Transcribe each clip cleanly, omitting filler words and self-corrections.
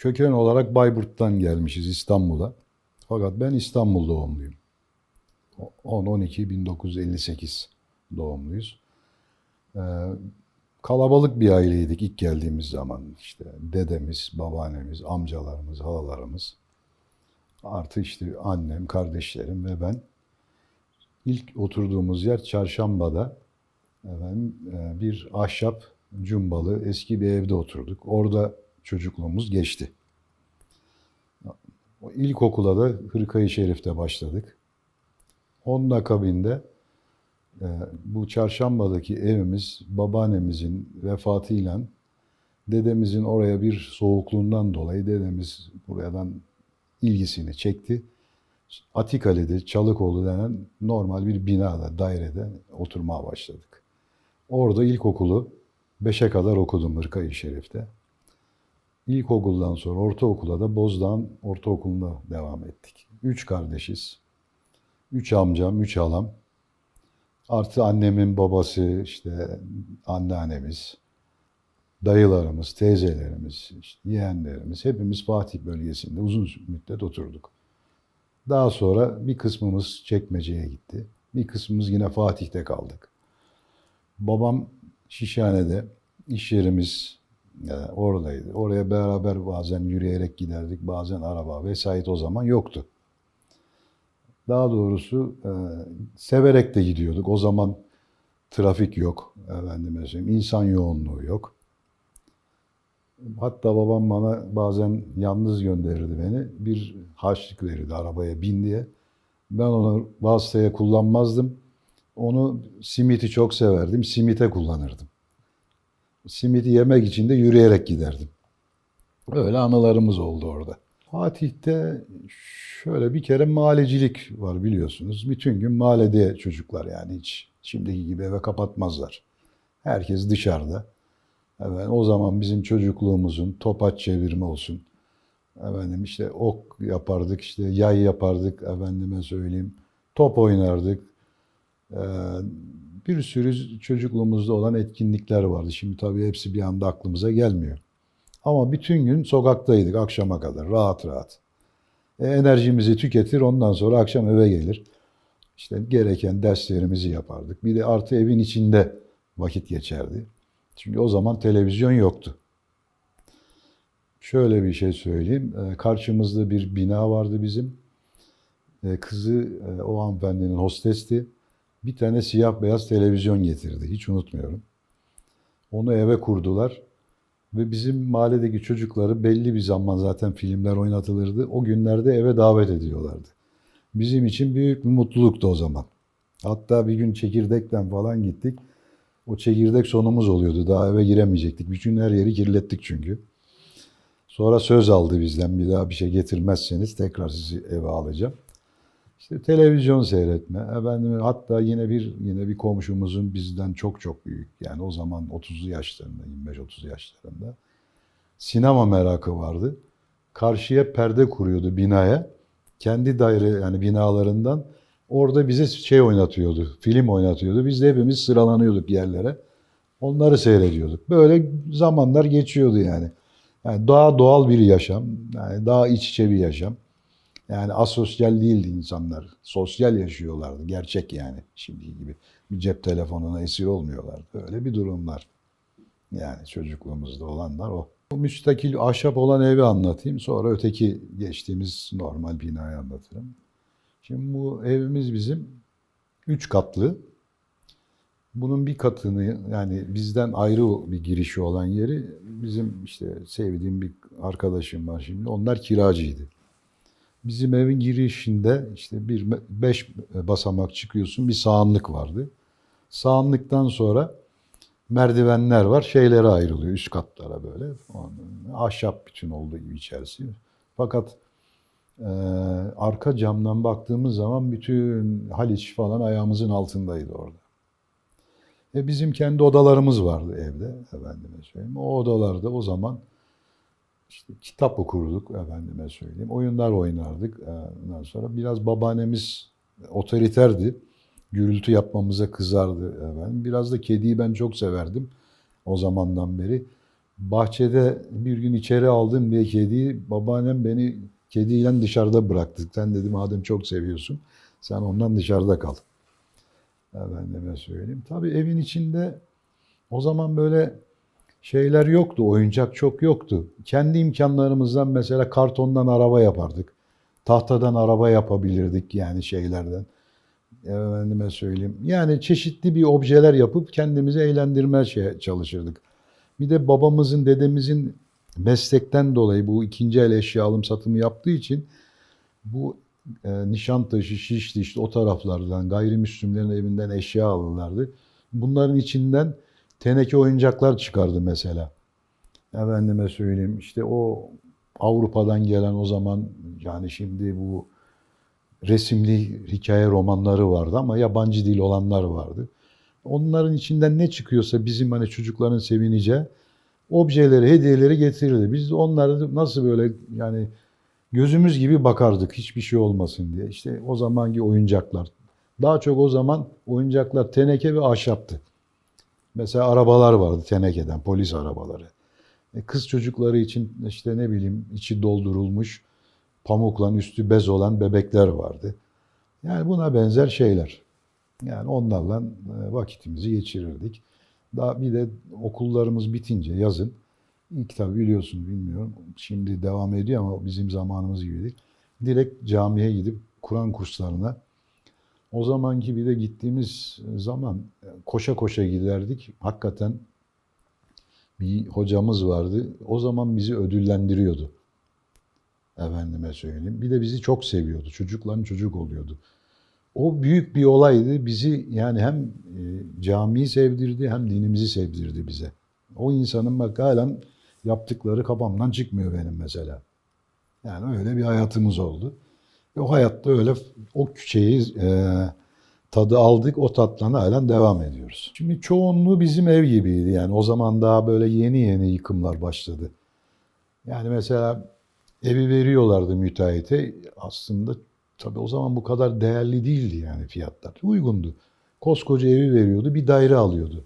Köken olarak Bayburt'tan gelmişiz İstanbul'a. Fakat ben İstanbul doğumluyum. 10-12-1958 doğumluyuz. Ee, Kalabalık bir aileydik ilk geldiğimiz zaman. İşte dedemiz, babaannemiz, amcalarımız, halalarımız. Artı işte annem, kardeşlerim ve ben. İlk oturduğumuz yer Çarşamba'da bir ahşap cumbalı eski bir evde oturduk. Orada çocukluğumuz geçti. O İlkokula da Hırkayı Şerif'te başladık. Onun akabinde e, bu Çarşamba'daki evimiz babaannemizin vefatıyla dedemizin oraya bir soğukluğundan dolayı dedemiz buradan ilgisini çekti. Atikale'de Çalıkoğlu denen normal bir binada, dairede oturmaya başladık. Orada ilkokulu 5'e kadar okudum Hırkayı Şerif'te. İlkokuldan sonra ortaokula da Bozdağ'ın ortaokulunda devam ettik. Üç kardeşiz. Üç amcam, üç halam. Artı annemin babası, işte anneannemiz, dayılarımız, teyzelerimiz, işte yeğenlerimiz hepimiz Fatih bölgesinde uzun müddet oturduk. Daha sonra bir kısmımız Çekmece'ye gitti. Bir kısmımız yine Fatih'te kaldık. Babam Şişhane'de, iş yerimiz oradaydı. Oraya beraber bazen yürüyerek giderdik, bazen araba vesait o zaman yoktu. Daha doğrusu severek de gidiyorduk. O zaman trafik yok, efendime söyleyeyim, insan yoğunluğu yok. Hatta babam bana bazen yalnız gönderirdi beni. Bir harçlık verirdi arabaya bin diye. Ben onu vasıtaya kullanmazdım. Onu simiti çok severdim. Simite kullanırdım. Simiti yemek için de yürüyerek giderdim. Öyle anılarımız oldu orada. Fatih'te şöyle bir kere mahallecilik var biliyorsunuz. Bütün gün mahallede çocuklar yani hiç şimdiki gibi eve kapatmazlar. Herkes dışarıda. Evet, o zaman bizim çocukluğumuzun topaç çevirme olsun. Efendim işte ok yapardık, işte yay yapardık, efendime söyleyeyim. Top oynardık. Ee, Bir sürü çocukluğumuzda olan etkinlikler vardı. Şimdi tabii hepsi bir anda aklımıza gelmiyor. Ama bütün gün sokaktaydık akşama kadar rahat rahat. Enerjimizi tüketir ondan sonra akşam eve gelir. İşte gereken derslerimizi yapardık. Bir de artı evin içinde vakit geçerdi. Çünkü o zaman televizyon yoktu. Şöyle bir şey söyleyeyim. Karşımızda bir bina vardı bizim. Kızı o hanımefendinin hostesti. Bir tane siyah beyaz televizyon getirdi. Hiç unutmuyorum. Onu eve kurdular. Ve bizim mahalledeki çocukları belli bir zaman zaten filmler oynatılırdı. O günlerde eve davet ediyorlardı. Bizim için büyük bir mutluluktu o zaman. Hatta bir gün çekirdekten falan gittik. O çekirdek sonumuz oluyordu. Daha eve giremeyecektik. Bütün her yeri kirlettik çünkü. Sonra söz aldı bizden bir daha bir şey getirmezseniz tekrar sizi eve alacağım. İşte televizyon seyretme. Efendim, hatta yine bir komşumuzun bizden çok çok büyük. Yani o zaman 30'lu yaşlarında, 25-30 yaşlarında. Sinema merakı vardı. Karşıya perde kuruyordu binaya. Kendi daire yani binalarından orada bize şey oynatıyordu, film oynatıyordu. Biz de hepimiz sıralanıyorduk yerlere. Onları seyrediyorduk. Böyle zamanlar geçiyordu yani. Yani daha doğal bir yaşam, yani daha iç içe bir yaşam. Yani asosyal değildi insanlar. Sosyal yaşıyorlardı. Gerçek yani şimdiki gibi. Bir cep telefonuna esir olmuyorlardı. Öyle bir durumlar. Yani çocukluğumuzda olanlar o. Bu müstakil ahşap olan evi anlatayım. Sonra öteki geçtiğimiz normal binayı anlatırım. Şimdi bu evimiz bizim 3 katlı. Bunun bir katını yani bizden ayrı bir girişi olan yeri bizim işte sevdiğim bir arkadaşım var şimdi. Onlar kiracıydı. Bizim evin girişinde işte bir 5 basamak çıkıyorsun bir sağanlık vardı. Sağanlıktan sonra merdivenler var şeylere ayrılıyor üst katlara böyle. Ahşap bütün olduğu gibi içerisi. Fakat e, arka camdan baktığımız zaman bütün Haliç falan ayağımızın altındaydı orada. Bizim kendi odalarımız vardı evde efendime söyleyeyim. O odalarda o zaman işte kitap okurduk efendime söyleyeyim. Oyunlar oynardık. Ondan sonra biraz babaannemiz otoriterdi. Gürültü yapmamıza kızardı efendim. Biraz da kediyi ben çok severdim o zamandan beri. Bahçede bir gün içeri aldım diye kediyi, babaannem beni kediyle dışarıda bıraktı. Sen dedi madem çok seviyorsun, sen ondan dışarıda kal. Efendime söyleyeyim. Tabii evin içinde o zaman böyle şeyler yoktu, oyuncak çok yoktu. Kendi imkanlarımızdan mesela kartondan araba yapardık. Tahtadan araba yapabilirdik yani şeylerden. Efendime söyleyeyim. Yani çeşitli bir objeler yapıp kendimizi eğlendirmeye çalışırdık. Bir de babamızın, dedemizin meslekten dolayı bu ikinci el eşya alım satımı yaptığı için bu Nişantaşı, Şişli işte o taraflardan gayrimüslimlerin evinden eşya alırlardı. Bunların içinden teneke oyuncaklar çıkardı mesela. Efendime söyleyeyim işte o Avrupa'dan gelen o zaman yani şimdi bu resimli hikaye romanları vardı ama yabancı dil olanlar vardı. Onların içinden ne çıkıyorsa bizim hani çocukların sevineceği objeleri, hediyeleri getirirdi. Biz de onları nasıl böyle yani gözümüz gibi bakardık hiçbir şey olmasın diye. İşte o zamanki oyuncaklar. Daha çok o zaman oyuncaklar teneke ve ahşaptı. Mesela arabalar vardı tenekeden, polis arabaları. Kız çocukları için işte ne bileyim içi doldurulmuş pamukla üstü bez olan bebekler vardı. Yani buna benzer şeyler. Yani onlarla vakitimizi geçirirdik. Daha bir de okullarımız bitince yazın ilk tabii biliyorsun bilmiyorum. Şimdi devam ediyor ama bizim zamanımız gibi değil. Direkt camiye gidip Kur'an kurslarına o zamanki bir de gittiğimiz zaman koşa koşa giderdik. Hakikaten bir hocamız vardı. O zaman bizi ödüllendiriyordu. Efendime söyleyeyim. Bir de bizi çok seviyordu. Çocukların çocuk oluyordu. O büyük bir olaydı. Bizi yani hem camiyi sevdirdi hem dinimizi sevdirdi bize. O insanın bak halen yaptıkları kafamdan çıkmıyor benim mesela. Yani öyle bir hayatımız oldu. Ve o hayatta öyle o şeyi tadı aldık, o tatlan halen devam ediyoruz. Şimdi çoğunluğu bizim ev gibiydi. Yani o zaman daha böyle yeni yeni yıkımlar başladı. Yani mesela evi veriyorlardı müteahhite. Aslında tabii o zaman bu kadar değerli değildi yani fiyatlar. Uygundu. Koskoca evi veriyordu, bir daire alıyordu.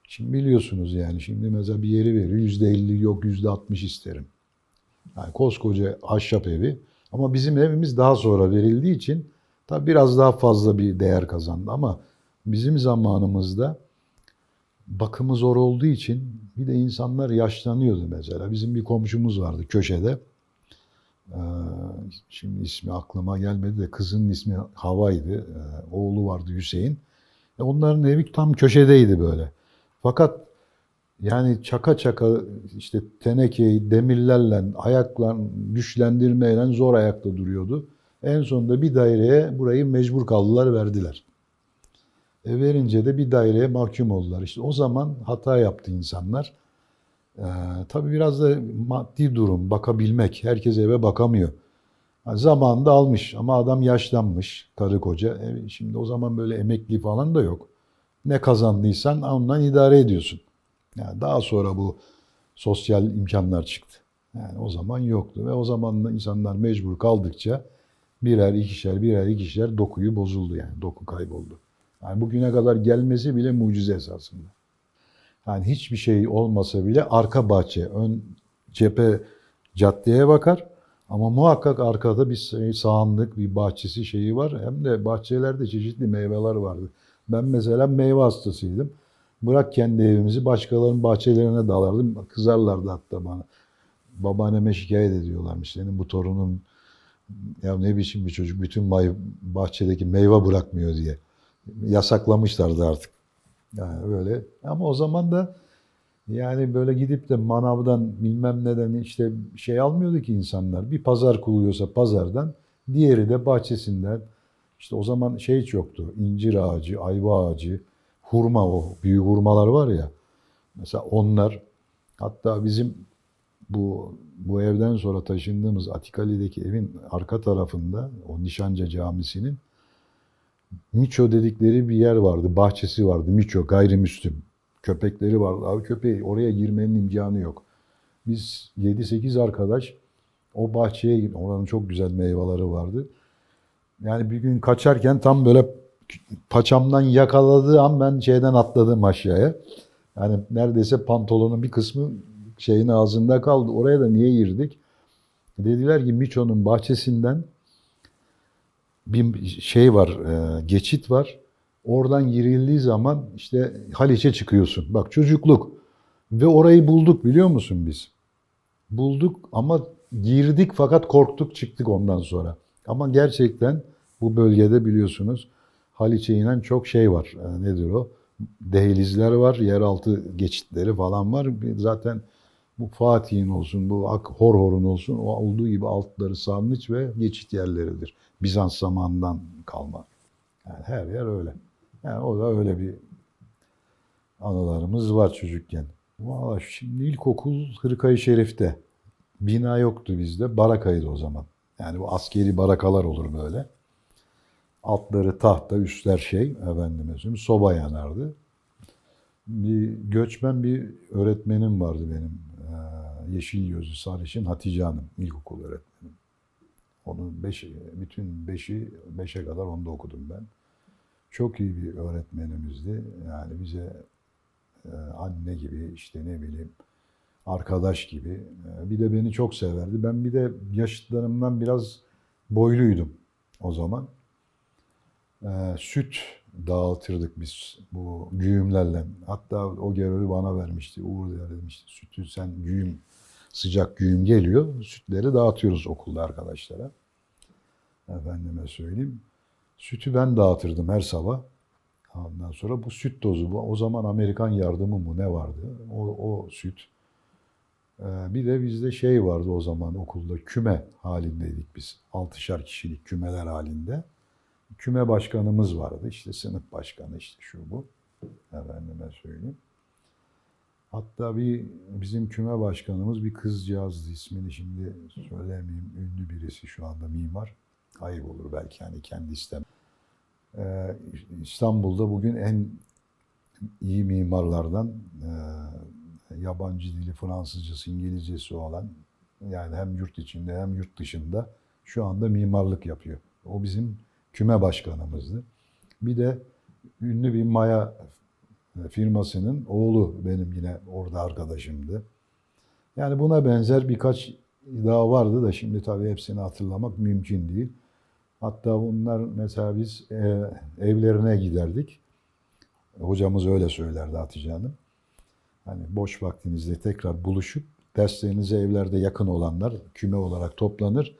Şimdi biliyorsunuz yani şimdi mesela bir yeri veriyor, %50 yok %60 isterim. Yani koskoca ahşap evi. Ama bizim evimiz daha sonra verildiği için tabii biraz daha fazla bir değer kazandı. Ama bizim zamanımızda bakımı zor olduğu için bir de insanlar yaşlanıyordu mesela. Bizim bir komşumuz vardı köşede. Ee, Şimdi ismi aklıma gelmedi de kızının ismi Hava'ydı. Oğlu vardı Hüseyin. Onların evi tam köşedeydi böyle. Fakat yani çaka çaka işte tenekeyi demirlerle, ayakla güçlendirmeyle zor ayakta duruyordu. En sonunda bir daireye burayı mecbur kaldılar verdiler. Verince de bir daireye mahkum oldular. İşte o zaman hata yaptı insanlar. Tabii biraz da maddi durum, bakabilmek. Herkes eve bakamıyor. Yani zamanında almış ama adam yaşlanmış, karı koca. Şimdi o zaman böyle emekli falan da yok. Ne kazandıysan ondan idare ediyorsun. Yani daha sonra bu sosyal imkanlar çıktı. Yani o zaman yoktu ve o zaman da insanlar mecbur kaldıkça birer ikişer dokuyu bozuldu yani. Doku kayboldu. Yani bugüne kadar gelmesi bile mucize esasında. Yani hiçbir şey olmasa bile arka bahçe, ön cephe caddeye bakar. Ama muhakkak arkada bir sahanlık, bir bahçesi şeyi var. Hem de bahçelerde çeşitli meyveler vardı. Ben mesela meyve hastasıydım. Bırak kendi evimizi başkalarının bahçelerine dalardım. Kızarlardı hatta bana. Babaanneme şikayet ediyorlarmış. Senin bu torunun ya ne biçim bir çocuk bütün bahçedeki meyve bırakmıyor diye. Yasaklamışlardı artık. Yani öyle. Ama o zaman da yani böyle gidip de manavdan bilmem neden işte şey almıyordu ki insanlar. Bir pazar kuruluyorsa pazardan, diğeri de bahçesinden. İşte o zaman şey çoktu. İncir ağacı, ayva ağacı, hurma o büyük hurmalar var ya. Mesela onlar hatta bizim bu evden sonra taşındığımız Atikali'deki evin arka tarafında o Nişanca Camisi'nin Miço dedikleri bir yer vardı. Bahçesi vardı. Miço gayrimüslim. Köpekleri vardı. Abi köpeği oraya girmenin imkanı yok. Biz 7-8 arkadaş o bahçeye gittik. Oranın çok güzel meyveleri vardı. Yani bir gün kaçarken tam böyle paçamdan yakaladığı an ben şeyden atladım aşağıya. Yani neredeyse pantolonun bir kısmı şeyin ağzında kaldı. Oraya da niye girdik? Dediler ki Miço'nun bahçesinden bir şey var, geçit var. Oradan girildiği zaman işte Haliç'e çıkıyorsun. Bak çocukluk. Ve orayı bulduk biliyor musun biz? Bulduk ama girdik fakat korktuk çıktık ondan sonra. Ama gerçekten bu bölgede biliyorsunuz Haliç'e inen çok şey var. Nedir o? Dehlizler var, yeraltı geçitleri falan var. Zaten bu Fatih'in olsun, bu Horhor'un olsun, o olduğu gibi altları sarnıç ve geçit yerleridir. Bizans zamanından kalma. Yani her yer öyle. Yani o da öyle bir anılarımız var çocukken. Valla şimdi ilkokul Hırkayı Şerif'te. Bina yoktu bizde. Barakaydı o zaman. Yani bu askeri barakalar olur böyle. Altları tahta, üstler şey, efendime söyleyeyim, soba yanardı. Bir göçmen bir öğretmenim vardı benim. Yeşil gözlü sarışın Hatice Hanım, ilkokul öğretmenim. Onun bütün beşe kadar onda okudum ben. Çok iyi bir öğretmenimizdi. Yani bize anne gibi işte ne bileyim arkadaş gibi. Bir de beni çok severdi. Ben bir de yaşıtlarımdan biraz boyluydum o zaman. Süt dağıtırdık biz bu güğümlerle. Hatta o görevi bana vermişti. Uğur demişti. Sütü sen güğüm, sıcak güğüm geliyor. Sütleri dağıtıyoruz okulda arkadaşlara. Efendime söyleyeyim. Sütü ben dağıtırdım her sabah. Ondan sonra bu süt tozu, o zaman Amerikan yardımı mı ne vardı? O süt. Bir de bizde şey vardı o zaman okulda küme halindeydik biz. 6'şar kişilik kümeler halinde. Küme başkanımız vardı. İşte sınıf başkanı işte şu bu. Efendime söyleyeyim. Hatta bizim küme başkanımız bir kızcağızdı, ismini şimdi söylemeyeyim. Ünlü birisi şu anda mimar. Ayıp olur belki hani kendi istem. İstanbul'da bugün en iyi mimarlardan yabancı dili Fransızcası, İngilizcesi olan yani hem yurt içinde hem yurt dışında şu anda mimarlık yapıyor. O bizim küme başkanımızdı. Bir de ünlü bir maya firmasının oğlu benim yine orada arkadaşımdı. Yani buna benzer birkaç daha vardı da şimdi tabii hepsini hatırlamak mümkün değil. Hatta bunlar mesela biz evlerine giderdik. Hocamız öyle söylerdi Hatice Hanım. Hani boş vaktinizde tekrar buluşup derslerinize evlerde yakın olanlar küme olarak toplanır.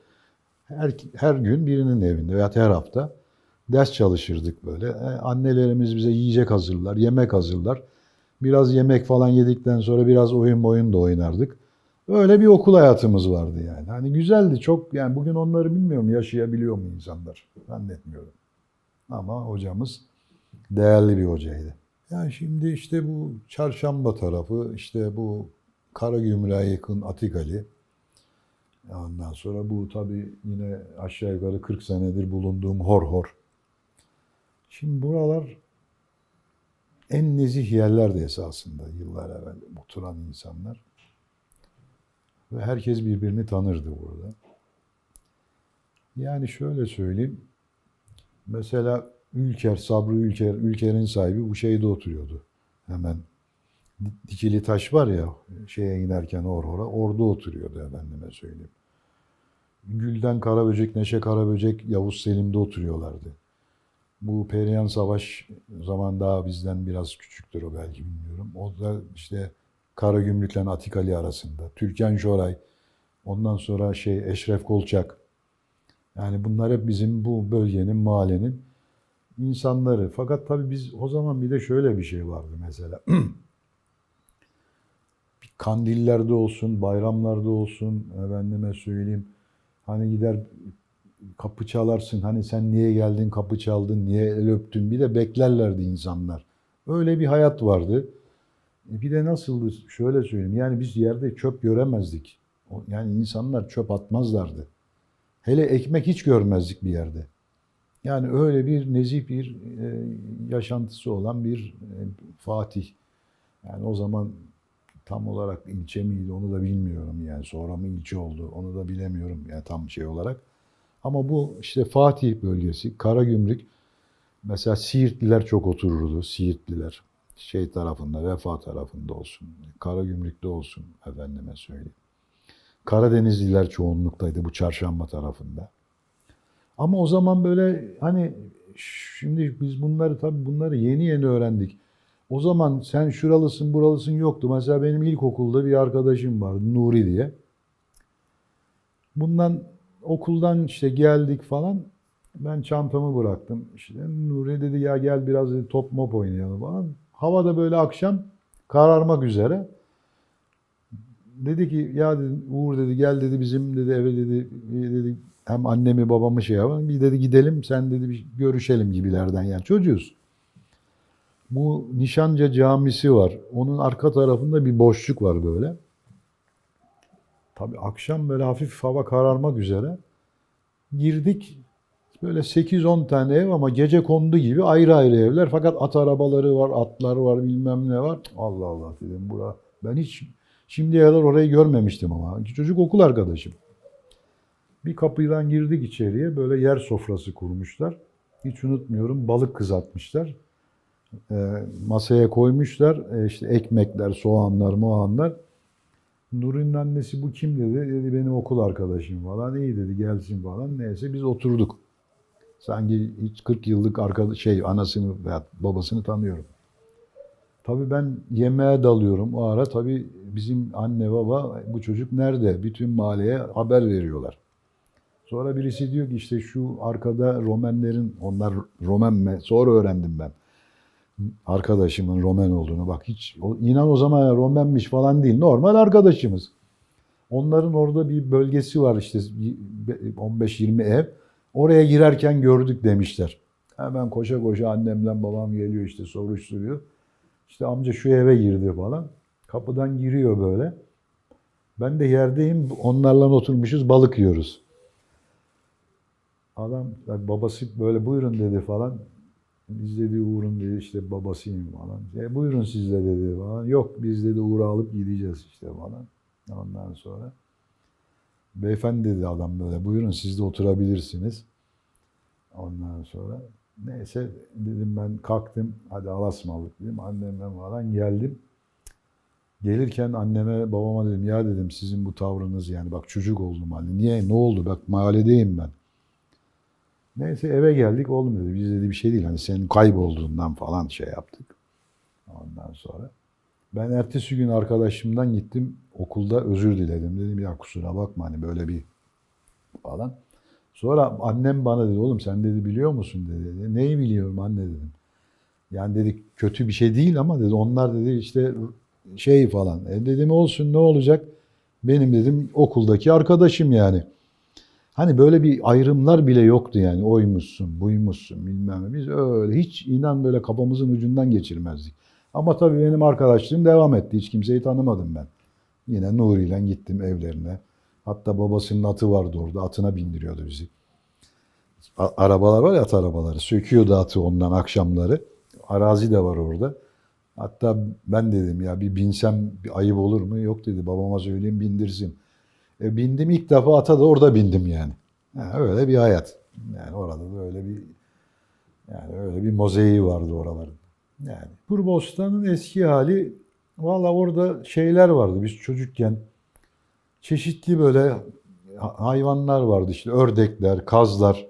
Her gün birinin evinde veya her hafta ders çalışırdık böyle. Annelerimiz bize yiyecek hazırlar, yemek hazırlar. Biraz yemek falan yedikten sonra biraz oyun da oynardık. Öyle bir okul hayatımız vardı yani. Hani güzeldi çok yani bugün onları bilmiyorum yaşayabiliyor mu insanlar? Zannetmiyorum. Ama hocamız değerli bir hocaydı. Yani şimdi işte bu Çarşamba tarafı, işte bu Karagümrük'e yakın Atikali. Ondan sonra bu tabii yine aşağı yukarı 40 senedir bulunduğum Horhor. Şimdi buralar en nezih yerlerdi esasında yıllar evvel oturan insanlar. Ve herkes birbirini tanırdı burada. Yani şöyle söyleyeyim. Mesela Sabri Ülker'in sahibi bu şeyde oturuyordu. Hemen Dikili Taş var ya şeye inerken orada oturuyordu efendime söyleyeyim. Gülden Karaböcek, Neşe Karaböcek, Yavuz Selim'de oturuyorlardı. Bu Perihan Savaş zaman daha bizden biraz küçüktür o belki bilmiyorum. O da işte Karagümrük'le Atikali arasında. Türkan Şoray, ondan sonra Eşref Kolçak. Yani bunlar hep bizim bu bölgenin, mahallenin insanları. Fakat tabii biz o zaman bir de şöyle bir şey vardı mesela. Kandillerde olsun, bayramlarda olsun, efendime söyleyeyim. Hani gider kapı çalarsın. Hani sen niye geldin, kapı çaldın, niye el öptün? Bir de beklerlerdi insanlar. Öyle bir hayat vardı. Bir de nasıldı? Şöyle söyleyeyim. Yani biz yerde çöp göremezdik. Yani insanlar çöp atmazlardı. Hele ekmek hiç görmezdik bir yerde. Yani öyle bir nezih bir yaşantısı olan bir Fatih. Yani o zaman tam olarak ilçe miydi onu da bilmiyorum yani. Sonra mı ilçe oldu onu da bilemiyorum yani tam şey olarak. Ama bu işte Fatih bölgesi, Karagümrük, mesela Siirtliler çok otururdu, Siirtliler. şey tarafında, Vefa tarafında olsun, Karagümrük'te olsun efendime söyleyeyim. Karadenizliler çoğunluktaydı bu çarşamba tarafında. Ama o zaman böyle hani şimdi biz bunları yeni yeni öğrendik. O zaman sen şuralısın buralısın yoktu. Mesela benim ilkokulda bir arkadaşım vardı Nuri diye. Bundan okuldan işte geldik falan. Ben çantamı bıraktım. İşte Nuri dedi ya gel biraz dedi, top mop oynayalım falan. Hava da böyle akşam kararmak üzere. Dedi ki ya dedi, Uğur dedi gel dedi bizim dedi eve dedi hem annemi babamı şey yapalım. Bir dedi gidelim sen dedi bir görüşelim gibilerden yani çocuğuz. Bu Nişanca Camisi var. Onun arka tarafında bir boşluk var böyle. Tabii akşam böyle hafif hava kararmak üzere. Girdik. Böyle 8-10 tane ev ama gecekondu gibi ayrı ayrı evler. Fakat at arabaları var, atlar var, bilmem ne var. Allah Allah dedim bura. Ben hiç şimdiye kadar orayı görmemiştim ama. Çocuk okul arkadaşım. Bir kapıdan girdik içeriye. Böyle yer sofrası kurmuşlar. Hiç unutmuyorum balık kızartmışlar. Masaya koymuşlar. İşte ekmekler, soğanlar, muğanlar. Nuri'nin annesi bu kim dedi. Dedi benim okul arkadaşım falan. İyi dedi gelsin falan. Neyse biz oturduk. Sanki hiç 40 yıllık anasını veya babasını tanıyorum. Tabii ben yemeğe dalıyorum. O ara tabii bizim anne baba bu çocuk nerede? Bütün mahalleye haber veriyorlar. Sonra birisi diyor ki işte şu arkada Romenlerin, onlar Romen mi? Sonra öğrendim ben. Arkadaşımın Romen olduğunu. Bak hiç inan o zaman Romenmiş falan değil. Normal arkadaşımız. Onların orada bir bölgesi var işte 15-20 ev. Oraya girerken gördük demişler. Hemen koşa koşa annemle babam geliyor işte soruşturuyor. İşte amca şu eve girdi falan. Kapıdan giriyor böyle. Ben de yerdeyim. Onlarla oturmuşuz balık yiyoruz. Adam babası böyle buyurun dedi falan. Biz dedi Uğur'un dedi işte babasıyım falan. Buyurun siz de dedi falan. Yok biz dedi Uğur'u alıp gideceğiz işte falan. Ondan sonra. Beyefendi dedi adam böyle buyurun siz de oturabilirsiniz. Ondan sonra neyse dedim ben kalktım hadi alasmalık dedim annemle falan geldim. Gelirken anneme babama dedim ya dedim sizin bu tavrınız yani bak çocuk oldum hani niye ne oldu bak mahalledeyim ben. Neyse eve geldik oğlum dedi biz dedi bir şey değil hani senin kaybolduğundan falan şey yaptık. Ondan sonra ben ertesi gün arkadaşımdan gittim okulda özür diledim dedim ya kusura bakma hani böyle bir falan. Sonra annem bana dedi oğlum sen dedi biliyor musun dedi. Neyi biliyorum anne dedim. Yani dedi kötü bir şey değil ama dedi onlar dedi işte şey falan. Dedim olsun ne olacak? Benim dedim okuldaki arkadaşım yani. Hani böyle bir ayrımlar bile yoktu yani. Oymuşsun, buymuşsun bilmem ne. Biz öyle hiç inan böyle kafamızın ucundan geçirmezdik. Ama tabii benim arkadaşlığım devam etti. Hiç kimseyi tanımadım ben. Yine Nuri'yle gittim evlerine. Hatta babasının atı vardı orada. Atına bindiriyordu bizi. Arabalar var ya at arabaları. Söküyordu atı ondan akşamları. Arazi de var orada. Hatta ben dedim ya bir binsem bir ayıp olur mu? Yok dedi babama söyleyeyim bindirsin. Bindim ilk defa ata da orada bindim yani. Öyle bir hayat. Yani orada da öyle bir mozaiği vardı oraların. Yani Kurbostan'ın eski hali valla orada şeyler vardı biz çocukken. Çeşitli böyle hayvanlar vardı işte ördekler, kazlar,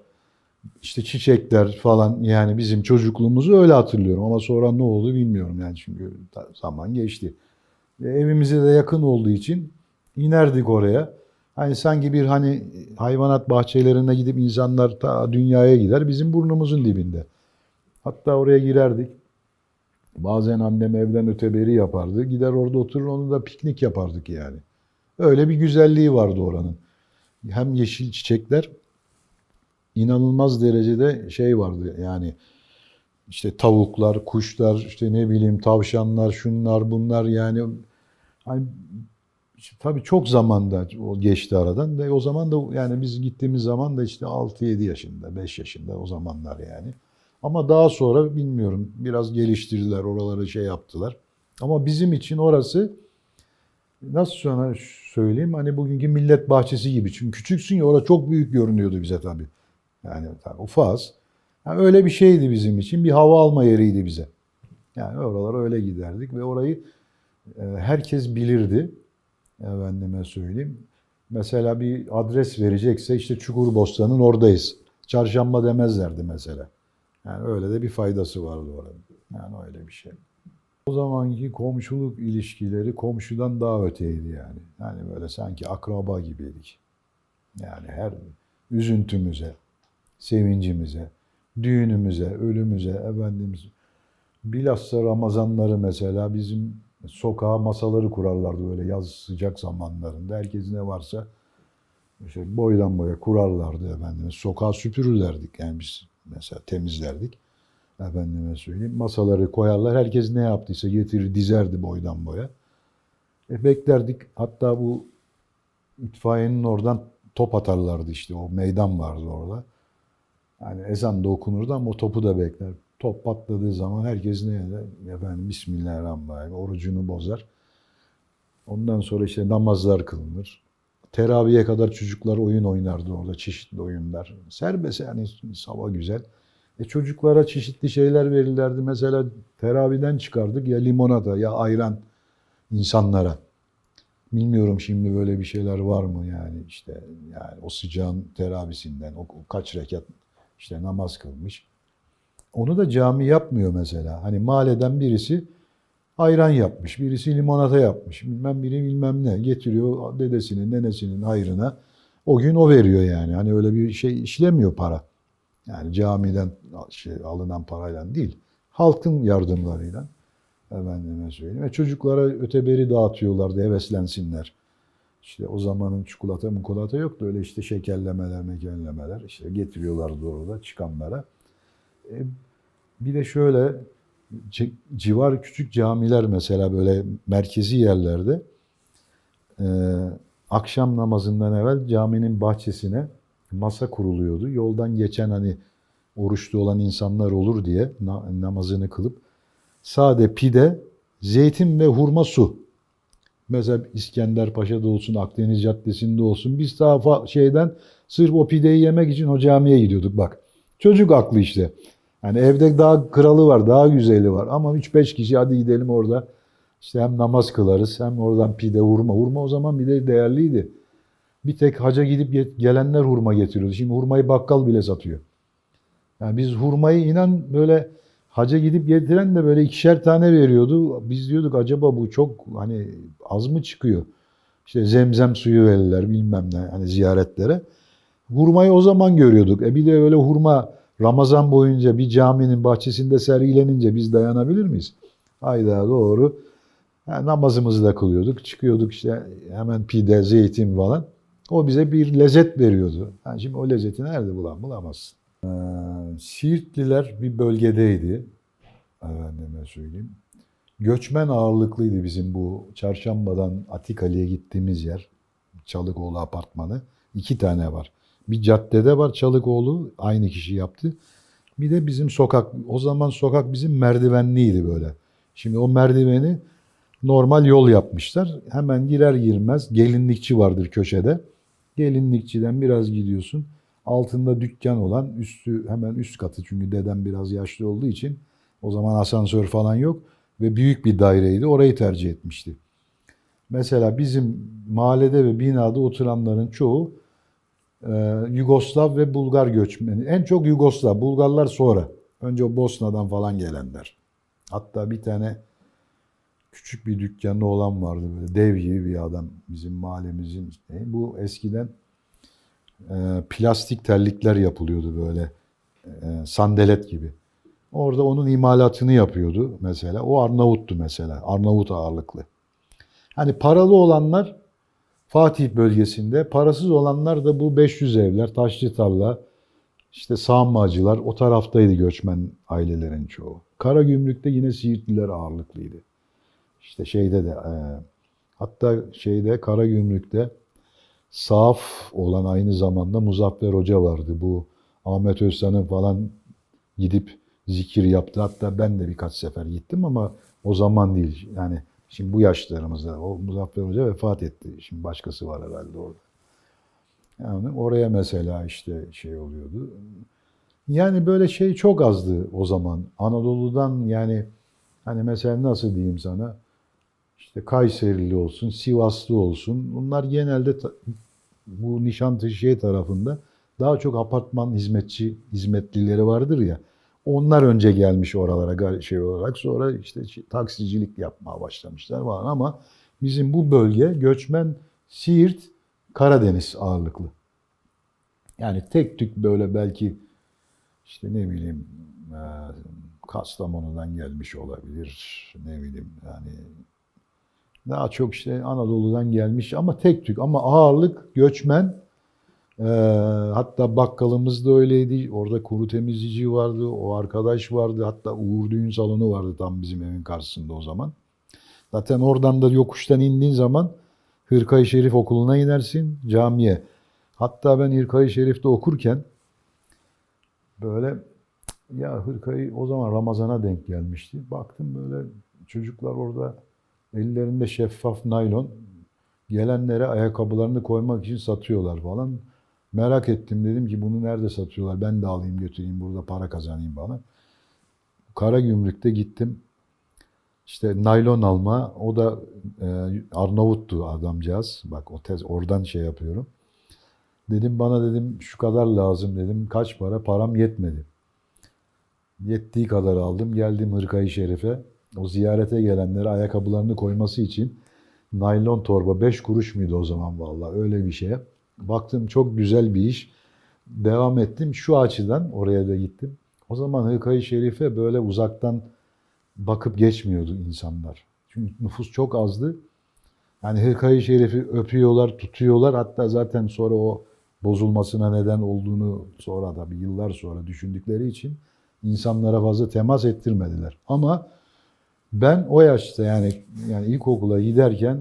işte çiçekler falan yani bizim çocukluğumuzu öyle hatırlıyorum ama sonra ne oldu bilmiyorum yani çünkü zaman geçti. Evimize de yakın olduğu için inerdik oraya. Hani sanki bir hani hayvanat bahçelerine gidip insanlar ta dünyaya gider bizim burnumuzun dibinde. Hatta oraya girerdik. Bazen annem evden öteberi yapardı. Gider orada oturur onu da piknik yapardık yani. Öyle bir güzelliği vardı oranın. Hem yeşil çiçekler inanılmaz derecede şey vardı yani işte tavuklar, kuşlar, işte ne bileyim tavşanlar, şunlar bunlar yani hani tabii çok zamanda o geçti aradan ve o zaman da yani biz gittiğimiz zaman da işte 6-7 yaşında, 5 yaşında o zamanlar yani. Ama daha sonra bilmiyorum biraz geliştirdiler, oraları şey yaptılar. Ama bizim için orası nasıl sonra söyleyeyim hani bugünkü millet bahçesi gibi. Çünkü küçüksün ya orada çok büyük görünüyordu bize tabii. Yani ufaz. Yani öyle bir şeydi bizim için. Bir hava alma yeriydi bize. Yani oralara öyle giderdik ve orayı herkes bilirdi. Efendime söyleyeyim. Mesela bir adres verecekse işte Çukurbostan'ın oradayız. Çarşamba demezlerdi mesela. Yani öyle de bir faydası vardı oranın. Yani öyle bir şey. O zamanki komşuluk ilişkileri komşudan daha öteydi yani. Yani böyle sanki akraba gibiydik. Yani her üzüntümüze, sevincimize, düğünümüze, ölümüze, efendimiz. Bilhassa Ramazanları mesela bizim sokağa masaları kurarlardı böyle yaz sıcak zamanlarında. Herkes ne varsa işte boydan boya kurarlardı efendimiz. Sokağa süpürürlerdik yani biz mesela temizlerdik. Efendime söyleyeyim. Masaları koyarlar. Herkes ne yaptıysa getirir dizerdi boydan boya. Beklerdik. Hatta bu itfaiyenin oradan top atarlardı işte. O meydan vardı orada. Yani ezan da okunurdu ama o topu da bekler. Top patladığı zaman herkes ne eder? Efendim Bismillahirrahmanirrahim. Orucunu bozar. Ondan sonra işte namazlar kılınır. Teraviye kadar çocuklar oyun oynardı orada. Çeşitli oyunlar. Serbest yani hava güzel. Çocuklara çeşitli şeyler verirlerdi. Mesela teraviden çıkardık ya limonata ya ayran insanlara. Bilmiyorum şimdi böyle bir şeyler var mı yani işte yani o sıcağın teravisinden o kaç rekat işte namaz kılmış. Onu da cami yapmıyor mesela. Hani mahalleden birisi ayran yapmış, birisi limonata yapmış. Bilmem biri bilmem ne getiriyor dedesinin, nenesinin hayrına. O gün o veriyor yani. Hani öyle bir şey işlemiyor para. Yani camiden alınan parayla değil. Halkın yardımlarıyla. Efendime söyleyeyim. Çocuklara öteberi dağıtıyorlardı heveslensinler. İşte o zamanın çikolata yoktu. Öyle işte şekerlemeler, mekerlemeler. İşte getiriyorlardı orada çıkanlara. E, Bir de şöyle civar küçük camiler mesela böyle merkezi yerlerde e, akşam namazından evvel caminin bahçesine masa kuruluyordu. Yoldan geçen hani oruçlu olan insanlar olur diye namazını kılıp sade pide, zeytin ve hurma su. Mesela İskenderpaşa'da olsun, Akdeniz Caddesi'nde olsun. Biz daha şeyden sırf o pideyi yemek için o camiye gidiyorduk bak. Çocuk aklı işte. Yani evde daha kralı var, daha güzeli var. Ama 3-5 kişi hadi gidelim orada. İşte hem namaz kılarız hem oradan pide, hurma. Hurma o zaman bile değerliydi. Bir tek haca gidip gelenler hurma getiriyordu. Şimdi hurmayı bakkal bile satıyor. Yani biz hurmayı inan böyle haca gidip getiren de böyle ikişer tane veriyordu. Biz diyorduk acaba bu çok hani az mı çıkıyor? İşte zemzem suyu verirler bilmem ne hani ziyaretlere. Hurmayı o zaman görüyorduk. Bir de öyle hurma Ramazan boyunca bir caminin bahçesinde sergilenince biz dayanabilir miyiz? Hayda doğru. Yani namazımızı da kılıyorduk. Çıkıyorduk işte hemen pide, zeytin falan. O bize bir lezzet veriyordu. Yani şimdi o lezzeti nerede bulamazsın. Siirtliler bir bölgedeydi. Efendime söyleyeyim. Göçmen ağırlıklıydı bizim bu Çarşamba'dan Atikali'ye gittiğimiz yer. Çalıkoğlu apartmanı. 2 tane var. Bir caddede var Çalıkoğlu. Aynı kişi yaptı. Bir de bizim sokak. O zaman sokak bizim merdivenliydi böyle. Şimdi o merdiveni normal yol yapmışlar. Hemen girer girmez gelinlikçi vardır köşede. Gelinlikçiden biraz gidiyorsun. Altında dükkan olan üstü hemen üst katı çünkü dedem biraz yaşlı olduğu için o zaman asansör falan yok ve büyük bir daireydi. Orayı tercih etmişti. Mesela bizim mahallede ve binada oturanların çoğu Yugoslav ve Bulgar göçmeni. En çok Yugoslav, Bulgarlar sonra. Önce o Bosna'dan falan gelenler. Hatta bir tane küçük bir dükkanı olan vardı böyle dev gibi bir adam bizim mahallemizin. Bu eskiden plastik terlikler yapılıyordu böyle sandalet gibi. Orada onun imalatını yapıyordu mesela. O Arnavut'tu mesela. Arnavut ağırlıklı. Hani paralı olanlar Fatih bölgesinde, parasız olanlar da bu 500 evler, Taşlı Tarla, işte sağmacılar o taraftaydı göçmen ailelerin çoğu. Karagümrük'te yine Siirtliler ağırlıklıydı. İşte şeyde de hatta şeyde Karagümrük'te sahaf olan aynı zamanda Muzaffer Hoca vardı. Bu Ahmet Özsan'ın falan gidip zikir yaptı. Hatta ben de birkaç sefer gittim ama o zaman değil. Yani şimdi bu yaşlarımızda o Muzaffer Hoca vefat etti. Şimdi başkası var herhalde orada. Yani oraya mesela işte şey oluyordu. Yani böyle şey çok azdı o zaman. Anadolu'dan yani Hani mesela nasıl diyeyim sana? İşte Kayserili olsun, Sivaslı olsun. Bunlar genelde bu Nişantaşı tarafında daha çok apartman hizmetlileri vardır ya. Onlar önce gelmiş oralara şey olarak, sonra işte taksicilik yapmaya başlamışlar falan, ama bizim bu bölge göçmen, Siirt, Karadeniz ağırlıklı. Yani tek tük böyle belki işte ne bileyim Kastamonu'dan gelmiş olabilir. Ne bileyim yani daha çok işte Anadolu'dan gelmiş ama tek tük, ama ağırlık göçmen. Ee, Hatta bakkalımız da öyleydi. Orada kuru temizleyici vardı. O arkadaş vardı. Hatta Uğur Düğün Salonu vardı tam bizim evin karşısında o zaman. Zaten oradan da yokuştan indiğin zaman Hırkayı Şerif Okulu'na inersin, camiye. Hatta ben Hırkayı Şerif'te okurken böyle, ya Hırkayı o zaman Ramazan'a denk gelmişti. Baktım böyle çocuklar orada ellerinde şeffaf naylon, gelenlere ayakkabılarını koymak için satıyorlar falan. Merak ettim, dedim ki bunu nerede satıyorlar? Ben de alayım götüreyim, burada para kazanayım bana. Karagümrük'te gittim. İşte naylon alma. O da Arnavut'tu adamcağız. Bak o tez oradan şey yapıyorum. Dedim bana, dedim şu kadar lazım dedim. Kaç para? Param yetmedi. Yettiği kadar aldım. Geldim Hırkayı Şerif'e. O ziyarete gelenlere ayakkabılarını koyması için naylon torba 5 kuruş muydu o zaman, vallahi öyle bir şeye. Baktım çok güzel bir iş. Devam ettim. Şu açıdan oraya da gittim. O zaman Hırkayı Şerif'e böyle uzaktan bakıp geçmiyordu insanlar. Çünkü nüfus çok azdı. Yani Hırkayı Şerif'i öpüyorlar, tutuyorlar. Hatta zaten sonra o bozulmasına neden olduğunu sonra da bir yıllar sonra düşündükleri için insanlara fazla temas ettirmediler. Ama ben o yaşta yani ilkokula giderken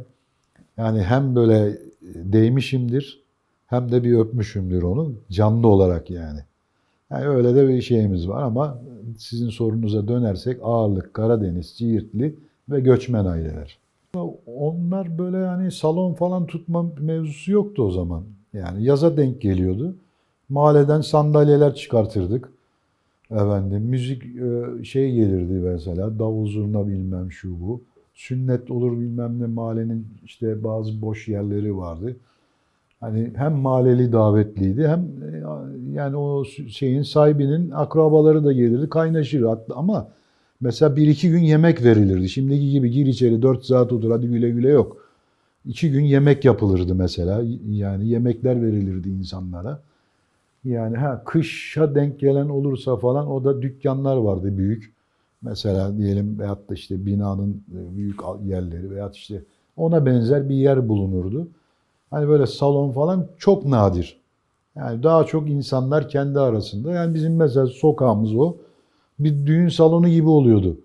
yani hem böyle değmişimdir hem de bir öpmüşümdür onu canlı olarak yani. Yani öyle de bir şeyimiz var, ama sizin sorunuza dönersek ağırlık Karadeniz, Siirtli ve göçmen aileler. Onlar böyle yani salon falan tutma mevzusu yoktu o zaman. Yani yaza denk geliyordu. Mahalleden sandalyeler çıkartırdık. Efendim müzik şey gelirdi mesela, davul zurna bilmem şu bu. Sünnet olur bilmem ne, mahallenin işte bazı boş yerleri vardı. Hani hem mahalleli davetliydi hem yani o şeyin sahibinin akrabaları da gelirdi, kaynaşır hatta, ama mesela bir iki gün yemek verilirdi. Şimdiki gibi gir içeri 4 saat otur hadi güle güle yok. 2 gün yemek yapılırdı mesela. Yani yemekler verilirdi insanlara. Yani kışa denk gelen olursa falan, o da dükkanlar vardı büyük. Mesela diyelim, veyahut da işte binanın büyük yerleri veyahut işte ona benzer bir yer bulunurdu. Hani böyle salon falan çok nadir. Yani daha çok insanlar kendi arasında. Yani bizim mesela sokağımız o. Bir düğün salonu gibi oluyordu.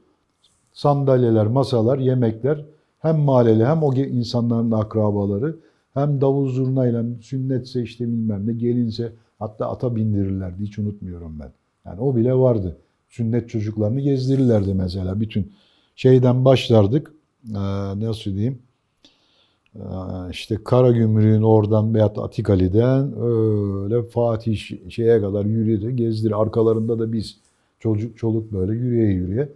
Sandalyeler, masalar, yemekler. Hem mahalleli hem o insanların akrabaları. Hem davul zurnayla, sünnetse işte bilmem ne, gelinse hatta ata bindirirlerdi. Hiç unutmuyorum ben. Yani o bile vardı. Sünnet çocuklarını gezdirirlerdi mesela. Bütün şeyden başlardık. Nasıl diyeyim? İşte Karagümrük'ün oradan veyahut Atikali'den öyle Fatih şeye kadar yürüdü, gezdir. Arkalarında da biz çoluk böyle yürüye yürüye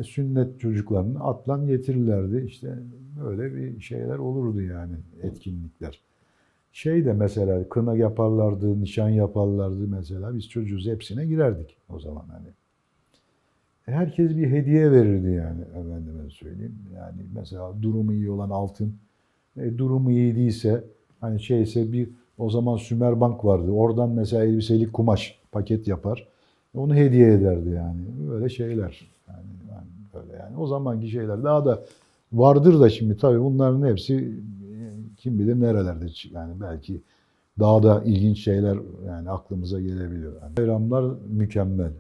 sünnet çocuklarını atlan getirirlerdi. İşte böyle bir şeyler olurdu yani, etkinlikler. Şey de mesela kına yaparlardı, nişan yaparlardı mesela. Biz çocuğuz, hepsine girerdik o zaman hani. Herkes bir hediye verirdi yani, efendime söyleyeyim. Yani mesela durumu iyi olan altın, durumu iyi değilse hani şeyse, bir o zaman Sümerbank vardı. Oradan mesela elbiselik kumaş paket yapar. Onu hediye ederdi yani. Böyle şeyler. Yani böyle yani. O zamanki şeyler daha da vardır da şimdi tabii bunların hepsi kim bilir nerelerde, yani belki daha da ilginç şeyler yani aklımıza gelebiliyor. Yani bayramlar mükemmel.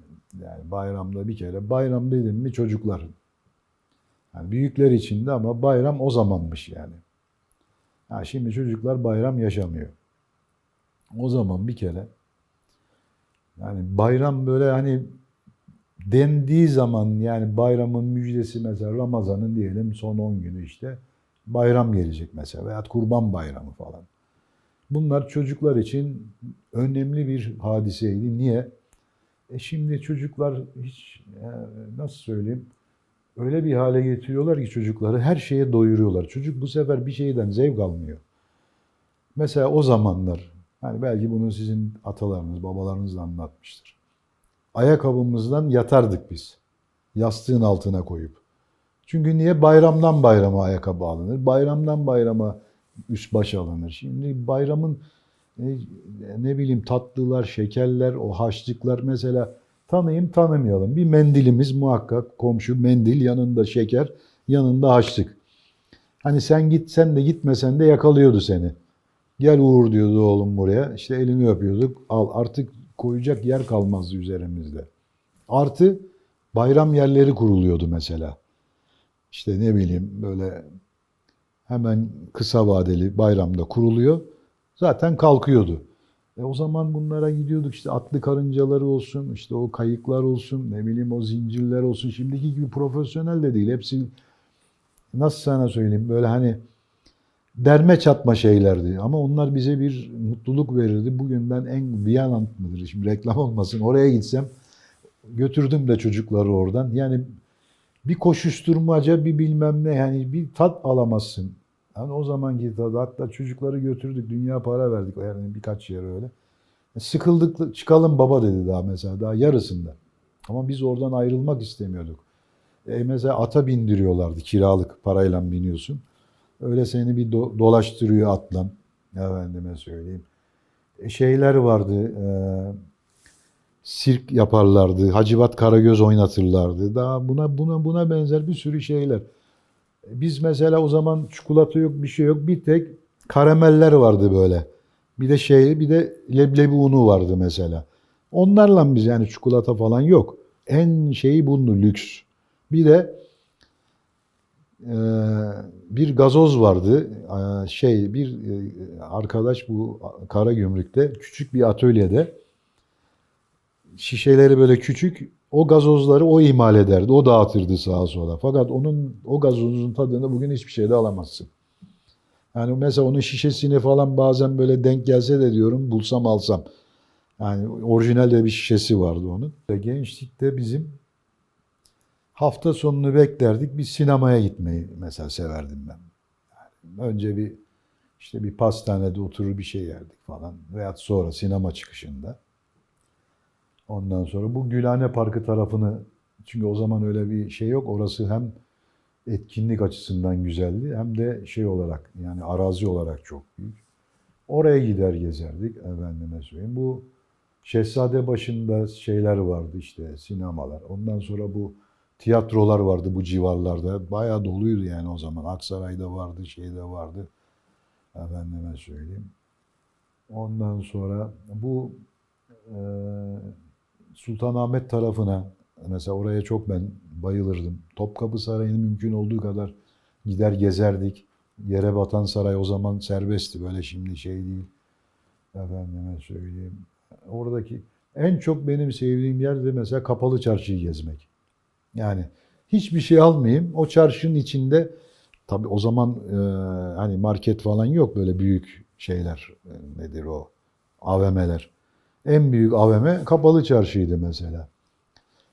Yani bayramda bir kere, bayram dedim mi çocuklar. Yani büyükler için de, ama bayram o zamanmış yani. Ha, şimdi çocuklar bayram yaşamıyor. O zaman bir kere yani bayram böyle hani dendiği zaman, yani bayramın müjdesi mesela Ramazan'ın diyelim son 10 günü işte bayram gelecek mesela, veya Kurban Bayramı falan. Bunlar çocuklar için önemli bir hadiseydi. Niye? Şimdi çocuklar hiç nasıl söyleyeyim, Öyle bir hale getiriyorlar ki çocukları her şeye doyuruyorlar. Çocuk bu sefer bir şeyden zevk almıyor. Mesela o zamanlar, hani belki bunu sizin atalarınız, babalarınız da anlatmıştır. Ayakkabımızdan yatardık biz. Yastığın altına koyup. Çünkü niye? Bayramdan bayrama ayakkabı alınır. Bayramdan bayrama üst baş alınır. Şimdi bayramın e, ne bileyim tatlılar, şekerler, o haşlıklar mesela tanıyım tanımayalım. Bir mendilimiz muhakkak komşu mendil yanında şeker, yanında haşlık. Hani sen gitsen de gitmesen de yakalıyordu seni. Gel Uğur diyordu oğlum buraya. İşte elini öpüyorduk. Al artık koyacak yer kalmazdı üzerimizde. Artı bayram yerleri kuruluyordu mesela. İşte ne bileyim böyle hemen kısa vadeli bayramda kuruluyor. Zaten kalkıyordu. O zaman bunlara gidiyorduk işte atlı karıncaları olsun, işte o kayıklar olsun, ne bileyim o zincirler olsun. Şimdiki gibi profesyonel de değil. Hepsi nasıl sana söyleyeyim böyle hani derme çatma şeylerdi. Ama onlar bize bir mutluluk verirdi. Bugün ben en Viyanant mıdır? Şimdi reklam olmasın. Oraya gitsem götürdüm de çocukları oradan. Yani bir koşuşturmaca bir bilmem ne yani bir tat alamazsın. Yani o zamanki tadı hatta çocukları götürdük dünya para verdik yani birkaç yere öyle. Sıkıldık çıkalım baba dedi daha mesela daha yarısında. Ama biz oradan ayrılmak istemiyorduk. Mesela ata bindiriyorlardı kiralık parayla biniyorsun. Öyle seni bir dolaştırıyor atlan. Efendime söyleyeyim. Şeyler vardı. Sirk yaparlardı. Hacivat Karagöz oynatırlardı. Daha buna benzer bir sürü şeyler. Biz mesela o zaman çikolata yok, bir şey yok. Bir tek karameller vardı böyle. Bir de leblebi unu vardı mesela. Onlarla biz yani çikolata falan yok. En şeyi bunun lüks. Bir de e, bir gazoz vardı. Arkadaş bu Karagümrük'te küçük bir atölyede şişeleri böyle küçük o gazozları o imal ederdi. O dağıtırdı sağa sola. Fakat o gazozun tadını bugün hiçbir şeyde alamazsın. Yani mesela onun şişesini falan bazen böyle denk gelse de diyorum bulsam alsam. Yani orijinal de bir şişesi vardı onun. Gençlikte bizim hafta sonunu beklerdik. Bir sinemaya gitmeyi mesela severdim ben. Önce işte bir pastanede oturur bir şey yerdik falan. Veyahut sonra sinema çıkışında. Ondan sonra bu Gülhane Parkı tarafını çünkü o zaman öyle bir şey yok. Orası hem etkinlik açısından güzeldi hem de şey olarak yani arazi olarak çok büyük. Oraya gider gezerdik efendime söyleyeyim. Bu Şehzadebaşı'nda şeyler vardı işte sinemalar. Ondan sonra bu tiyatrolar vardı bu civarlarda. Bayağı doluydu yani o zaman. Aksaray'da vardı, şeyde vardı. Efendime söyleyeyim. Ondan sonra bu e, Sultanahmet tarafına mesela oraya çok ben bayılırdım. Topkapı Sarayı'nı mümkün olduğu kadar gider gezerdik. Yere batan saray o zaman serbestti. Böyle şimdi şey değil. Efendime söyleyeyim. Oradaki en çok benim sevdiğim yer de mesela Kapalı Çarşı'yı gezmek. Yani hiçbir şey almayayım. O çarşının içinde tabii o zaman hani market falan yok böyle büyük şeyler. Nedir o? AVM'ler. En büyük AVM Kapalı Çarşı'ydı mesela.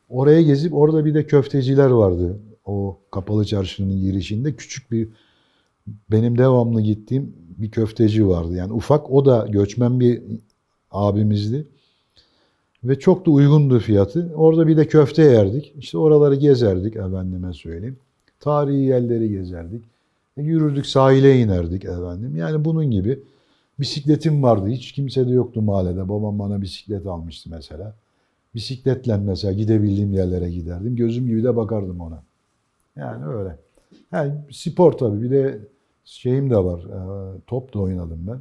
Oraya gezip orada bir de köfteciler vardı. O Kapalı Çarşı'nın girişinde küçük bir benim devamlı gittiğim bir köfteci vardı. Yani ufak o da göçmen bir abimizdi. Ve çok da uygundu fiyatı. Orada bir de köfte yerdik. İşte oraları gezerdik efendime söyleyeyim. Tarihi yerleri gezerdik. Yürürdük sahile inerdik efendim. Yani bunun gibi bisikletim vardı. Hiç kimse de yoktu mahallede. Babam bana bisiklet almıştı mesela. Bisikletle mesela gidebildiğim yerlere giderdim. Gözüm gibi de bakardım ona. Yani öyle. Yani spor tabii. Bir de şeyim de var. Top da oynadım ben.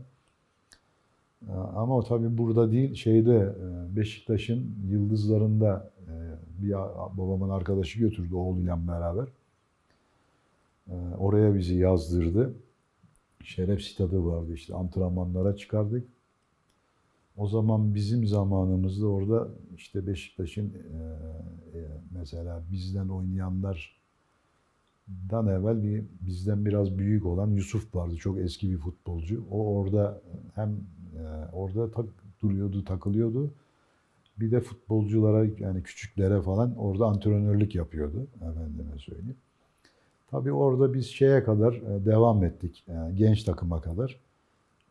Ama o tabii burada değil. Beşiktaş'ın Yıldızları'nda bir babamın arkadaşı götürdü oğluyla beraber. Oraya bizi yazdırdı. Şeref Stadı vardı işte antrenmanlara çıkardık. O zaman bizim zamanımızda orada işte Beşiktaş'ın mesela bizden oynayanlardan evvel bizden biraz büyük olan Yusuf vardı. Çok eski bir futbolcu. O orada hem orada duruyordu, takılıyordu. Bir de futbolculara yani küçüklere falan orada antrenörlük yapıyordu. Efendime söyleyeyim. Tabii orada biz şeye kadar devam ettik. Yani genç takıma kadar.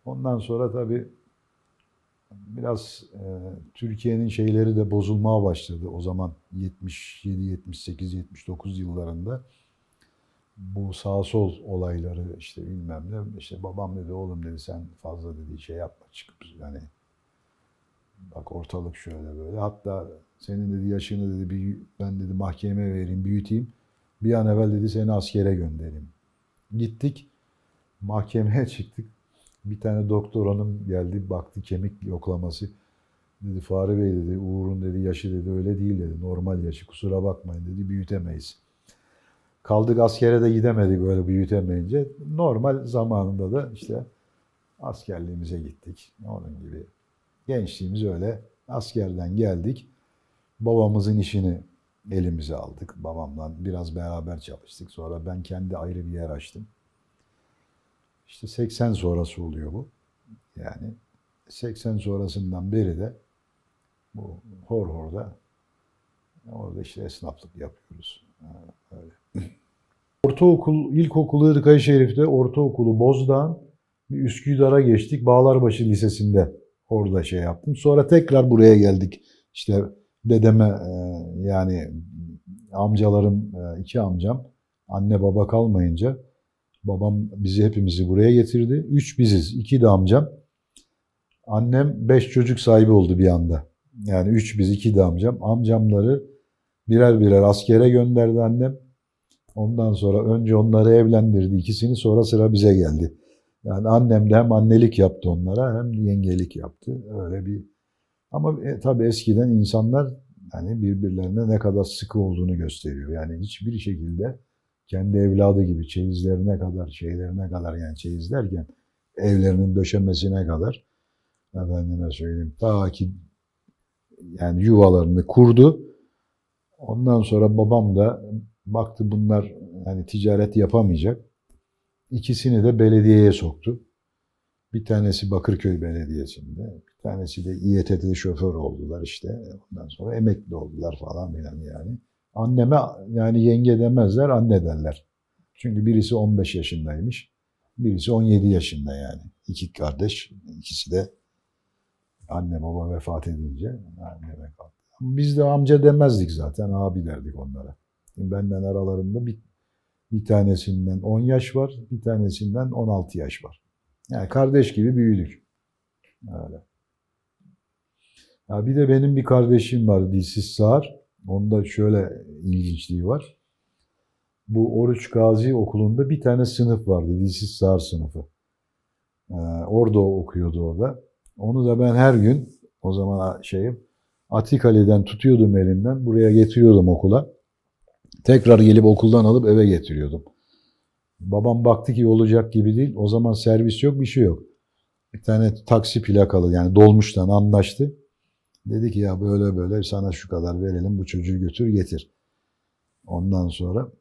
Ondan sonra tabii biraz Türkiye'nin şeyleri de bozulmaya başladı. O zaman 77, 78, 79 yıllarında bu sağ sol olayları işte bilmem ne işte babam dedi oğlum dedi sen fazla dedi şey yapma çıkıp yani bak ortalık şöyle böyle hatta senin dedi yaşını dedi ben dedi mahkemeye vereyim büyüteyim bir an evvel dedi seni askere göndereyim. Gittik mahkemeye çıktık. Bir tane doktor hanım geldi baktı kemik yoklaması. Dedi Fahri Bey dedi Uğur'un dedi yaşı dedi öyle değil dedi. Normal yaşı kusura bakmayın dedi büyütemeyiz. Kaldık askere de gidemedik böyle büyütemeyince. Normal zamanında da işte askerliğimize gittik. Onun gibi gençliğimiz öyle askerden geldik. Babamızın işini elimize aldık. Babamla biraz beraber çalıştık. Sonra ben kendi ayrı bir yer açtım. İşte 80 sonrası oluyor bu. Yani 80 sonrasından beri de bu Horhor'da orada işte esnaflık yapıyoruz. Öyle. Ortaokul, ilkokulu Hırkaya Şerif'te, ortaokulu Bozdağ'ın bir Üsküdar'a geçtik. Bağlarbaşı Lisesi'nde orada şey yaptım. Sonra tekrar buraya geldik. İşte dedeme yani amcalarım, iki amcam anne baba kalmayınca babam bizi hepimizi buraya getirdi. Üç biziz, iki de amcam. Annem 5 çocuk sahibi oldu bir anda. Yani 3 biz 2 de amcam. Amcamları birer birer askere gönderdi annem. Ondan sonra önce onları evlendirdi ikisini sonra sıra bize geldi. Yani annem de hem annelik yaptı onlara hem yengelik yaptı. Öyle bir ama tabii eskiden insanlar yani birbirlerine ne kadar sıkı olduğunu gösteriyor. Yani hiçbir şekilde kendi evladı gibi çeyizlerine kadar, şeylerine kadar yani çeyiz derken evlerinin döşemesine kadar efendime söyleyeyim ta ki yani yuvalarını kurdu. Ondan sonra babam da baktı bunlar yani ticaret yapamayacak. İkisini de belediyeye soktu. Bir tanesi Bakırköy Belediyesi'nde, bir tanesi de İETT'de şoför oldular işte. Ondan sonra emekli oldular falan filan yani. Anneme yani yenge demezler, anne derler. Çünkü birisi 15 yaşındaymış, birisi 17 yaşında yani. İki kardeş, ikisi de anne baba vefat edince anneme kaldı. Biz de amca demezdik zaten, abi derdik onlara. Benden aralarında bir tanesinden 10 yaş var, bir tanesinden 16 yaş var. Yani kardeş gibi büyüdük. Öyle. Ya bir de benim bir kardeşim var, Dilsiz Sağır. Onda şöyle ilginçliği var. Bu Oruç Gazi Okulu'nda bir tane sınıf vardı, Dilsiz Sağır sınıfı. Orada okuyordu o da. Onu da ben her gün, o zaman Atikale'den tutuyordum elinden, buraya getiriyordum okula. Tekrar gelip okuldan alıp eve getiriyordum. Babam baktı ki olacak gibi değil. O zaman servis yok, bir şey yok. Bir tane taksi plakalı yani dolmuştan anlaştı. Dedi ki ya böyle böyle sana şu kadar verelim bu çocuğu götür getir. Ondan sonra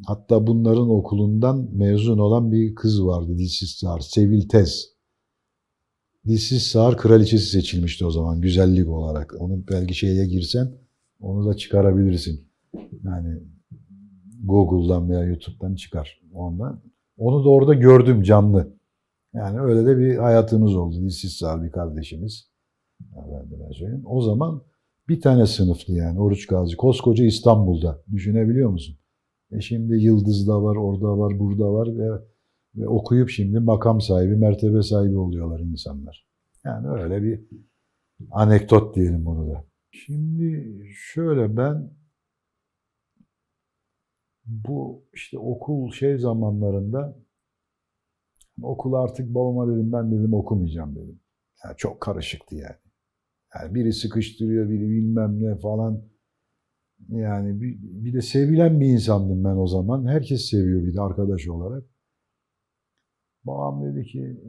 hatta bunların okulundan mezun olan bir kız vardı Dilsiz Sağır. Sevil Tez. Dilsiz Sağır kraliçesi seçilmişti o zaman güzellik olarak. Onu belki şeye girsen onu da çıkarabilirsin. Yani Google'dan veya YouTube'dan çıkar ondan. Onu da orada gördüm canlı. Yani öyle de bir hayatımız oldu. Dilsiz Sağır bir kardeşimiz. O zaman bir tane sınıftı yani Oruç Gazi. Koskoca İstanbul'da. Düşünebiliyor musun? Şimdi Yıldız'da var, orada var, burada var ve okuyup şimdi makam sahibi, mertebe sahibi oluyorlar insanlar. Yani öyle bir anekdot diyelim bunu da. Şimdi şöyle ben bu işte okul zamanlarında okulu artık babama dedim ben dedim okumayacağım dedim. Yani çok karışıktı yani. Yani biri sıkıştırıyor, biri bilmem ne falan. Yani bir de sevilen bir insandım ben o zaman. Herkes seviyor bir de arkadaş olarak. Babam dedi ki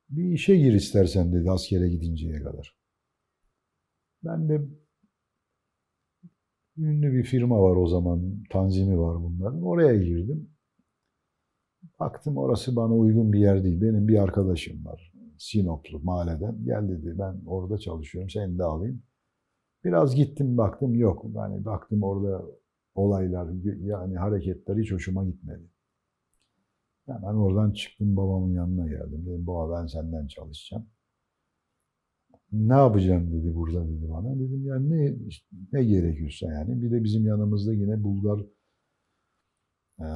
bir işe gir istersen dedi askere gidinceye kadar. Ben de ünlü bir firma var o zaman, tanzimi var bunların. Oraya girdim. Baktım orası bana uygun bir yer değil. Benim bir arkadaşım var. Sinoplu mahalleden. Gel dedi, ben orada çalışıyorum, seni de alayım. Biraz gittim baktım, yok. Yani baktım orada olaylar, yani hareketler hiç hoşuma gitmedi. Hemen oradan çıktım, babamın yanına geldim. Dedim baba, ben senden çalışacağım. Ne yapacağım dedi burada dedi bana. Dedim yani ne gerekiyorsa yani. Bir de bizim yanımızda yine Bulgar e,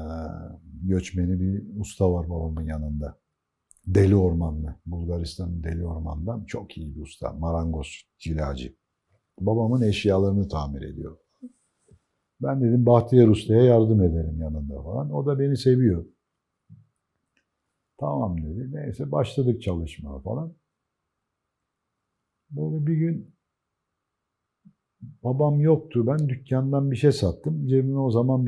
göçmeni bir usta var babamın yanında. Deli Ormanlı. Bulgaristan'ın Deli Orman'dan çok iyi bir usta. Marangoz, cilacı. Babamın eşyalarını tamir ediyor. Ben dedim Bahtiyar Usta'ya yardım ederim yanında falan. O da beni seviyor. Tamam dedi. Neyse başladık çalışmaya falan. Böyle bir gün babam yoktu. Ben dükkandan bir şey sattım. Cebime o zaman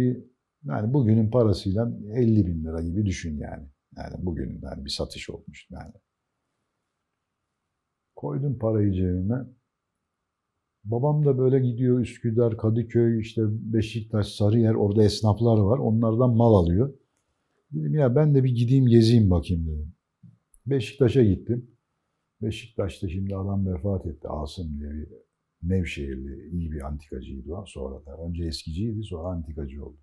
yani bugünün parasıyla 50 bin lira gibi düşün yani. Yani bugün yani bir satış olmuş yani. Koydum parayı cebime. Babam da böyle gidiyor Üsküdar, Kadıköy, işte Beşiktaş, Sarıyer, orada esnaflar var. Onlardan mal alıyor. Dedim ya ben de bir gideyim gezeyim bakayım dedim. Beşiktaş'a gittim. Beşiktaş'ta şimdi adam vefat etti. Asım diye bir Nevşehirli iyi bir antikacıydı o. Sonra da önce eskiciydi, sonra antikacı oldu.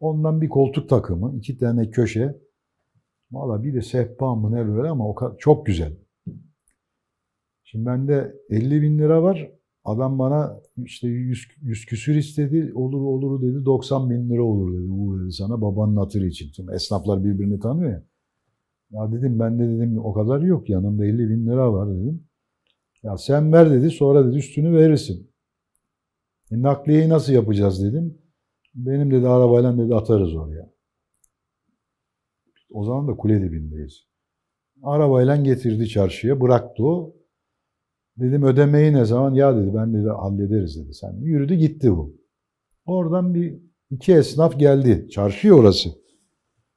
Ondan bir koltuk takımı, 2 tane köşe. Valla bir de sehpa mı ne böyle ama o kadar, çok güzel. Şimdi bende 50 bin lira var. Adam bana işte 100 küsür istedi. Olur dedi. 90 bin lira olur dedi. Uğur dedi sana babanın hatırı için. Şimdi esnaflar birbirini tanıyor ya. Ya dedim ben de dedim o kadar yok. Yanımda 50 bin lira var dedim. Ya sen ver dedi. Sonra dedi üstünü verirsin. Nakliyeyi nasıl yapacağız dedim. Benim dedi arabayla dedi atarız oraya. O zaman da kule dibindeyiz. Arabayla getirdi çarşıya. Bıraktı o. Dedim ödemeyi ne zaman? Ya dedi ben dedi hallederiz dedi. Sen yürüdü gitti bu. Oradan iki esnaf geldi. Çarşı orası.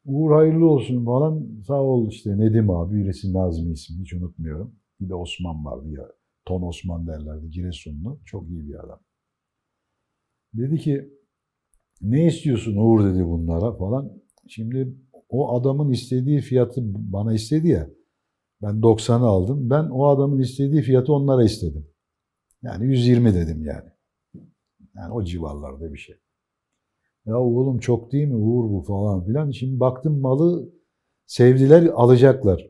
Uğur hayırlı olsun falan. Sağ ol işte Nedim abi. Birisi Nazmi ismi hiç unutmuyorum. Bir de Osman vardı ya. Ton Osman derlerdi. Giresunlu. Çok iyi bir adam. Dedi ki ne istiyorsun Uğur dedi bunlara falan. Şimdi o adamın istediği fiyatı bana istedi ya. Ben 90'ı aldım. Ben o adamın istediği fiyatı onlara istedim. Yani 120 dedim yani. Yani o civarlarda bir şey. Ya oğlum çok değil mi Uğur bu falan filan. Şimdi baktım malı sevdiler alacaklar.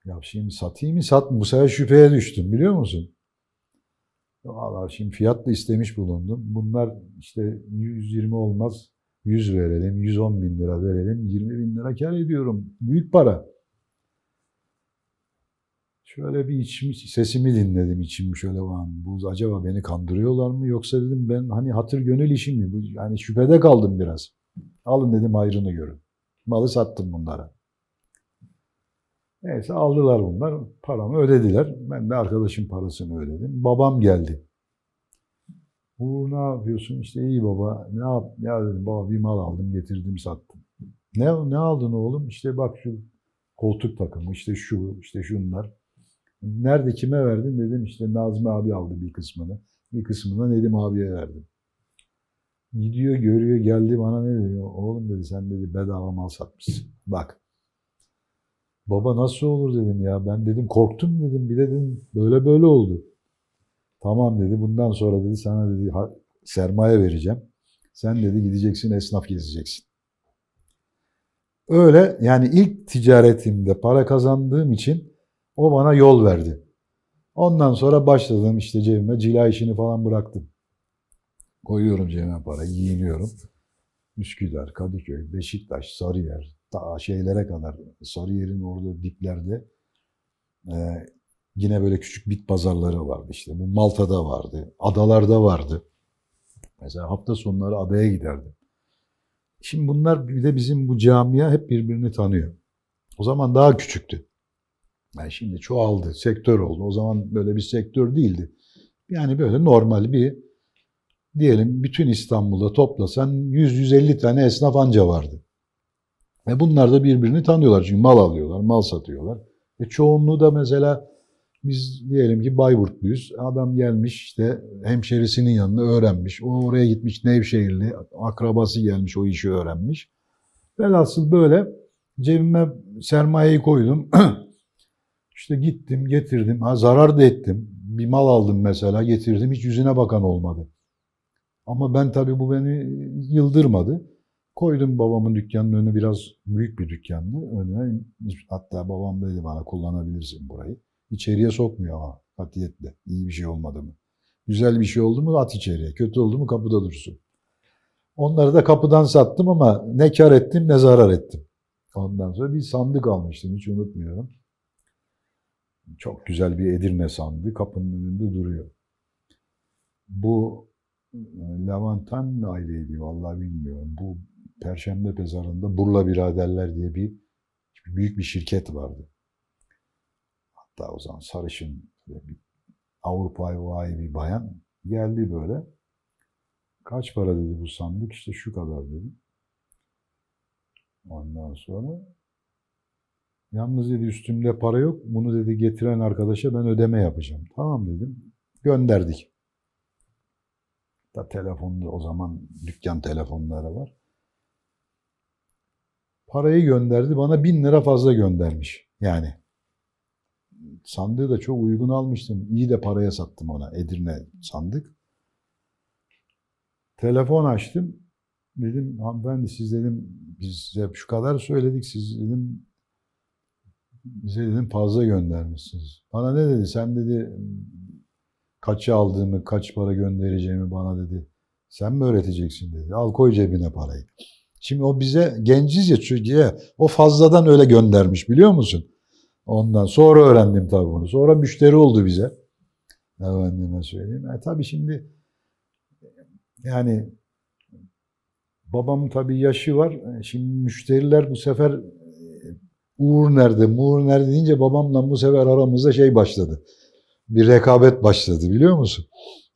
Ya şimdi satayım mı satmayayım? Bu sefer şüpheye düştüm biliyor musun? Valla şimdi fiyatla istemiş bulundum. Bunlar işte 120 olmaz 100 verelim, 110 bin lira verelim, 20 bin lira kar ediyorum. Büyük para. Şöyle bir sesimi dinledim içim şöyle var. Bu acaba beni kandırıyorlar mı yoksa dedim ben hani hatır gönül işim mi? Yani şüphede kaldım biraz. Alın dedim hayrını görün. Malı sattım bunlara. Neyse aldılar bunlar. Paramı ödediler. Ben de arkadaşın parasını ödedim. Babam geldi. Uğur ne yapıyorsun? İşte iyi baba. Ne yap? Ya dedim baba bir mal aldım getirdim sattım. Ne aldın oğlum? İşte bak şu koltuk takımı işte şu işte şunlar. Nerede kime verdin dedim işte Nazmi abi aldı bir kısmını. Bir kısmını Nedim abiye verdim. Gidiyor görüyor geldi bana ne diyor? Oğlum dedi sen dedi bedava mal satmışsın. Bak. Baba nasıl olur dedim ya. Ben dedim korktum dedim. Bir de dedim böyle oldu. Tamam dedi bundan sonra dedi sana dedi sermaye vereceğim. Sen dedi gideceksin esnaf gezeceksin. Öyle yani ilk ticaretimde para kazandığım için o bana yol verdi. Ondan sonra başladım işte cebime cila işini falan bıraktım. Koyuyorum cebime para, giyiniyorum. Üsküdar, Kadıköy, Beşiktaş, Sarıyer, ta şeylere kadar Sarıyer'in orada diplerde yine böyle küçük bit pazarları vardı işte. Bu Malta'da vardı, adalarda vardı. Mesela hafta sonları adaya giderdim. Şimdi bunlar bir de bizim bu camia hep birbirini tanıyor. O zaman daha küçüktü. Yani şimdi çoğaldı, sektör oldu. O zaman böyle bir sektör değildi. Yani böyle normal bir diyelim bütün İstanbul'da toplasan 100-150 tane esnaf anca vardı. Ve bunlar da birbirini tanıyorlar çünkü mal alıyorlar, mal satıyorlar. Çoğunluğu da mesela biz diyelim ki Bayburtluyuz. Adam gelmiş işte hemşerisinin yanına öğrenmiş. O oraya gitmiş Nevşehirli, akrabası gelmiş o işi öğrenmiş. Velhasıl böyle cebime sermayeyi koydum. İşte gittim, getirdim. Ha, zarar da ettim. Bir mal aldım mesela, getirdim. Hiç yüzüne bakan olmadı. Ama ben tabii bu beni yıldırmadı. Koydum babamın dükkanının önü biraz büyük bir dükkandı. Önüne, hatta babam dedi bana kullanabilirsin burayı. İçeriye sokmuyor ama katiyetle. İyi bir şey olmadı mı? Güzel bir şey oldu mu at içeriye. Kötü oldu mu kapıda dursun. Onları da kapıdan sattım ama ne kar ettim ne zarar ettim. Ondan sonra bir sandık almıştım, hiç unutmuyorum. Çok güzel bir Edirne sandığı kapının önünde duruyor. Bu Levanten aileydi, vallahi bilmiyorum. Bu Perşembe Pazarı'nda Burla Biraderler diye büyük bir şirket vardı. Hatta o zaman sarışın bir Avrupa'yı bir bayan geldi böyle. Kaç para dedi bu sandık? İşte şu kadar dedi. Ondan sonra yalnız dedi üstümde para yok. Bunu dedi getiren arkadaşa ben ödeme yapacağım. Tamam dedim. Gönderdik. Da telefonda o zaman dükkan telefonları var. Parayı gönderdi. Bana 1.000 lira fazla göndermiş. Yani sandığı da çok uygun almıştım. İyi de paraya sattım ona. Edirne sandık. Telefon açtım. Dedim hanımefendi siz dedim biz size şu kadar söyledik. Siz dedim bize dedim fazla göndermişsiniz. Bana ne dedi? Sen dedi kaça aldığımı, kaç para göndereceğimi bana dedi. Sen mi öğreteceksin dedi. Al koy cebine parayı. Şimdi o bize genciz ya çocuğa o fazladan öyle göndermiş biliyor musun? Ondan sonra öğrendim tabii bunu. Sonra müşteri oldu bize. Efendime söyleyeyim. Tabii şimdi yani babamın tabii yaşı var. Şimdi müşteriler bu sefer Uğur nerede, Muğur nerede deyince babamla bu sefer aramızda şey başladı. Bir rekabet başladı biliyor musun?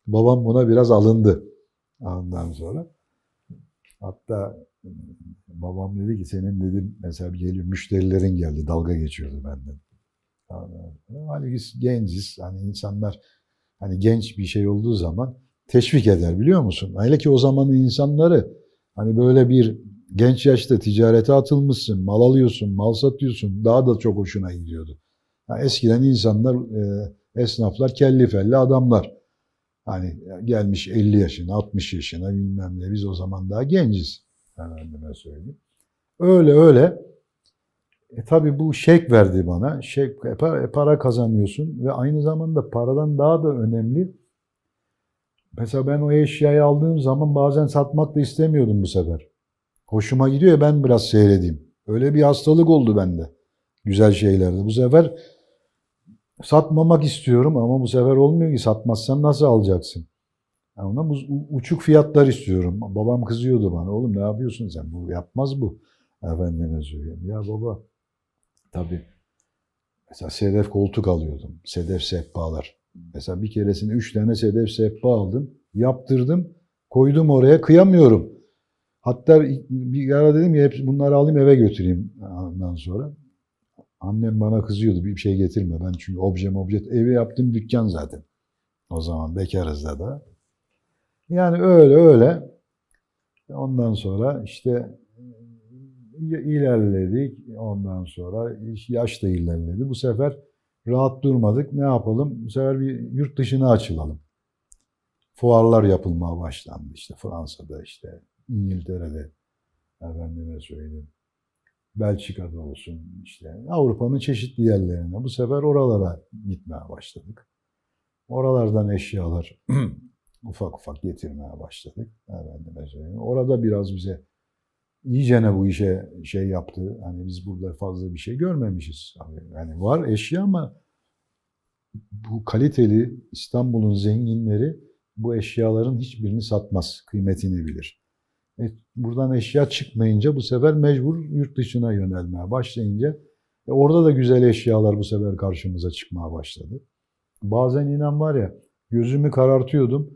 Babam buna biraz alındı. Ondan sonra. Hatta babam dedi ki senin dedim mesela geliyor müşterilerin geldi dalga geçiyordu benden. Hani biz genciz hani insanlar hani genç bir şey olduğu zaman teşvik eder biliyor musun? Hele ki o zamanın insanları hani böyle bir genç yaşta ticarete atılmışsın, mal alıyorsun, mal satıyorsun daha da çok hoşuna gidiyordu. Yani eskiden insanlar, esnaflar kelli felli adamlar. Hani gelmiş 50 yaşına, 60 yaşına bilmem ne biz o zaman daha genciz. Efendime söyleyeyim. Öyle öyle. Tabii bu şek verdi bana. Şek, para kazanıyorsun ve aynı zamanda paradan daha da önemli. Mesela ben o eşyayı aldığım zaman bazen satmak da istemiyordum bu sefer. Hoşuma gidiyor ya ben biraz seyredeyim. Öyle bir hastalık oldu bende. Güzel şeylerde. Bu sefer satmamak istiyorum ama bu sefer olmuyor ki satmazsan nasıl alacaksın? Yani uçuk fiyatlar istiyorum. Babam kızıyordu bana. Oğlum ne yapıyorsun sen? Bu yapmaz bu. Efendime söyleyeyim. Ya baba tabii. Mesela sedef koltuk alıyordum. Sedef sehpalar. Mesela bir keresinde 3 tane sedef sehpa aldım. Yaptırdım. Koydum oraya. Kıyamıyorum. Hatta bir ara dedim ya hep bunları alayım eve götüreyim ondan sonra. Annem bana kızıyordu bir şey getirme. Ben çünkü obje evi yaptım dükkan zaten. O zaman bekarız da. Yani öyle öyle. Ondan sonra işte ilerledik. Ondan sonra yaş da ilerledi. Bu sefer rahat durmadık. Ne yapalım? Bu sefer bir yurt dışına açılalım. Fuarlar yapılmaya başlandı. İşte Fransa'da işte İngiltere'de efendime söyleyeyim. Belçika'da olsun işte Avrupa'nın çeşitli yerlerine. Bu sefer oralara gitmeye başladık. Oralardan eşyalar ufak ufak getirmeye başladık. Efendime söyleyeyim. Orada biraz bize iyicene bu işe şey yaptı. Hani biz burada fazla bir şey görmemişiz. Yani var eşya ama bu kaliteli İstanbul'un zenginleri bu eşyaların hiçbirini satmaz. Kıymetini bilir. Buradan eşya çıkmayınca bu sefer mecbur yurt dışına yönelmeye başlayınca orada da güzel eşyalar bu sefer karşımıza çıkmaya başladı. Bazen inan var ya gözümü karartıyordum.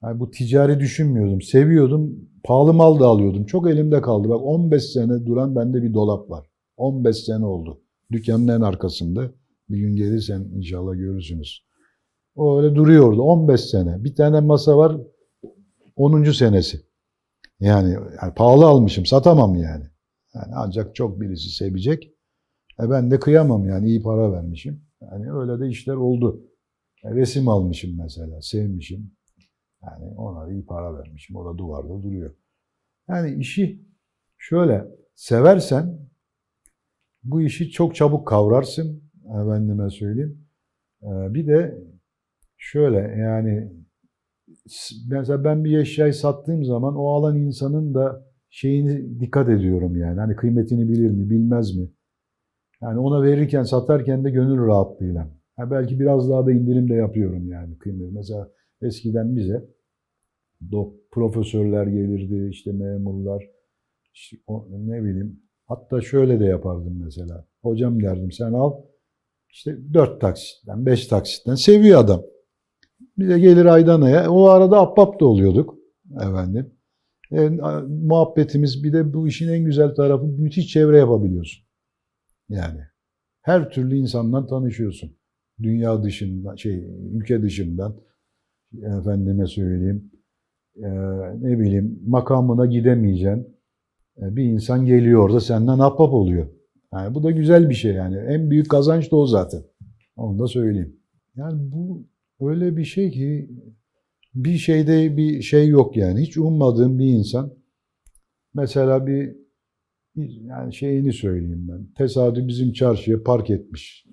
Yani bu ticari düşünmüyordum. Seviyordum. Pahalı mal da alıyordum. Çok elimde kaldı. Bak 15 sene duran bende bir dolap var. 15 sene oldu. Dükkanın en arkasında. Bir gün gelirsen inşallah görürsünüz. O öyle duruyordu. 15 sene. Bir tane masa var. 10. senesi. Yani pahalı almışım. Satamam yani. Yani ancak çok birisi sevecek. Ben de kıyamam yani. İyi para vermişim. Yani öyle de işler oldu. Resim almışım mesela, sevmişim. Yani ona iyi para vermişim. O da duvarda duruyor. Yani işi şöyle seversen bu işi çok çabuk kavrarsın. Efendime söyleyeyim. Bir de şöyle yani mesela ben bir eşyayı sattığım zaman o alan insanın da şeyini dikkat ediyorum yani. Hani kıymetini bilir mi, bilmez mi? Yani ona verirken, satarken de gönül rahatlığıyla. Ha belki biraz daha da indirim de yapıyorum yani kıymet. Mesela eskiden bize profesörler gelirdi, işte memurlar, işte ne bileyim. Hatta şöyle de yapardım mesela. Hocam derdim sen al işte 4 taksitten, 5 taksitten seviyor adam. Bize gelir aydan aya. O arada ahbap da oluyorduk efendim. Muhabbetimiz bir de bu işin en güzel tarafı müthiş çevre yapabiliyorsun. Yani her türlü insandan tanışıyorsun. Dünya dışından, ülke dışından efendime söyleyeyim. e, Ne bileyim makamına gidemeyeceksin. Bir insan geliyor orada senden ahbap oluyor. Yani bu da güzel bir şey yani. En büyük kazanç da o zaten. Onu da söyleyeyim. Yani bu öyle bir şey ki bir şeyde bir şey yok yani. Hiç ummadığım bir insan mesela yani şeyini söyleyeyim ben. Tesadüf bizim çarşıya park etmiş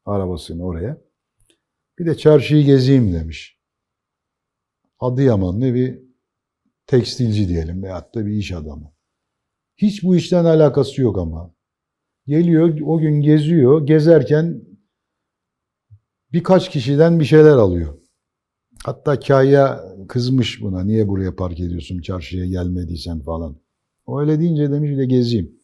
arabasını oraya. Bir de çarşıyı gezeyim demiş. Adıyamanlı bir tekstilci diyelim veyahut da bir iş adamı. Hiç bu işten alakası yok ama. Geliyor o gün geziyor. Gezerken birkaç kişiden bir şeyler alıyor. Hatta Kaya kızmış buna. Niye buraya park ediyorsun çarşıya gelmediysen falan. O öyle deyince demiş bir de gezeyim.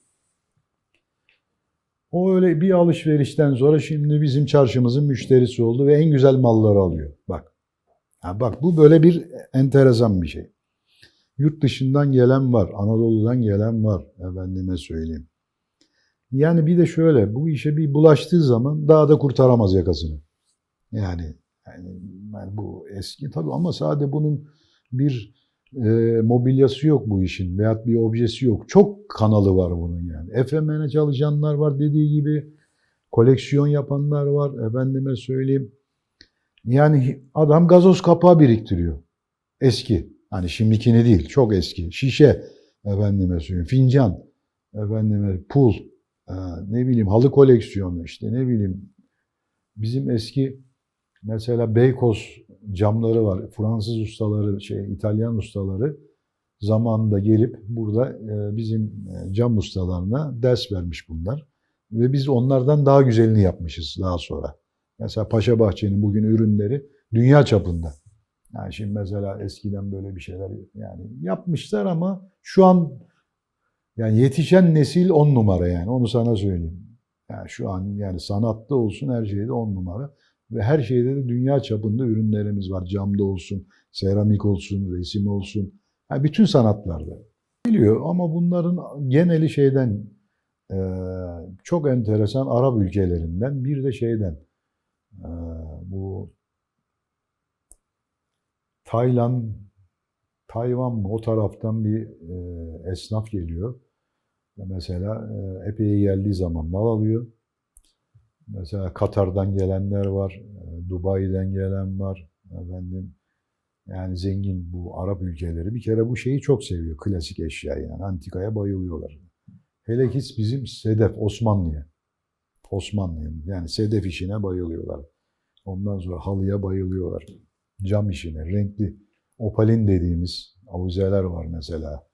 O öyle bir alışverişten sonra şimdi bizim çarşımızın müşterisi oldu ve en güzel malları alıyor. Bak. Ha bak bu böyle bir enteresan bir şey. Yurt dışından gelen var, Anadolu'dan gelen var, efendime söyleyeyim. Yani bir de şöyle, bu işe bir bulaştığı zaman daha da kurtaramaz yakasını. Yani, yani bu eski tabii ama sadece bunun bir mobilyası yok bu işin veyahut bir objesi yok. Çok kanalı var bunun yani. FMN'e çalışanlar var dediği gibi, koleksiyon yapanlar var, efendime söyleyeyim. Yani adam gazoz kapağı biriktiriyor. Eski. Hani şimdikini değil, çok eski. Şişe, efendime söyleyeyim, fincan, efendime pul, ne bileyim halı koleksiyonu işte ne bileyim. Bizim eski mesela Beykoz camları var. Fransız ustaları, İtalyan ustaları zamanında gelip burada bizim cam ustalarına ders vermiş bunlar. Ve biz onlardan daha güzelini yapmışız daha sonra. Mesela Paşabahçe'nin bugün ürünleri dünya çapında. Yani şimdi mesela eskiden böyle bir şeyler yani yapmışlar ama şu an yani yetişen nesil 10 numara yani onu sana söyleyeyim. Yani şu an yani sanatta olsun her şeyde 10 numara ve her şeyde de dünya çapında ürünlerimiz var. Camda olsun, seramik olsun, resim olsun. Yani bütün sanatlarda biliyor ama bunların geneli şeyden çok enteresan Arap ülkelerinden bir de şeyden bu Tayland, Tayvan mı o taraftan bir esnaf geliyor. Mesela epey geldiği zaman mal alıyor. Mesela Katar'dan gelenler var, Dubai'den gelen var. Efendim, yani zengin bu Arap ülkeleri bir kere bu şeyi çok seviyor. Klasik eşya yani antikaya bayılıyorlar. Hele ki bizim sedef Osmanlı'ya. Osmanlı'ya yani sedef işine bayılıyorlar. Ondan sonra halıya bayılıyorlar. Cam işine, renkli opalin dediğimiz avizeler var mesela.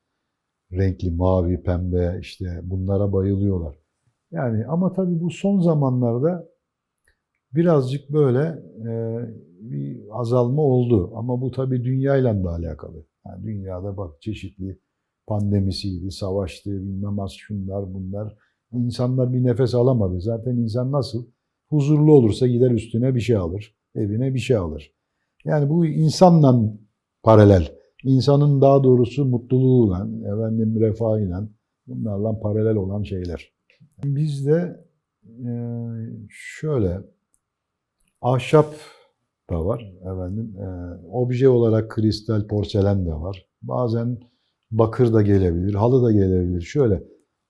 Renkli, mavi, pembe işte bunlara bayılıyorlar. Yani ama tabii bu son zamanlarda birazcık böyle bir azalma oldu. Ama bu tabii dünyayla da alakalı. Yani dünyada bak çeşitli pandemisiydi, savaştı, bilmem az şunlar bunlar. İnsanlar bir nefes alamadı. Zaten insan nasıl? Huzurlu olursa gider üstüne bir şey alır, evine bir şey alır. Yani bu insanla paralel. İnsanın daha doğrusu mutluluğuyla, efendim refahıyla bunlarla paralel olan şeyler. Bizde şöyle ahşap da var efendim. Obje olarak kristal, porselen de var. Bazen bakır da gelebilir, halı da gelebilir. Şöyle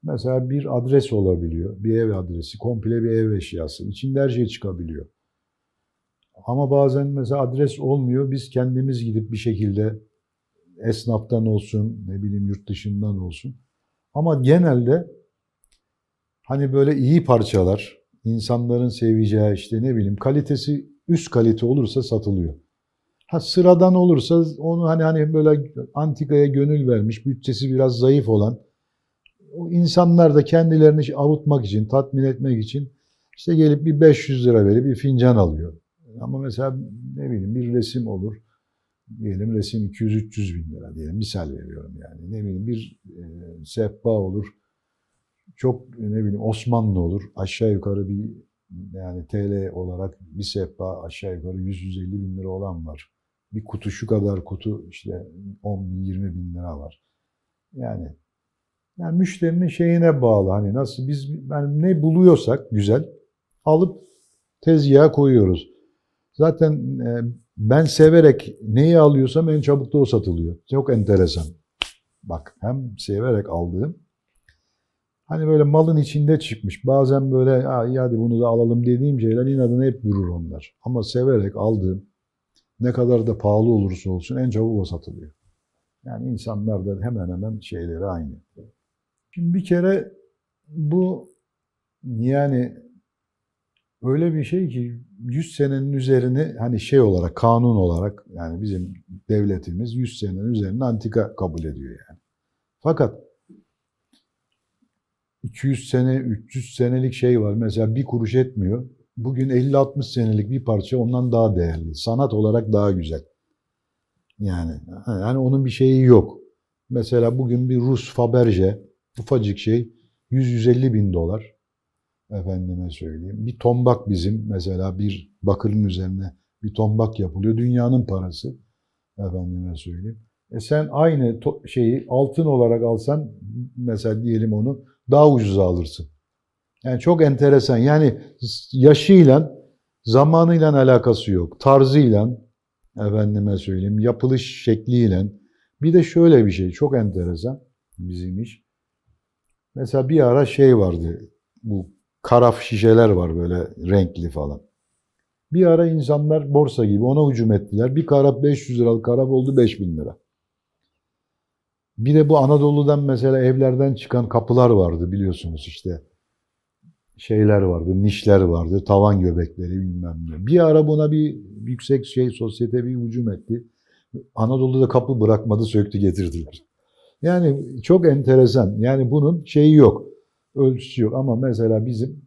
Mesela bir adres olabiliyor, bir ev adresi, komple bir ev eşyası. İçinde her şey çıkabiliyor. Ama bazen mesela adres olmuyor, biz kendimiz gidip bir şekilde esnaftan olsun, ne bileyim yurt dışından olsun. Ama genelde hani böyle iyi parçalar, insanların seveceği işte ne bileyim kalitesi üst kalite olursa satılıyor. Ha sıradan olursa onu hani böyle antikaya gönül vermiş, bütçesi biraz zayıf olan o insanlar da kendilerini avutmak için, tatmin etmek için işte gelip bir 500 lira verip bir fincan alıyor. Ama mesela ne bileyim bir resim olur. Diyelim resim 200-300 bin lira diyelim. Misal veriyorum yani. Ne bileyim bir sehpa olur. Çok ne bileyim Osmanlı olur. Aşağı yukarı bir yani TL olarak bir sehpa aşağı yukarı 100-150 bin lira olan var. Bir kutu şu kadar kutu işte 10 bin 20 bin lira var. Yani müşterinin şeyine bağlı. Hani nasıl biz yani ne buluyorsak güzel alıp tezgaha koyuyoruz. Zaten ben severek neyi alıyorsam en çabuk da o satılıyor. Çok enteresan. Bak hem severek aldığım hani böyle malın içinde çıkmış. Bazen böyle iyi hadi bunu da alalım dediğim şeyler inadına hep durur onlar. Ama severek aldığım ne kadar da pahalı olursa olsun en çabuk o satılıyor. Yani insanlar da hemen hemen şeyleri aynı. Şimdi bir kere bu yani öyle bir şey ki 100 senenin üzerini hani şey olarak kanun olarak yani bizim devletimiz 100 senenin üzerine antika kabul ediyor yani. Fakat 200 sene, 300 senelik şey var. Mesela bir kuruş etmiyor. Bugün 50-60 senelik bir parça ondan daha değerli. Sanat olarak daha güzel. Yani onun bir şeyi yok. Mesela bugün bir Rus Faberge ufacık şey 100-150 bin dolar. Efendime söyleyeyim. Bir tombak bizim mesela bir bakırın üzerine bir tombak yapılıyor. Dünyanın parası. Efendime söyleyeyim. Sen aynı şeyi altın olarak alsan mesela diyelim onu daha ucuza alırsın. Yani çok enteresan. Yani yaşıyla, zamanıyla alakası yok. Tarzıyla, efendime söyleyeyim, yapılış şekliyle. Bir de şöyle bir şey, çok enteresan bizim iş. Mesela bir ara şey vardı, bu karaf şişeler var böyle renkli falan. Bir ara insanlar borsa gibi ona hücum ettiler. Bir karaf 500 liralık karaf oldu 5.000 lira. Bir de bu Anadolu'dan mesela evlerden çıkan kapılar vardı biliyorsunuz işte. Şeyler vardı, nişler vardı, tavan göbekleri bilmem ne. Bir ara buna bir yüksek sosyete bir hücum etti. Anadolu'da kapı bırakmadı, söktü getirdiler. Yani çok enteresan. Yani bunun şeyi yok, ölçüsü yok. Ama mesela bizim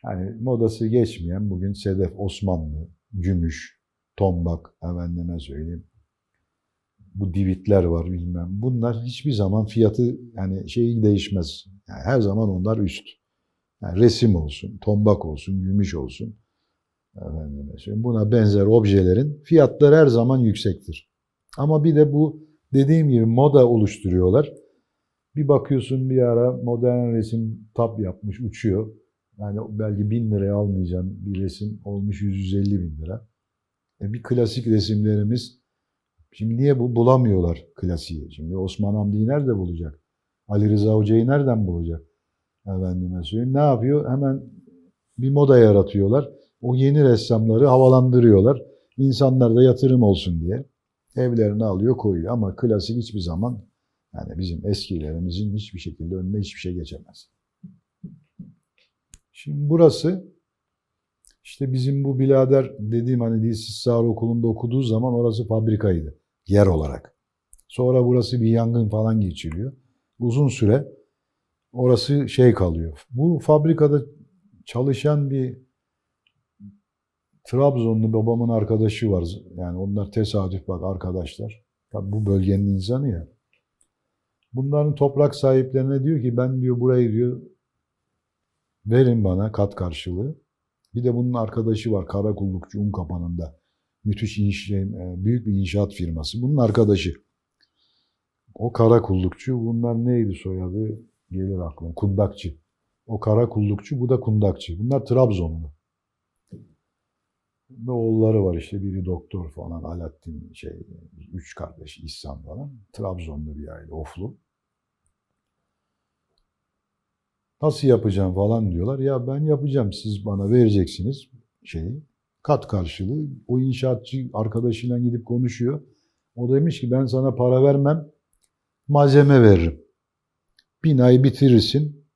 hani modası geçmeyen bugün sedef, Osmanlı, gümüş, tombak, efendime söyleyeyim. Bu divitler var bilmem. Bunlar hiçbir zaman fiyatı yani şeyi değişmez. Yani her zaman onlar üst. Yani resim olsun, tombak olsun, gümüş olsun. Efendime söyleyeyim. Buna benzer objelerin fiyatları her zaman yüksektir. Ama bir de bu dediğim gibi moda oluşturuyorlar. Bir bakıyorsun bir ara modern resim tap yapmış, uçuyor. Yani belki 1.000 liraya almayacağın bir resim olmuş 150 bin lira. Bir klasik resimlerimiz, şimdi niye bulamıyorlar klasiği? Şimdi Osman Hamdi'yi nerede bulacak? Ali Rıza Hoca'yı nereden bulacak? Efendime söyleyeyim. Ne yapıyor? Hemen bir moda yaratıyorlar. O yeni ressamları havalandırıyorlar. İnsanlar da yatırım olsun diye evlerini alıyor koyuyor. Ama klasik hiçbir zaman yani bizim eskilerimizin hiçbir şekilde önüne hiçbir şey geçemez. Şimdi burası işte bizim bu birader dediğim hani Dilsiz Sağır Okulu'nda okuduğu zaman orası fabrikaydı yer olarak. Sonra burası bir yangın falan geçiriyor. Uzun süre orası şey kalıyor. Bu fabrikada çalışan bir Trabzonlu babamın arkadaşı var. Yani onlar tesadüf bak arkadaşlar. Tabii bu bölgenin insanı ya. Bunların toprak sahiplerine diyor ki ben diyor burayı diyor verin bana kat karşılığı. Bir de bunun arkadaşı var Karakullukçu Unkapanı'nda. Müthiş büyük bir inşaat firması. Bunun arkadaşı. O Karakullukçu bunlar neydi soyadı? Gelir aklıma. Kundakçı. O Karakullukçu bu da Kundakçı. Bunlar Trabzonlu. Ve oğulları var işte biri doktor falan Alaaddin üç kardeş İhsan falan. Trabzonlu bir aile Oflu. Nasıl yapacağım falan diyorlar. Ya ben yapacağım, siz bana vereceksiniz şeyi. Kat karşılığı. O inşaatçı arkadaşıyla gidip konuşuyor. O demiş ki ben sana para vermem, malzeme veririm. Binayı bitirirsin.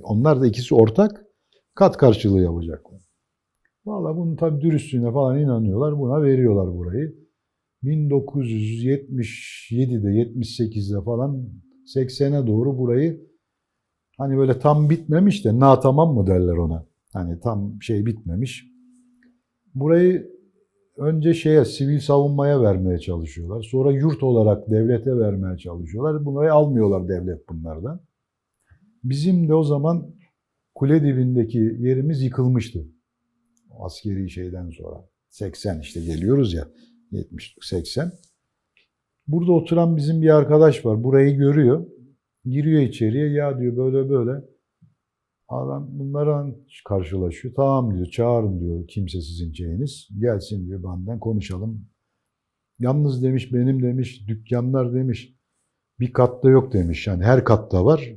Onlar da ikisi ortak, kat karşılığı yapacaklar. Valla bunun tabii dürüstlüğüne falan inanıyorlar. Buna veriyorlar burayı. 1977'de, 78'de falan 80'e doğru burayı, hani böyle tam bitmemiş de tamam mı derler ona. Hani tam şey bitmemiş. Burayı önce sivil savunmaya vermeye çalışıyorlar. Sonra yurt olarak devlete vermeye çalışıyorlar. Bunları almıyorlar devlet bunlardan. Bizim de o zaman kule dibindeki yerimiz yıkılmıştı. O askeri şeyden sonra. 80 işte geliyoruz ya. 70, 80. Burada oturan bizim bir arkadaş var. Burayı görüyor. Giriyor içeriye. Ya diyor böyle böyle. Adam bunlarla karşılaşıyor. Tamam diyor, çağırın diyor kimsesizin şeyiniz. Gelsin diyor, benden konuşalım. Yalnız demiş, benim demiş dükkanlar demiş bir katta yok demiş. Yani her katta var.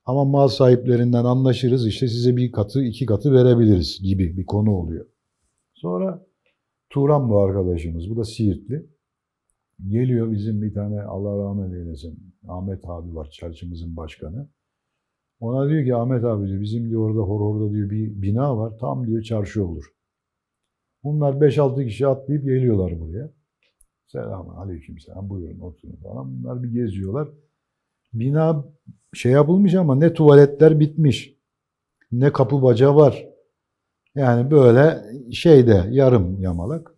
Ama mal sahiplerinden anlaşırız, işte size bir katı, iki katı verebiliriz gibi bir konu oluyor. Sonra Turan bu arkadaşımız, bu da Siirtli. Geliyor, bizim bir tane Allah rahmet eylesin Ahmet abi var, çarşımızın başkanı. Ona diyor ki Ahmet abi diyor, bizim diyor orada Horhor'da diyor bir bina var, tam diyor çarşı olur. Bunlar 5-6 kişi atlayıp geliyorlar buraya. Selamun aleyküm selam, buyurun oturun falan. Bunlar bir geziyorlar. Bina yapılmış ama ne tuvaletler bitmiş, ne kapı baca var. Yani böyle yarım yamalak.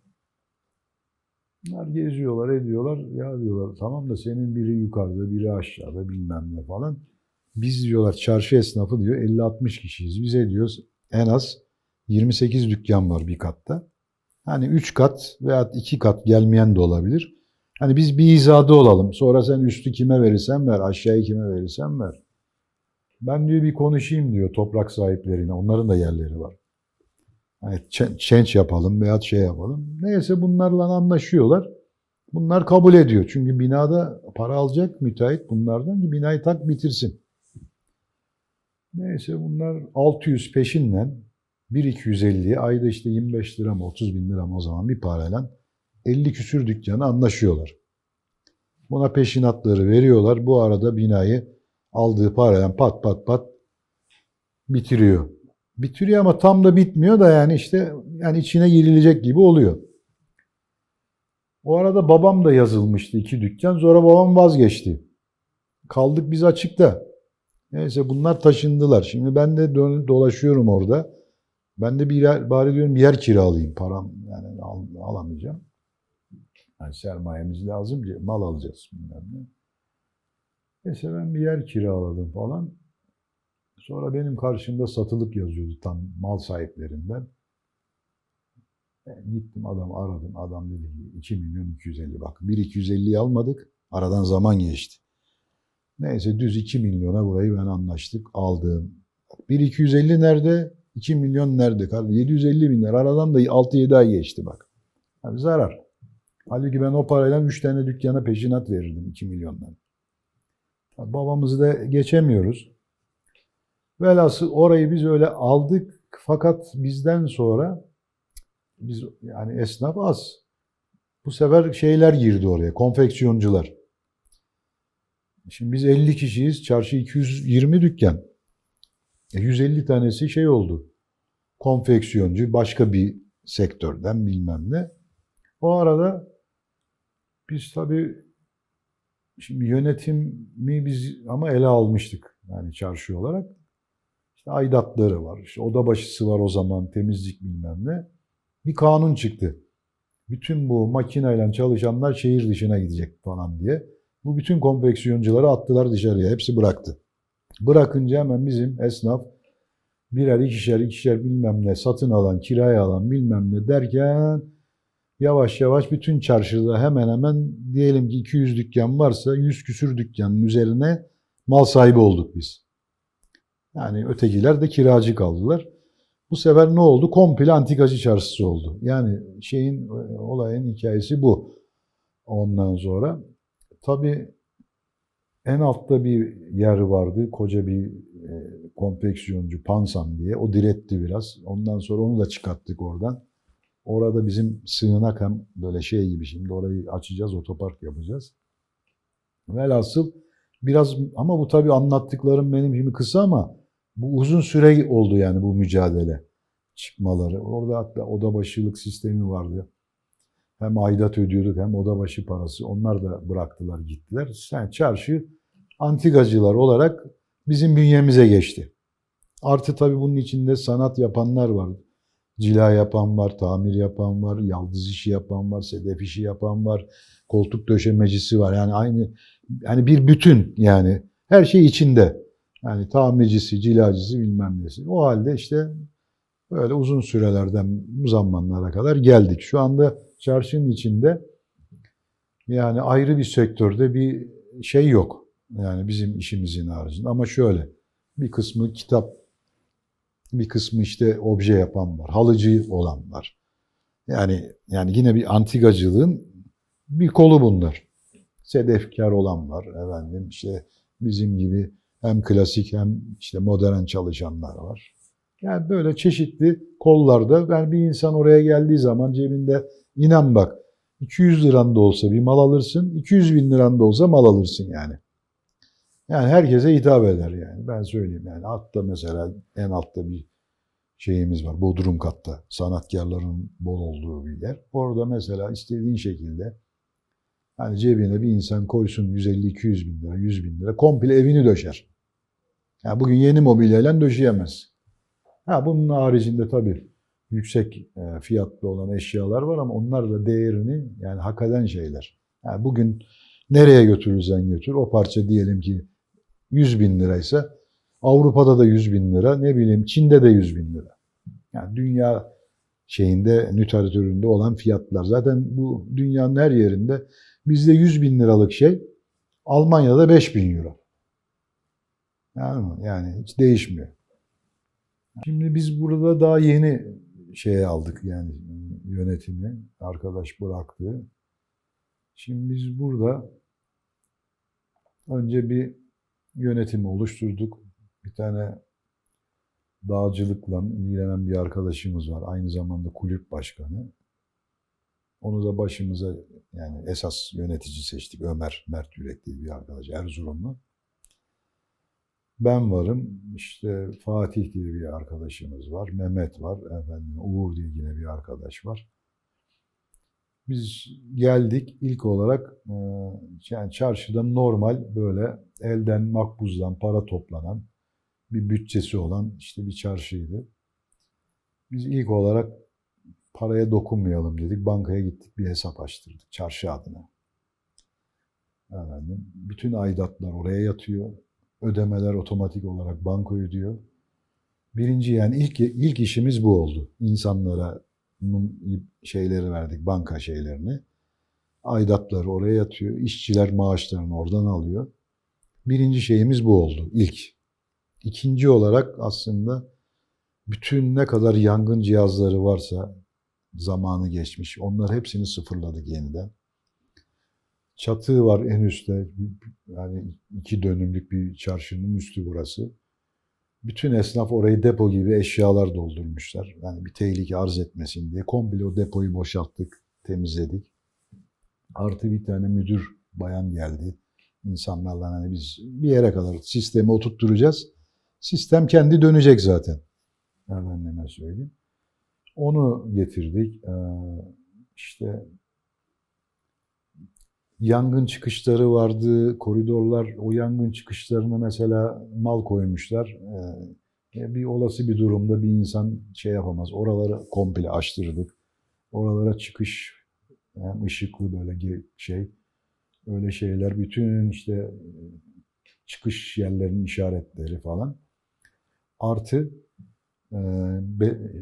Bunlar geziyorlar, ediyorlar. Ya diyorlar tamam da senin biri yukarıda, biri aşağıda bilmem ne falan. Biz diyorlar çarşı esnafı diyor 50-60 kişiyiz. Bize diyoruz en az 28 dükkan var bir katta. Hani 3 kat veya 2 kat gelmeyen de olabilir. Hani biz bir hizada olalım. Sonra sen üstü kime verirsen ver, aşağıyı kime verirsen ver. Ben diyor bir konuşayım diyor toprak sahiplerine. Onların da yerleri var. Hani change yapalım veya yapalım. Neyse bunlarla anlaşıyorlar. Bunlar kabul ediyor. Çünkü binada para alacak müteahhit bunlardan ki binayı tak bitirsin. Neyse bunlar 600 peşinden 1.250'ye ayda işte 25 lira mı 30 bin lira mı o zaman bir parayla 50 küsür dükkanı anlaşıyorlar. Buna peşinatları veriyorlar. Bu arada binayı aldığı parayla pat pat pat bitiriyor. Bitiriyor ama tam da bitmiyor da yani yani içine girilecek gibi oluyor. O arada babam da yazılmıştı 2 dükkan. Sonra babam vazgeçti. Kaldık biz açıkta. Neyse bunlar taşındılar. Şimdi ben de dolaşıyorum orada. Ben de bari diyorum bir yer kiralayayım. Param yani alamayacağım. Yani sermayemiz lazım diye mal alacağız. Neyse ben bir yer kiraladım falan. Sonra benim karşımda satılık yazıyordu tam mal sahiplerinden. Gittim adamı aradım. Adam dedi ki 2 milyon 250 bak. 1.250'yi almadık. Aradan zaman geçti. Neyse düz 2 milyona burayı ben anlaştık. Aldım. 1.250 nerede? 2 milyon nerede? 750 bin lira. Aradan da 6-7 ay geçti bak. Yani zarar. Halbuki ben o parayla 3 tane dükkana peşinat verirdim 2 milyondan. Babamızı da geçemiyoruz. Velhasıl orayı biz öyle aldık. Fakat bizden sonra yani esnaf az. Bu sefer girdi oraya. Konfeksiyoncular. Şimdi biz 50 kişiyiz. Çarşı 220 dükkan. 150 tanesi oldu. Konfeksiyoncu, başka bir sektörden bilmem ne. O arada biz tabii şimdi yönetimi biz ama ele almıştık. Yani çarşı olarak. İşte aidatları var. İşte oda başısı var o zaman. Temizlik bilmem ne. Bir kanun çıktı. Bütün bu makineyle çalışanlar şehir dışına gidecek falan diye. Bu bütün konfeksiyoncuları attılar dışarıya. Hepsi bıraktı. Bırakınca hemen bizim esnaf birer, ikişer bilmem ne satın alan, kiraya alan bilmem ne derken yavaş yavaş bütün çarşıda hemen hemen diyelim ki 200 dükkan varsa 100 küsür dükkanın üzerine mal sahibi olduk biz. Yani ötekiler de kiracı kaldılar. Bu sefer ne oldu? Komple antikacı çarşısı oldu. Yani olayın hikayesi bu. Ondan sonra tabii En altta bir yer vardı. Koca bir konfeksiyoncu Pansan diye. O diretti biraz. Ondan sonra onu da çıkarttık oradan. Orada bizim sığınak hem böyle şey gibi, şimdi orayı açacağız, otopark yapacağız. Velhasıl biraz, ama bu tabii anlattıklarım benim şimdi kısa ama bu uzun süre oldu yani bu mücadele çıkmaları. Orada hatta oda başılık sistemi vardı. Hem aidat ödüyorduk hem oda başı parası. Onlar da bıraktılar gittiler. Yani çarşı antikacılar olarak bizim bünyemize geçti. Artı tabii bunun içinde sanat yapanlar var. Cila yapan var, tamir yapan var, yaldız işi yapan var, sedef işi yapan var, koltuk döşemecisi var. Yani aynı, yani bir bütün, yani her şey içinde. Yani tamircisi, cilacısı, bilmem nesi. O halde işte böyle uzun sürelerden bu zamanlara kadar geldik. Şu anda çarşının içinde yani ayrı bir sektörde bir şey yok. Yani bizim işimizin haricinde. Ama şöyle, bir kısmı kitap, bir kısmı işte obje yapan var, halıcı olan var. Yani yine bir antikacılığın bir kolu bunlar. Sedefkar olan var efendim, işte bizim gibi hem klasik hem işte modern çalışanlar var. Yani böyle çeşitli kollarda, yani bir insan oraya geldiği zaman cebinde, inan bak, 200 liran da olsa bir mal alırsın, 200 bin liran da olsa mal alırsın yani. Yani herkese hitap eder yani, ben söyleyeyim yani. Altta mesela, en altta bir şeyimiz var, Bodrum katta, sanatkarların bol olduğu bir yer. Orada mesela istediğin şekilde, hani cebine bir insan koysun 150-200 bin lira, 100 bin lira, komple evini döşer. Yani bugün yeni mobilyayla döşeyemez. Ha, bunun haricinde tabii yüksek fiyatlı olan eşyalar var ama onlar da değerini yani hak eden şeyler. Yani bugün nereye götürürsen götür, o parça diyelim ki 100 bin liraysa Avrupa'da da 100 bin lira, ne bileyim Çin'de de 100 bin lira. Yani dünya şeyinde, literatüründe olan fiyatlar. Zaten bu dünyanın her yerinde bizde 100 bin liralık şey Almanya'da 5 bin euro. Yani hiç değişmiyor. Şimdi biz burada daha yeni şeye aldık yani yönetimi. Arkadaş bıraktı. Şimdi biz burada önce bir yönetimi oluşturduk. Bir tane dağcılıkla ilgilenen bir arkadaşımız var. Aynı zamanda kulüp başkanı. Onu da başımıza, yani esas yönetici seçtik. Ömer Mert Yürek diye bir arkadaş, Erzurumlu. Ben varım, işte Fatih diye bir arkadaşımız var, Mehmet var, efendim Uğur diye yine bir arkadaş var. Biz geldik ilk olarak yani çarşıda normal böyle elden makbuzdan para toplanan bir bütçesi olan işte bir çarşıydı. Biz ilk olarak paraya dokunmayalım dedik. Bankaya gittik, bir hesap açtırdık çarşı adına. Efendim, bütün aidatlar oraya yatıyor. Ödemeler otomatik olarak banka ödüyor. Birinci, yani ilk işimiz bu oldu. İnsanlara şeyleri verdik, banka şeylerini. Aidatları oraya yatıyor. İşçiler maaşlarını oradan alıyor. Birinci şeyimiz bu oldu ilk. İkinci olarak aslında bütün ne kadar yangın cihazları varsa zamanı geçmiş, onlar hepsini sıfırladık yeniden. Çatı var en üstte, yani 2 dönümlük bir çarşının üstü burası. Bütün esnaf orayı depo gibi eşyalar doldurmuşlar. Yani bir tehlike arz etmesin diye komple o depoyu boşalttık, temizledik. Artı bir tane müdür bayan geldi. İnsanlarla hani biz bir yere kadar sistemi oturtturacağız. Sistem kendi dönecek zaten. Efendime söyleyeyim. Onu getirdik. İşte yangın çıkışları vardı, koridorlar, o yangın çıkışlarına mesela mal koymuşlar. Bir olası bir durumda bir insan şey yapamaz. Oraları komple açtırdık. Oralara çıkış, yani ışıklı böyle şey, öyle şeyler, bütün işte çıkış yerlerinin işaretleri falan. Artı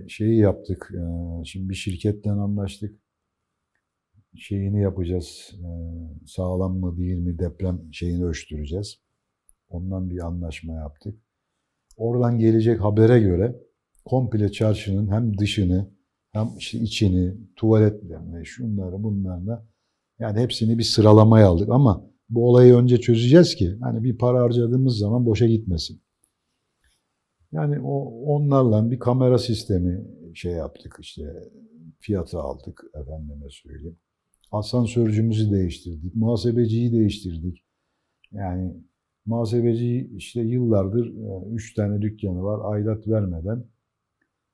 şeyi yaptık. Şimdi bir şirketle anlaştık. Şeyini yapacağız. Sağlam mı değil mi deprem şeyini ölçtüreceğiz. Ondan bir anlaşma yaptık. Oradan gelecek habere göre komple çarşının hem dışını hem işte içini, tuvaletlerini, şunları bunlarla, yani hepsini bir sıralamaya aldık ama Bu olayı önce çözeceğiz ki hani bir para harcadığımız zaman boşa gitmesin. Yani onlarla bir kamera sistemi şey yaptık işte fiyatı aldık efendime söyleyeyim. Asansörcümüzü değiştirdik, muhasebeciyi değiştirdik. Yani muhasebeci işte yıllardır 3 tane dükkanı var aidat vermeden.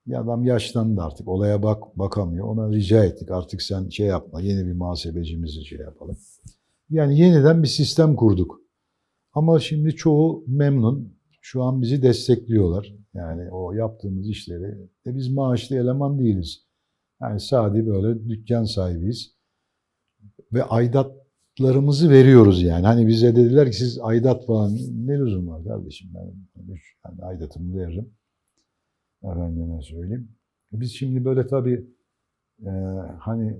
Ya adam yaşlandı artık olaya bakamıyor. Ona rica ettik artık sen şey yapma yeni bir muhasebecimizi şey yapalım. Yani yeniden bir sistem kurduk. Ama şimdi çoğu memnun. Şu an bizi destekliyorlar. Yani o yaptığımız işleri. Biz maaşlı eleman değiliz. Yani sadece böyle dükkan sahibiyiz. Ve aidatlarımızı veriyoruz yani. Hani bize dediler ki siz aidat falan ne lüzum var kardeşim ben yani aidatımı veririm. Efendime söyleyeyim. Biz şimdi böyle tabii e, hani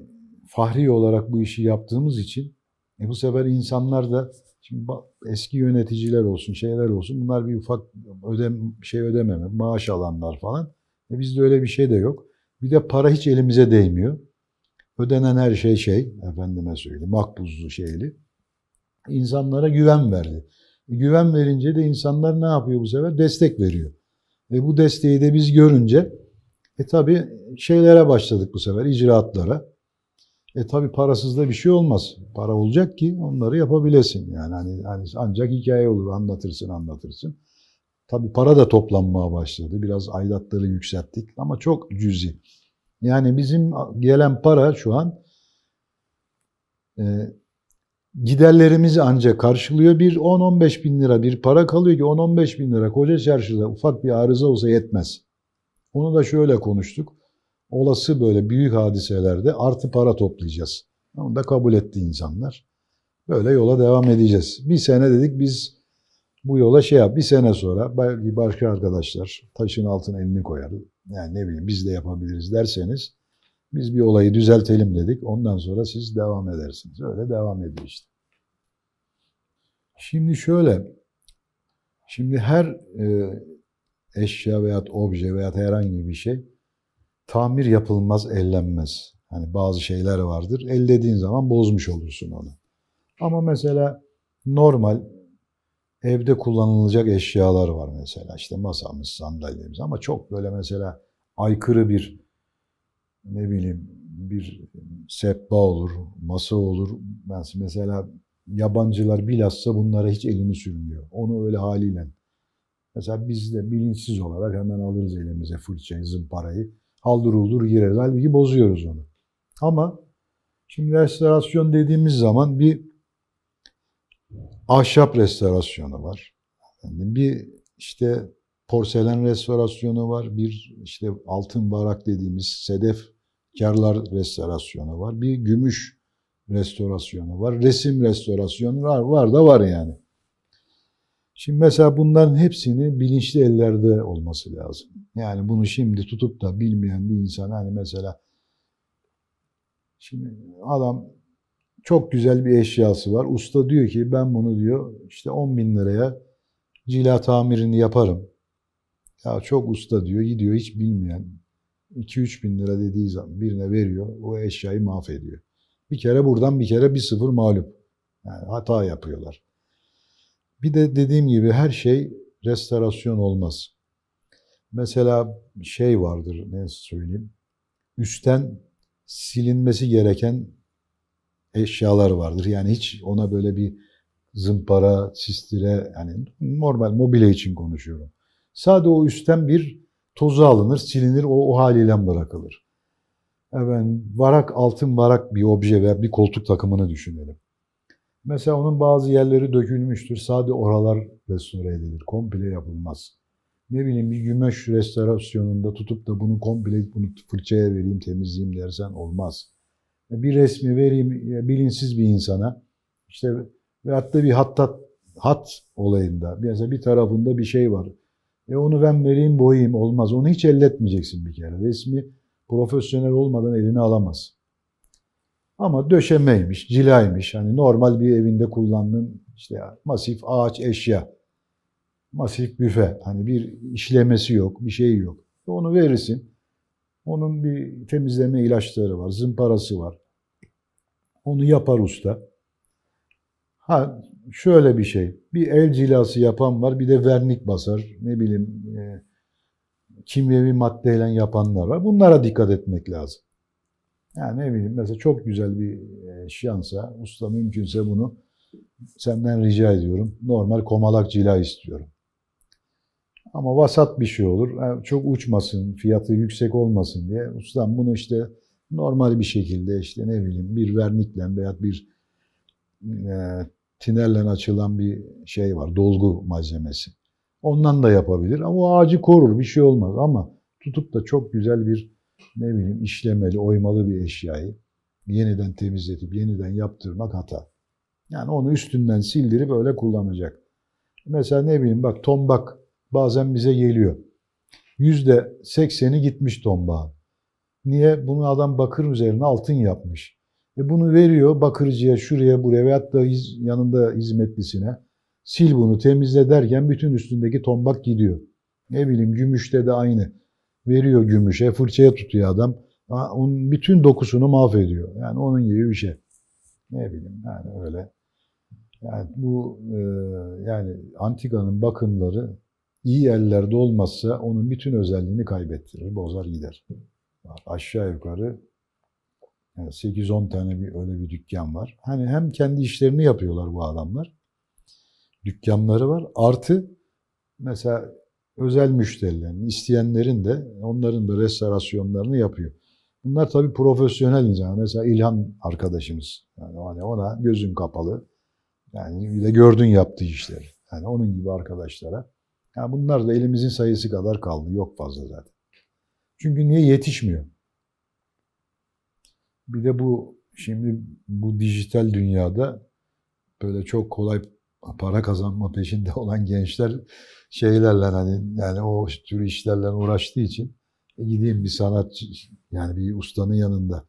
fahri olarak bu işi yaptığımız için bu sefer insanlar da şimdi eski yöneticiler olsun, şeyler olsun bunlar bir ufak ödememe, maaş alanlar falan. Bizde öyle bir şey de yok. Bir de para hiç elimize değmiyor. Ödenen her şey efendime söyleyeyim makbuzlu şeyli. İnsanlara güven verdi. Güven verince de insanlar ne yapıyor bu sefer? Destek veriyor. Bu desteği de biz görünce tabii şeylere başladık bu sefer icraatlara. Tabii parasız da bir şey olmaz. Para olacak ki onları yapabilesin. Yani hani ancak hikaye olur anlatırsın. Tabii para da toplanmaya başladı. Biraz aidatları yükselttik ama çok cüzi. Yani bizim gelen para şu an e, giderlerimizi ancak karşılıyor. Bir 10-15 bin lira bir para kalıyor ki 10-15 bin lira koca çarşıda ufak bir arıza olsa yetmez. Onu da şöyle konuştuk. Olası böyle büyük hadiselerde artı para toplayacağız. Onu da kabul etti insanlar. Böyle yola devam edeceğiz. Bir sene dedik biz bu yola bir sene sonra belki başka arkadaşlar taşın altına elini koyar. Yani ne bileyim biz de yapabiliriz derseniz biz bir olayı düzeltelim dedik. Ondan sonra siz devam edersiniz. Öyle devam ediyor işte. Şimdi şöyle, şimdi her eşya veya obje veya herhangi bir şey tamir yapılmaz, ellenmez. Hani bazı şeyler vardır. Ellediğin zaman bozmuş olursun onu. Ama mesela normal evde kullanılacak eşyalar var mesela. İşte masamız, sandalyemiz ama çok böyle mesela aykırı bir ne bileyim bir sehpa olur, masa olur. Mesela yabancılar bilhassa bunlara hiç elini sürmüyor. Onu öyle haliyle. Mesela biz de bilinçsiz olarak hemen alırız elimize fırçayı, zımparayı. Haldır uldur gireriz. Halbuki bozuyoruz onu. Ama şimdi restorasyon dediğimiz zaman bir ahşap restorasyonu var. Yani bir işte porselen restorasyonu var. Bir işte altın varak dediğimiz sedefkarlar restorasyonu var. Bir gümüş restorasyonu var. Resim restorasyonu var da var yani. Şimdi mesela bunların hepsini bilinçli ellerde olması lazım. Yani bunu şimdi tutup da bilmeyen bir insan hani mesela şimdi adam çok güzel bir eşyası var. Usta diyor ki ben bunu diyor işte 10 bin liraya cila tamirini yaparım. Ya çok usta diyor gidiyor hiç bilmeyen 2-3 bin lira dediği zaman birine veriyor o eşyayı mahvediyor. Bir kere bir sıfır mağlup. Yani hata yapıyorlar. Bir de dediğim gibi her şey restorasyon olmaz. Mesela şey vardır ne söyleyeyim. Üstten silinmesi gereken eşyalar vardır. Yani hiç ona böyle bir zımpara, sistire yani normal mobilya için konuşuyorum. Sadece o üstten bir tozu alınır, silinir, o haliyle bırakılır. Varak, altın varak bir obje veya bir koltuk takımını düşünelim. Mesela onun bazı yerleri dökülmüştür. Sadece oralar restore edilir. Komple yapılmaz. Ne bileyim bir gümüş restorasyonunda tutup da bunu komple bunu fırçaya vereyim, temizleyeyim dersen olmaz. Bir resmi vereyim bilinçsiz bir insana işte veyahut da bir hat olayında mesela bir tarafında bir şey var. Onu ben vereyim boyayayım olmaz. Onu hiç elletmeyeceksin bir kere. Resmi profesyonel olmadan eline alamaz. Ama döşemeymiş, cilaymış. Hani normal bir evinde kullandığın işte masif ağaç eşya, masif büfe. Hani bir işlemesi yok, bir şey yok. Onu verirsin. Onun bir temizleme ilaçları var, zımparası var. Onu yapar usta. Ha şöyle bir şey. Bir el cilası yapan var, bir de vernik basar. Ne bileyim kimyevi maddeyle yapanlar var. Bunlara dikkat etmek lazım. Yani ne bileyim mesela çok güzel bir şansa usta mümkünse bunu senden rica ediyorum. Normal komalak cila istiyorum. Ama vasat bir şey olur. Yani çok uçmasın, fiyatı yüksek olmasın diye. Ustam bunu işte normal bir şekilde işte ne bileyim bir vernikle veya bir tinerle açılan bir şey var. Dolgu malzemesi. Ondan da yapabilir ama o ağacı korur. Bir şey olmaz ama tutup da çok güzel bir ne bileyim işlemeli, oymalı bir eşyayı yeniden temizletip yeniden yaptırmak hata. Yani onu üstünden sildirip öyle kullanacak. Mesela ne bileyim bak tombak bazen bize geliyor. %80'i gitmiş tombağın. Niye? Bunu adam bakır üzerine altın yapmış. Bunu veriyor bakırcıya şuraya buraya veyahut da yanında hizmetlisine. Sil bunu temizle derken bütün üstündeki tombak gidiyor. Ne bileyim gümüşte de aynı. Veriyor gümüşe fırçaya tutuyor adam. Onun bütün dokusunu mahvediyor. Yani onun gibi bir şey. Ne bileyim yani öyle. Yani bu yani antikanın bakımları iyi ellerde olmazsa onun bütün özelliğini kaybettirir, bozar gider. Aşağı yukarı yani 8-10 tane öyle bir dükkan var. Hani hem kendi işlerini yapıyorlar bu adamlar. Dükkanları var. Artı mesela özel müşterilerin, isteyenlerin de onların da restorasyonlarını yapıyor. Bunlar tabii profesyonel insan. Mesela İlhan arkadaşımız. Yani hani ona gözün kapalı. Yani bir de gördün yaptığı işleri. Yani onun gibi arkadaşlara. Yani bunlar da elimizin sayısı kadar kaldı. Yok fazla zaten. Çünkü niye yetişmiyor? Bir de şimdi bu dijital dünyada böyle çok kolay para kazanma peşinde olan gençler şeylerle hani yani o tür işlerle uğraştığı için gideyim bir sanat yani bir ustanın yanında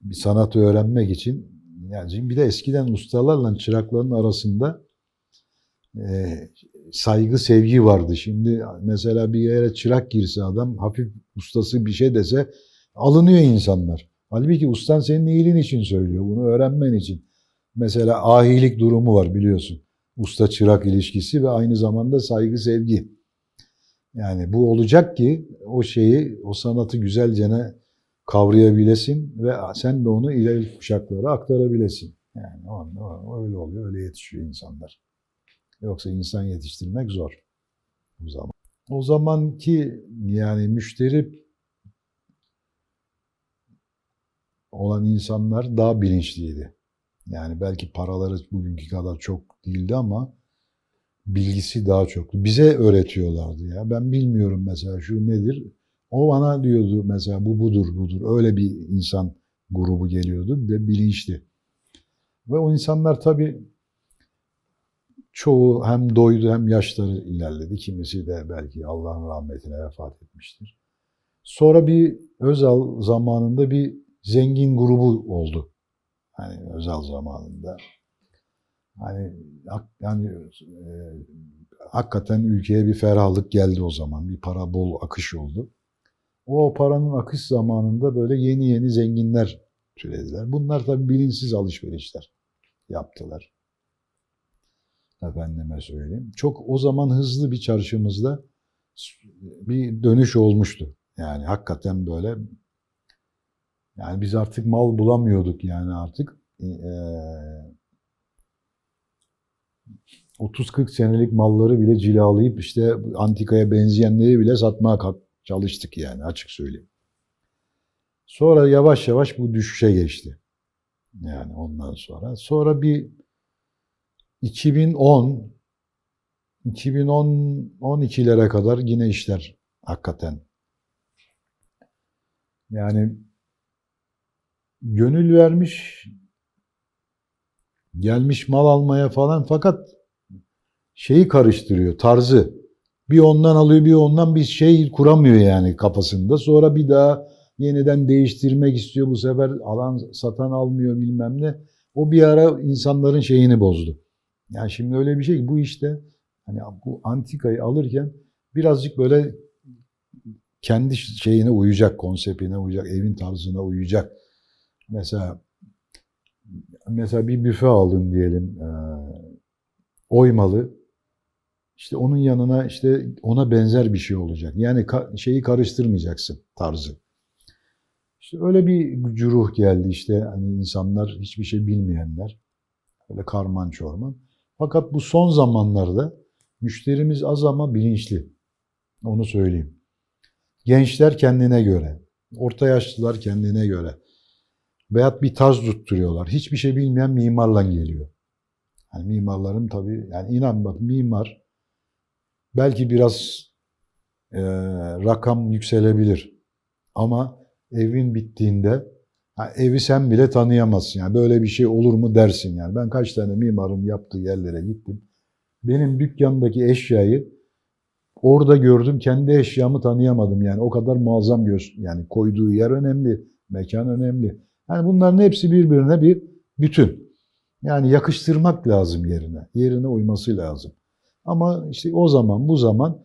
bir sanat öğrenmek için yani bir de eskiden ustalarla çırakların arasında saygı sevgi vardı. Şimdi mesela bir yere çırak girse adam hafif ustası bir şey dese alınıyor insanlar. Halbuki ustan senin iyiliğin için söylüyor bunu öğrenmen için. Mesela ahilik durumu var biliyorsun. Usta çırak ilişkisi ve aynı zamanda saygı sevgi. Yani bu olacak ki o şeyi o sanatı güzelce kavrayabilesin ve sen de onu ileri kuşaklara aktarabilesin. Yani öyle oluyor, öyle yetişiyor insanlar. Yoksa insan yetiştirmek zor o zaman. O zamanki yani müşteri olan insanlar daha bilinçliydi. Yani belki paraları bugünkü kadar çok değildi ama bilgisi daha çoktu. Bize öğretiyorlardı ya. Ben bilmiyorum mesela şu nedir. O bana diyordu mesela bu budur. Öyle bir insan grubu geliyordu ve bilinçli. Ve o insanlar tabii çoğu hem doydu hem yaşları ilerledi. Kimisi de belki Allah'ın rahmetine vefat etmiştir. Sonra bir Özal zamanında bir zengin grubu oldu. Hani Özal zamanında. Yani hakikaten ülkeye bir ferahlık geldi o zaman. Bir para bol akış oldu. O paranın akış zamanında böyle yeni yeni zenginler türediler. Bunlar tabii bilinçsiz alışverişler yaptılar. Efendime söyleyeyim. Çok o zaman hızlı bir çarşımızda bir dönüş olmuştu. Yani hakikaten böyle yani biz artık mal bulamıyorduk yani artık 30-40 senelik malları bile cilalayıp işte antikaya benzeyenleri bile satmaya çalıştık yani açık söyleyeyim. Sonra yavaş yavaş bu düşüşe geçti. Yani ondan sonra. Sonra bir 2010 2012'lere kadar yine işler hakikaten. Yani gönül vermiş, gelmiş mal almaya falan fakat şeyi karıştırıyor, tarzı. Bir ondan alıyor, bir ondan bir şey kuramıyor yani kafasında. Sonra bir daha yeniden değiştirmek istiyor. Bu sefer alan satan almıyor bilmem ne. O bir ara insanların şeyini bozdu. Yani şimdi öyle bir şey ki bu işte hani bu antikayı alırken birazcık böyle kendi şeyine uyacak, konseptine uyacak, evin tarzına uyacak. Mesela mesela bir büfe aldın diyelim, oymalı. İşte onun yanına işte ona benzer bir şey olacak. Yani şeyi karıştırmayacaksın tarzı. İşte öyle bir güruh geldi işte hani insanlar hiçbir şey bilmeyenler. Öyle karman çorman. Fakat bu son zamanlarda müşterimiz az ama bilinçli. Onu söyleyeyim. Gençler kendine göre, orta yaşlılar kendine göre veyahut bir tarz tutturuyorlar. Hiçbir şey bilmeyen mimarla geliyor. Yani mimarların tabii yani inan bak mimar belki biraz rakam yükselebilir ama evin bittiğinde evi sen bile tanıyamazsın. Yani böyle bir şey olur mu dersin yani. Ben kaç tane mimarın yaptığı yerlere gittim. Benim dükkandaki eşyayı orada gördüm. Kendi eşyamı tanıyamadım yani. O kadar muazzam yani koyduğu yer önemli, mekan önemli. Yani bunların hepsi birbirine bir bütün. Yani yakıştırmak lazım yerine. Yerine uyması lazım. Ama işte o zaman bu zaman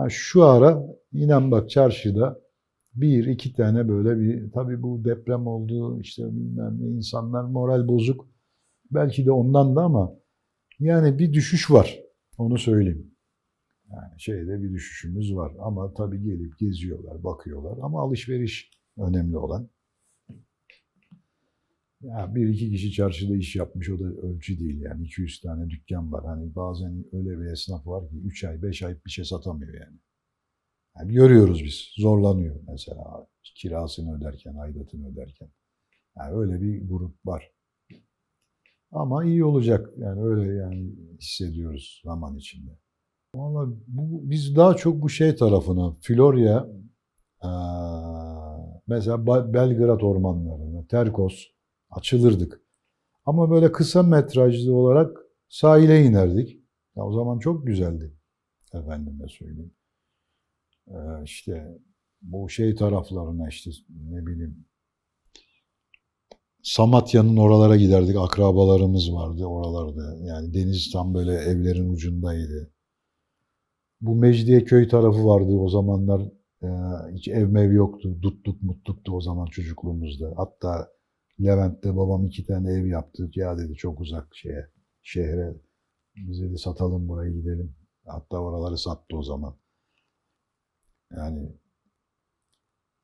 şu ara inan bak çarşıda bir iki tane böyle bir tabii bu deprem oldu işte bilmem ne insanlar moral bozuk. Belki de ondan da ama yani bir düşüş var. Onu söyleyeyim. Yani şeyde bir düşüşümüz var ama tabii gelip geziyorlar, bakıyorlar ama alışveriş önemli olan. Ya bir iki kişi çarşıda iş yapmış o da ölçü değil yani 200 tane dükkan var. Hani bazen öyle bir esnaf var ki 3 ay 5 ay bir şey satamıyor yani. Yani görüyoruz biz zorlanıyor mesela kirasını öderken, aidatını öderken. Yani öyle bir grup var. Ama iyi olacak yani öyle yani hissediyoruz zaman içinde. Vallahi biz daha çok bu şey tarafına, Florya, mesela Belgrad ormanlarına, Terkos açılırdık. Ama böyle kısa metrajlı olarak sahile inerdik. Ya o zaman çok güzeldi. Efendime söyleyeyim. İşte bu şey taraflarına işte ne bileyim Samatya'nın oralara giderdik. Akrabalarımız vardı oralarda. Yani deniz tam böyle evlerin ucundaydı. Bu Mecidiyeköy tarafı vardı o zamanlar. E, hiç ev mev yoktu. Dutluk mutluktu o zaman çocukluğumuzda. Hatta Levent'te babam 2 tane ev yaptı. Ya dedi çok uzak şehre. Biz dedi satalım burayı gidelim. Hatta oraları sattı o zaman.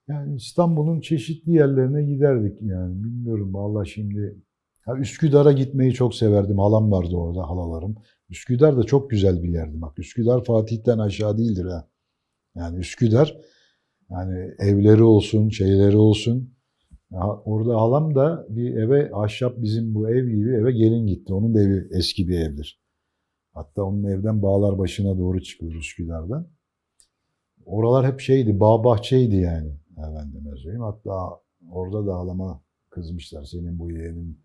Yani İstanbul'un çeşitli yerlerine giderdik yani. Bilmiyorum vallahi şimdi. Üsküdar'a gitmeyi çok severdim. Halam vardı orada halalarım. Üsküdar da çok güzel bir yerdi. Bak Üsküdar Fatih'ten aşağı değildir ha. Yani Üsküdar yani evleri olsun, şeyleri olsun. Orada halam da bir eve ahşap bizim bu ev gibi eve gelin gitti. Onun da evi eski bir evdir. Hatta onun evden Bağlarbaşı'na doğru çıkıyor Üsküdar'dan. Oralar hep şeydi, bağ bahçeydi yani. Efendime söyleyeyim. Hatta orada da halama kızmışlar. Senin bu yeğenin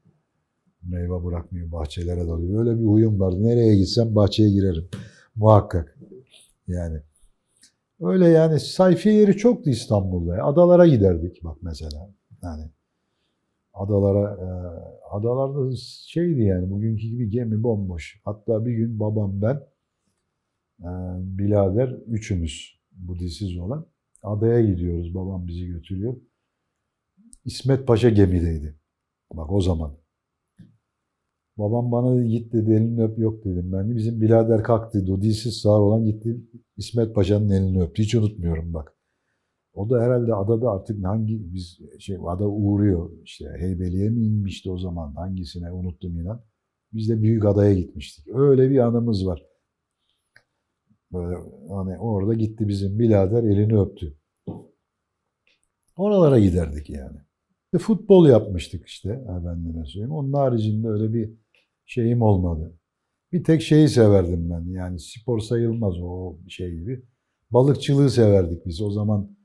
meyve bırakmıyor, bahçelere dalıyor. Öyle bir huyum vardı. Nereye gitsem bahçeye girerim. Muhakkak. Yani. Öyle yani sayfiye yeri çoktu İstanbul'da. Adalara giderdik bak mesela. Yani adalarda şeydi yani bugünkü gibi gemi bomboş. Hatta bir gün babam ben birader üçümüz Budisiz olan adaya gidiyoruz. Babam bizi götürüyor. İsmet Paşa gemideydi. Bak o zaman. Babam bana dedi, git dedi elini öp yok dedim ben de. Bizim birader kalktı. O dilsiz sağır olan gitti İsmet Paşa'nın elini öptü. Hiç unutmuyorum bak. O da herhalde adada artık ada uğruyor işte Heybeli'ye mi inmişti o zaman hangisine unuttum inan. Biz de büyük adaya gitmiştik. Öyle bir anımız var. Böyle hani orada gitti bizim birader elini öptü. Oralara giderdik yani. Futbol yapmıştık işte efendime söyleyeyim. Onun haricinde öyle bir şeyim olmadı. Bir tek şeyi severdim ben. Yani spor sayılmaz o şey gibi. Balıkçılığı severdik biz. O zaman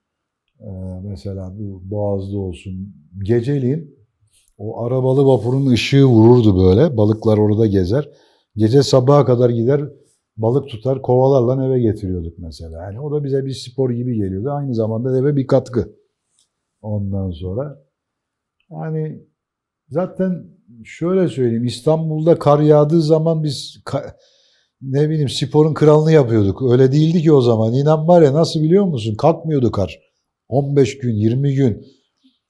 mesela bu Boğaz'da olsun. Geceliğin o arabalı vapurun ışığı vururdu böyle. Balıklar orada gezer. Gece sabaha kadar gider balık tutar kovalarla eve getiriyorduk mesela. Yani o da bize bir spor gibi geliyordu. Aynı zamanda eve bir katkı. Ondan sonra yani zaten şöyle söyleyeyim İstanbul'da kar yağdığı zaman biz ne bileyim sporun kralını yapıyorduk. Öyle değildi ki o zaman. İnan var ya nasıl biliyor musun? Kalkmıyordu kar. 15 gün, 20 gün.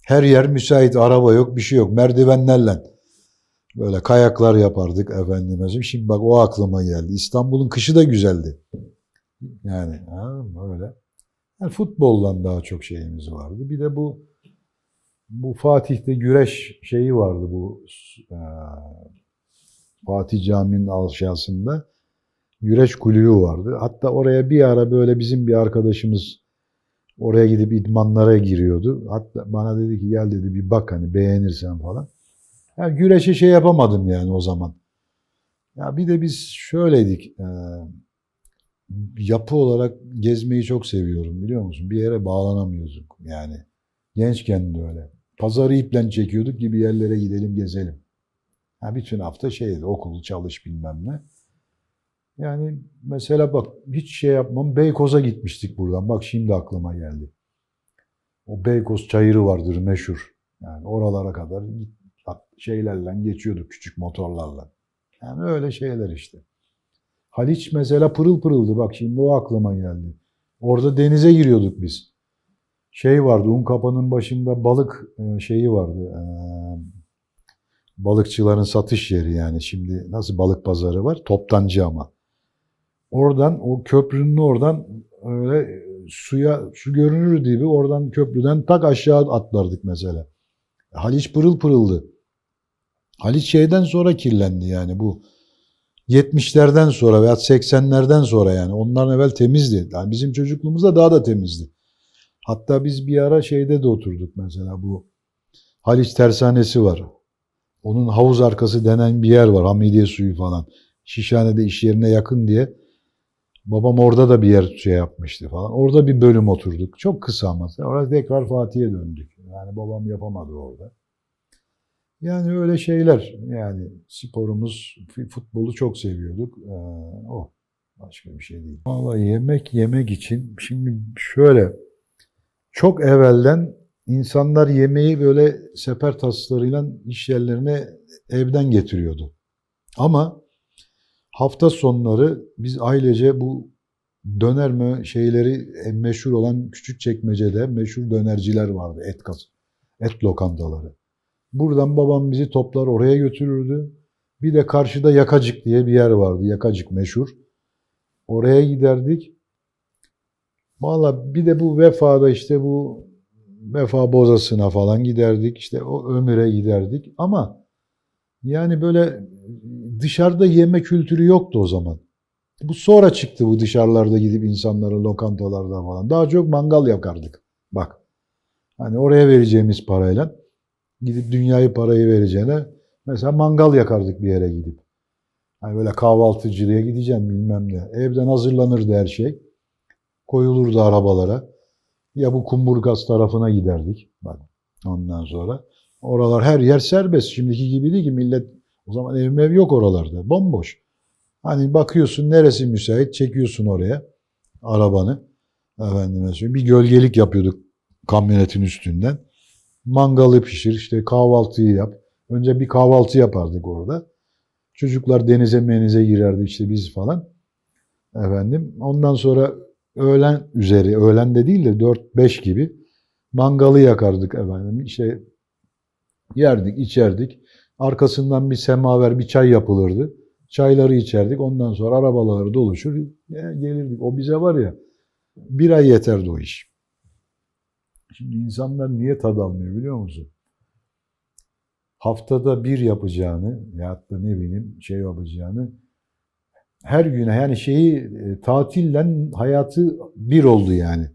Her yer müsait. Araba yok, bir şey yok. Merdivenlerle. Böyle kayaklar yapardık efendime söyleyeyim. Şimdi bak o aklıma geldi. İstanbul'un kışı da güzeldi. Yani öyle. Yani futboldan daha çok şeyimiz vardı. Bir de bu Fatih'te güreş şeyi vardı bu Fatih Camii'nin aşağısında. Güreş kulübü vardı. Hatta oraya bir ara böyle bizim bir arkadaşımız oraya gidip idmanlara giriyordu. Hatta bana dedi ki gel dedi bir bak hani beğenirsen falan. Yani güreşe şey yapamadım yani o zaman. Ya bir de biz şöyleydik. Yapı olarak gezmeyi çok seviyorum biliyor musun? Bir yere bağlanamıyorduk yani. Gençken de öyle. Pazarı iple çekiyorduk gibi yerlere gidelim gezelim. Ha, bütün hafta şeydi okul çalış bilmem ne. Yani mesela bak hiç şey yapmam. Beykoz'a gitmiştik buradan. Bak şimdi aklıma geldi. O Beykoz çayırı vardır meşhur. Yani oralara kadar şeylerle geçiyorduk küçük motorlarla. Yani öyle şeyler işte. Haliç mesela pırıl pırıldı. Bak şimdi o aklıma geldi. Orada denize giriyorduk biz. Şey vardı, Unkapanı'nın başında balık şeyi vardı. Balıkçıların satış yeri yani. Şimdi nasıl balık pazarı var? Toptancı ama. Oradan o köprünün oradan öyle su görünür gibi oradan köprüden tak aşağı atlardık mesela. Haliç pırıl pırıldı. Haliç şeyden sonra kirlendi yani bu 70'lerden sonra veya 80'lerden sonra yani ondan evvel temizdi. Yani bizim çocukluğumuzda daha da temizdi. Hatta biz bir ara şeyde de oturduk mesela bu Haliç Tersanesi var. Onun havuz arkası denen bir yer var. Hamidiye suyu falan. Şişhane'de iş yerine yakın diye. Babam orada da bir yer şey yapmıştı falan. Orada bir bölüm oturduk. Çok kısa ama. Orada tekrar Fatih'e döndük. Yani babam yapamadı orada. Yani öyle şeyler. Yani sporumuz, futbolu çok seviyorduk. O. Başka bir şey değil. Vallahi yemek için şimdi şöyle çok evvelden insanlar yemeği böyle sefer taslarıyla iş yerlerine evden getiriyordu. Ama hafta sonları biz ailece bu döner şeyleri meşhur olan Küçükçekmece'de meşhur dönerciler vardı. Et lokantaları. Buradan babam bizi toplar oraya götürürdü. Bir de karşıda Yakacık diye bir yer vardı. Yakacık meşhur. Oraya giderdik. Valla bir de bu Vefa'da işte bu Vefa Bozası'na falan giderdik. İşte o Ömür'e giderdik. Ama yani böyle dışarıda yeme kültürü yoktu o zaman. Bu sonra çıktı bu dışarılarda gidip insanlara lokantalarda falan. Daha çok mangal yakardık. Bak. Hani oraya vereceğimiz parayla gidip dünyayı parayı vereceğine mesela mangal yakardık bir yere gidip. Hani böyle kahvaltıcılığa gideceğim bilmem ne. Evden hazırlanırdı her şey. Koyulurdu arabalara. Ya bu Kumburgaz tarafına giderdik. Bak ondan sonra. Oralar her yer serbest. Şimdiki gibi değil ki millet o zaman ev yok oralarda. Bomboş. Hani bakıyorsun neresi müsait çekiyorsun oraya arabanı. Efendime söyleyeyim. Bir gölgelik yapıyorduk kamyonetin üstünden. Mangalı pişir işte kahvaltıyı yap. Önce bir kahvaltı yapardık orada. Çocuklar denize menize girerdi işte biz falan. Efendim. Ondan sonra öğlen üzeri, öğlen de değil de 4-5 gibi mangalı yakardık efendim. İşte yerdik, içerdik. Arkasından bir semaver, bir çay yapılırdı. Çayları içerdik. Ondan sonra arabaları doluşur. Gelirdik. O bize var ya bir ay yeterdi o iş. Şimdi insanlar niye tad almıyor biliyor musun? Haftada bir yapacağını ya da ne bileyim şey yapacağını her güne yani tatille hayatı bir oldu yani.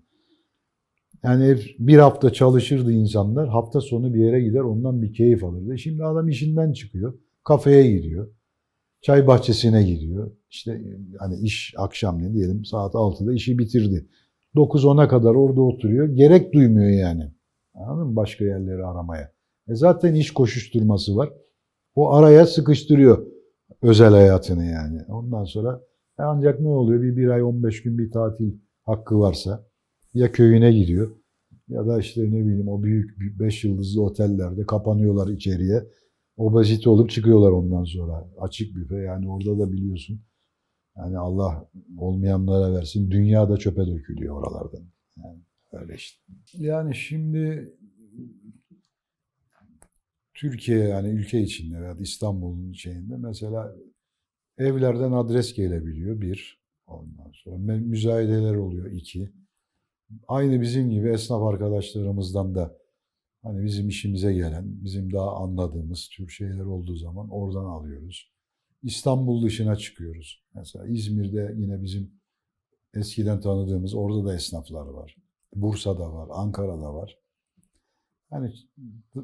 Yani bir hafta çalışırdı insanlar, hafta sonu bir yere gider ondan bir keyif alırdı. Şimdi adam işinden çıkıyor, kafeye gidiyor, çay bahçesine gidiyor. İşte hani iş akşam ne diyelim saat 6'da işi bitirdi. 9-10'a kadar orada oturuyor, gerek duymuyor yani. Anladın mı? Başka yerleri aramaya. Zaten iş koşuşturması var. O araya sıkıştırıyor özel hayatını yani. Ondan sonra ancak ne oluyor? Bir ay 15 gün bir tatil hakkı varsa ya köyüne gidiyor ya da işte ne bileyim o büyük 5 yıldızlı otellerde kapanıyorlar içeriye. Obezite olup çıkıyorlar ondan sonra. Açık büfe yani orada da biliyorsun. Yani Allah olmayanlara versin. Dünya da çöpe dökülüyor oralardan. Yani öyle işte. Yani şimdi Türkiye yani ülke içinde veya İstanbul'un şeyinde mesela evlerden adres gelebiliyor bir. Ondan sonra müzayedeler oluyor iki. Aynı bizim gibi esnaf arkadaşlarımızdan da hani bizim işimize gelen, bizim daha anladığımız tür şeyler olduğu zaman oradan alıyoruz. İstanbul dışına çıkıyoruz. Mesela İzmir'de yine bizim eskiden tanıdığımız orada da esnaflar var. Bursa'da var, Ankara'da var. Hani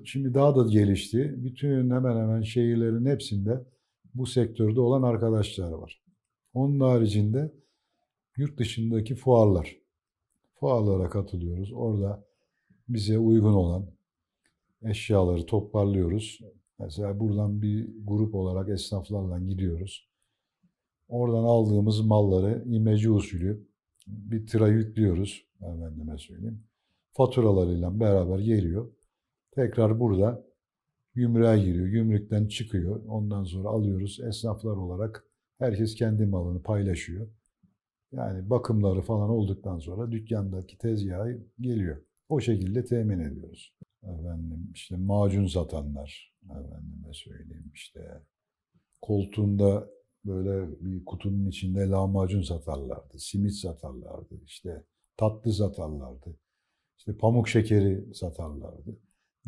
şimdi daha da gelişti. Bütün hemen hemen şehirlerin hepsinde bu sektörde olan arkadaşlar var. Onun haricinde yurt dışındaki fuarlar. Fuarlara katılıyoruz. Orada bize uygun olan eşyaları toparlıyoruz. Mesela buradan bir grup olarak esnaflarla gidiyoruz. Oradan aldığımız malları imece usulü bir tıra yüklüyoruz. Efendime söyleyeyim. Faturalarıyla beraber geliyor. Tekrar burada gümrüğe giriyor. Gümrükten çıkıyor. Ondan sonra alıyoruz. Esnaflar olarak herkes kendi malını paylaşıyor. Yani bakımları falan olduktan sonra dükkandaki tezgaha geliyor. O şekilde temin ediyoruz. Efendim işte macun satanlar, efendime söyleyeyim işte koltuğunda böyle bir kutunun içinde lahmacun satarlardı, simit satarlardı, işte tatlı satarlardı, işte pamuk şekeri satarlardı.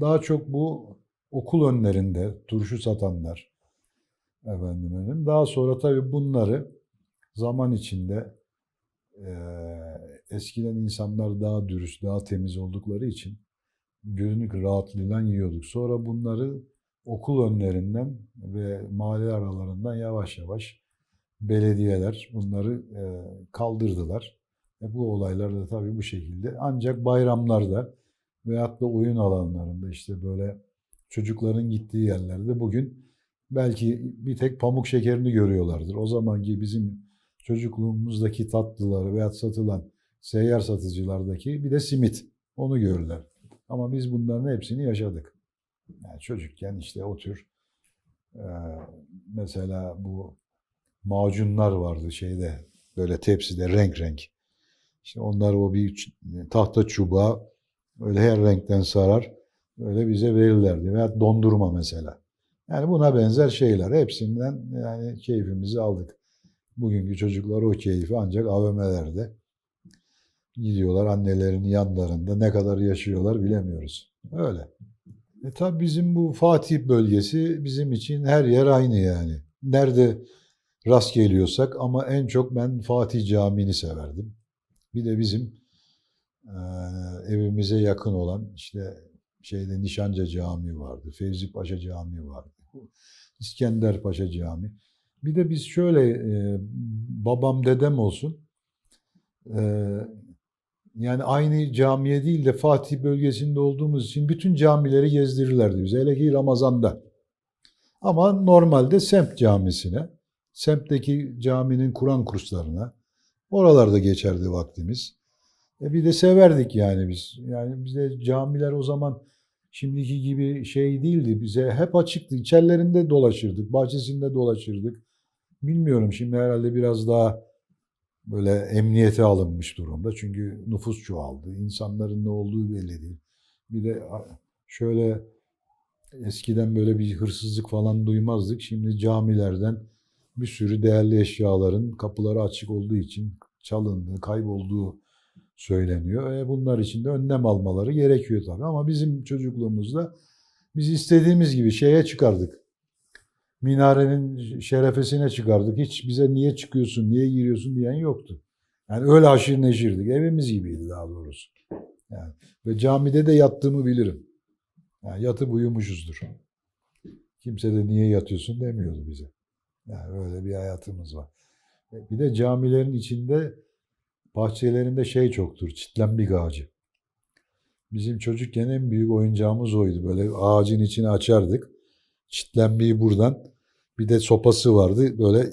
Daha çok bu okul önlerinde turşu satanlar, efendim. Daha sonra tabii bunları zaman içinde eskiden insanlar daha dürüst, daha temiz oldukları için gönül rahatlığıyla yiyorduk. Sonra bunları okul önlerinden ve mahalle aralarından yavaş yavaş belediyeler bunları kaldırdılar. Bu olaylar da tabii bu şekilde. Ancak bayramlarda veyahut da oyun alanlarında işte böyle çocukların gittiği yerlerde bugün belki bir tek pamuk şekerini görüyorlardır. O zamanki bizim çocukluğumuzdaki tatlıları veyahut satılan seyyar satıcılardaki bir de simit. Onu görürler. Ama biz bunların hepsini yaşadık. Yani çocukken işte o tür e, mesela bu macunlar vardı şeyde böyle tepside renk renk. İşte onlar o bir tahta çubuğa öyle her renkten sarar öyle bize verirlerdi. Veya dondurma mesela. Yani buna benzer şeyler. Hepsinden yani keyfimizi aldık. Bugünkü çocuklar o keyfi ancak AVM'lerde gidiyorlar annelerinin yanlarında. Ne kadar yaşıyorlar bilemiyoruz. Öyle. Tabii bizim bu Fatih bölgesi bizim için her yer aynı yani. Nerede rast geliyorsak ama en çok ben Fatih Camii'ni severdim. Bir de bizim e, evimize yakın olan işte şeyde Nişancı Camii vardı. Fevzi Paşa Camii vardı. İskender Paşa Camii. Bir de biz şöyle babam dedem olsun e, yani aynı camiye değil de Fatih bölgesinde olduğumuz için bütün camileri gezdirirlerdi bize. Hele ki Ramazan'da. Ama normalde semt camisine, semtteki caminin Kur'an kurslarına, oralarda geçerdi vaktimiz. Bir de severdik yani biz. Yani bize camiler o zaman şimdiki gibi şey değildi. Bize hep açıktı. İçerilerinde dolaşırdık, bahçesinde dolaşırdık. Bilmiyorum şimdi herhalde biraz daha böyle emniyete alınmış durumda. Çünkü nüfus çoğaldı. İnsanların ne olduğu belli değil. Bir de şöyle eskiden böyle bir hırsızlık falan duymazdık. Şimdi camilerden bir sürü değerli eşyaların kapıları açık olduğu için çalındığı, kaybolduğu söyleniyor. Bunlar için de önlem almaları gerekiyor tabii. Ama bizim çocukluğumuzda biz istediğimiz gibi şeye çıkardık. Minarenin şerefesine çıkardık. Hiç bize niye çıkıyorsun, niye giriyorsun diyen yoktu. Yani öyle haşir neşirdik. Evimiz gibiydi daha doğrusu. Yani ve camide de yattığımı bilirim. Yani yatıp uyumuşuzdur. Kimse de niye yatıyorsun demiyordu bize. Yani öyle bir hayatımız var. Bir de camilerin içinde bahçelerinde şey çoktur. Çitlenbik ağacı. Bizim çocukken en büyük oyuncağımız oydu. Böyle ağacın içini açardık. Çitlenbiği buradan bir de sopası vardı. Böyle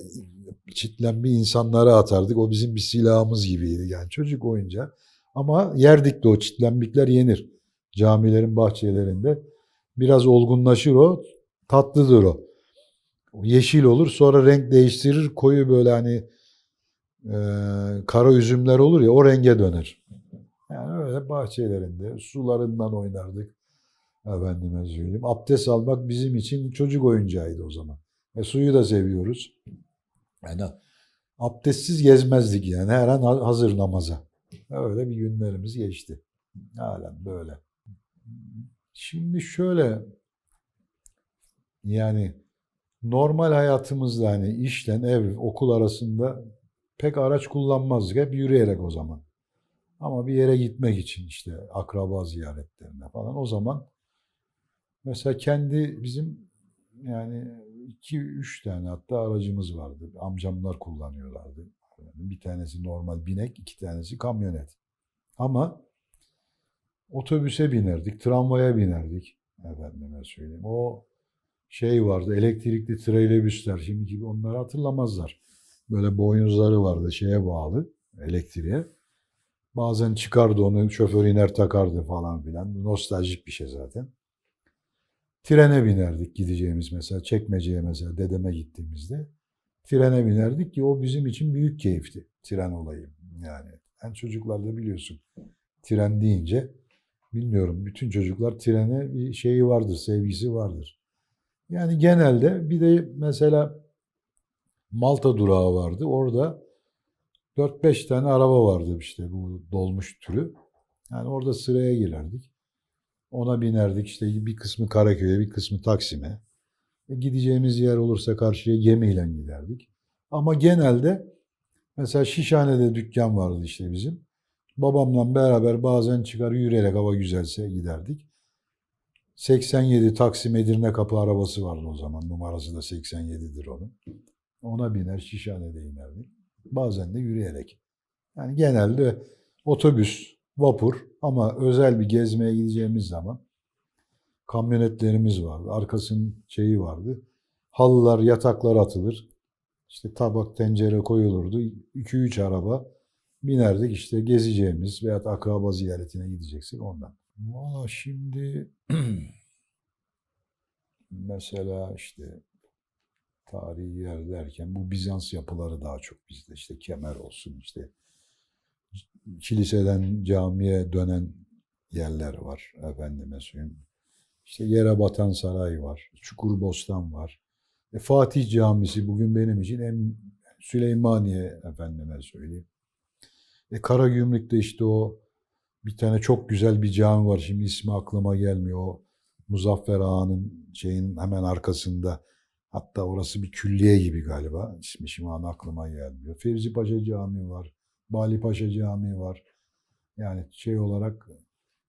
çitlenbiği insanlara atardık. O bizim bir silahımız gibiydi. Yani çocuk oyuncağı. Ama yerdik de o çitlenbikler yenir. Camilerin bahçelerinde. Biraz olgunlaşır o. Tatlıdır o. Yeşil olur. Sonra renk değiştirir. Koyu böyle hani kara üzümler olur ya o renge döner. Yani öyle bahçelerinde sularından oynardık. Efendime söyleyeyim. Abdest almak bizim için çocuk oyuncağıydı o zaman. Suyu da seviyoruz. Yani abdestsiz gezmezdik yani. Her an hazır namaza. Öyle bir günlerimiz geçti. Halen böyle. Şimdi şöyle, yani normal hayatımızda hani işten ev, okul arasında pek araç kullanmazdık. Hep yürüyerek o zaman. Ama bir yere gitmek için işte akraba ziyaretlerine falan o zaman mesela kendi bizim yani iki üç tane hatta aracımız vardı. Amcamlar kullanıyorlardı. Yani bir tanesi normal binek, iki tanesi kamyonet. Ama otobüse binerdik, tramvaya binerdik. Efendime söyleyeyim. O şey vardı, elektrikli trolleybüsler. Şimdi gibi onları hatırlamazlar. Böyle boynuzları vardı şeye bağlı, elektriğe. Bazen çıkardı onu, şoför iner takardı falan filan. Nostaljik bir şey zaten. Trene binerdik gideceğimiz mesela. Çekmece'ye mesela dedeme gittiğimizde. Trene binerdik ki o bizim için büyük keyifti. Tren olayı yani. En çocuklarda biliyorsun. Tren deyince bilmiyorum bütün çocuklar trene bir şeyi vardır, sevgisi vardır. Yani genelde bir de mesela Malta durağı vardı. Orada 4-5 tane araba vardı işte bu dolmuş türü. Yani orada sıraya girerdik. Ona binerdik işte bir kısmı Karaköy'e bir kısmı Taksim'e. Gideceğimiz yer olursa karşıya gemiyle giderdik. Ama genelde mesela Şişhane'de dükkan vardı işte bizim. Babamla beraber bazen çıkar yürüyerek hava güzelse giderdik. 87 Taksim Edirne Kapı arabası vardı o zaman. Numarası da 87'dir onun. Ona biner Şişhane'de inerdik. Bazen de yürüyerek. Yani genelde otobüs, vapur ama özel bir gezmeye gideceğimiz zaman kamyonetlerimiz vardı. Arkasının şeyi vardı. Halılar, yataklar atılır. İşte tabak, tencere koyulurdu. 2-3 araba binerdik işte gezeceğimiz veya akraba ziyaretine gideceksek ondan. Valla şimdi mesela işte tarihi yer derken bu Bizans yapıları daha çok bizde. İşte Kemer olsun işte kiliseden camiye dönen yerler var efendime söyleyeyim. İşte Yerebatan Saray var, Çukurbostan var. Fatih Camisi bugün benim için en Süleymaniye efendime söyleyeyim. Karagümrük'te işte o bir tane çok güzel bir cami var. Şimdi ismi aklıma gelmiyor. O Muzaffer Ağa'nın şeyin hemen arkasında. Hatta orası bir külliye gibi galiba. İsmi şimdi an aklıma gelmiyor. Fevzi Paşa Camii var. Bali Paşa Camii var. Yani şey olarak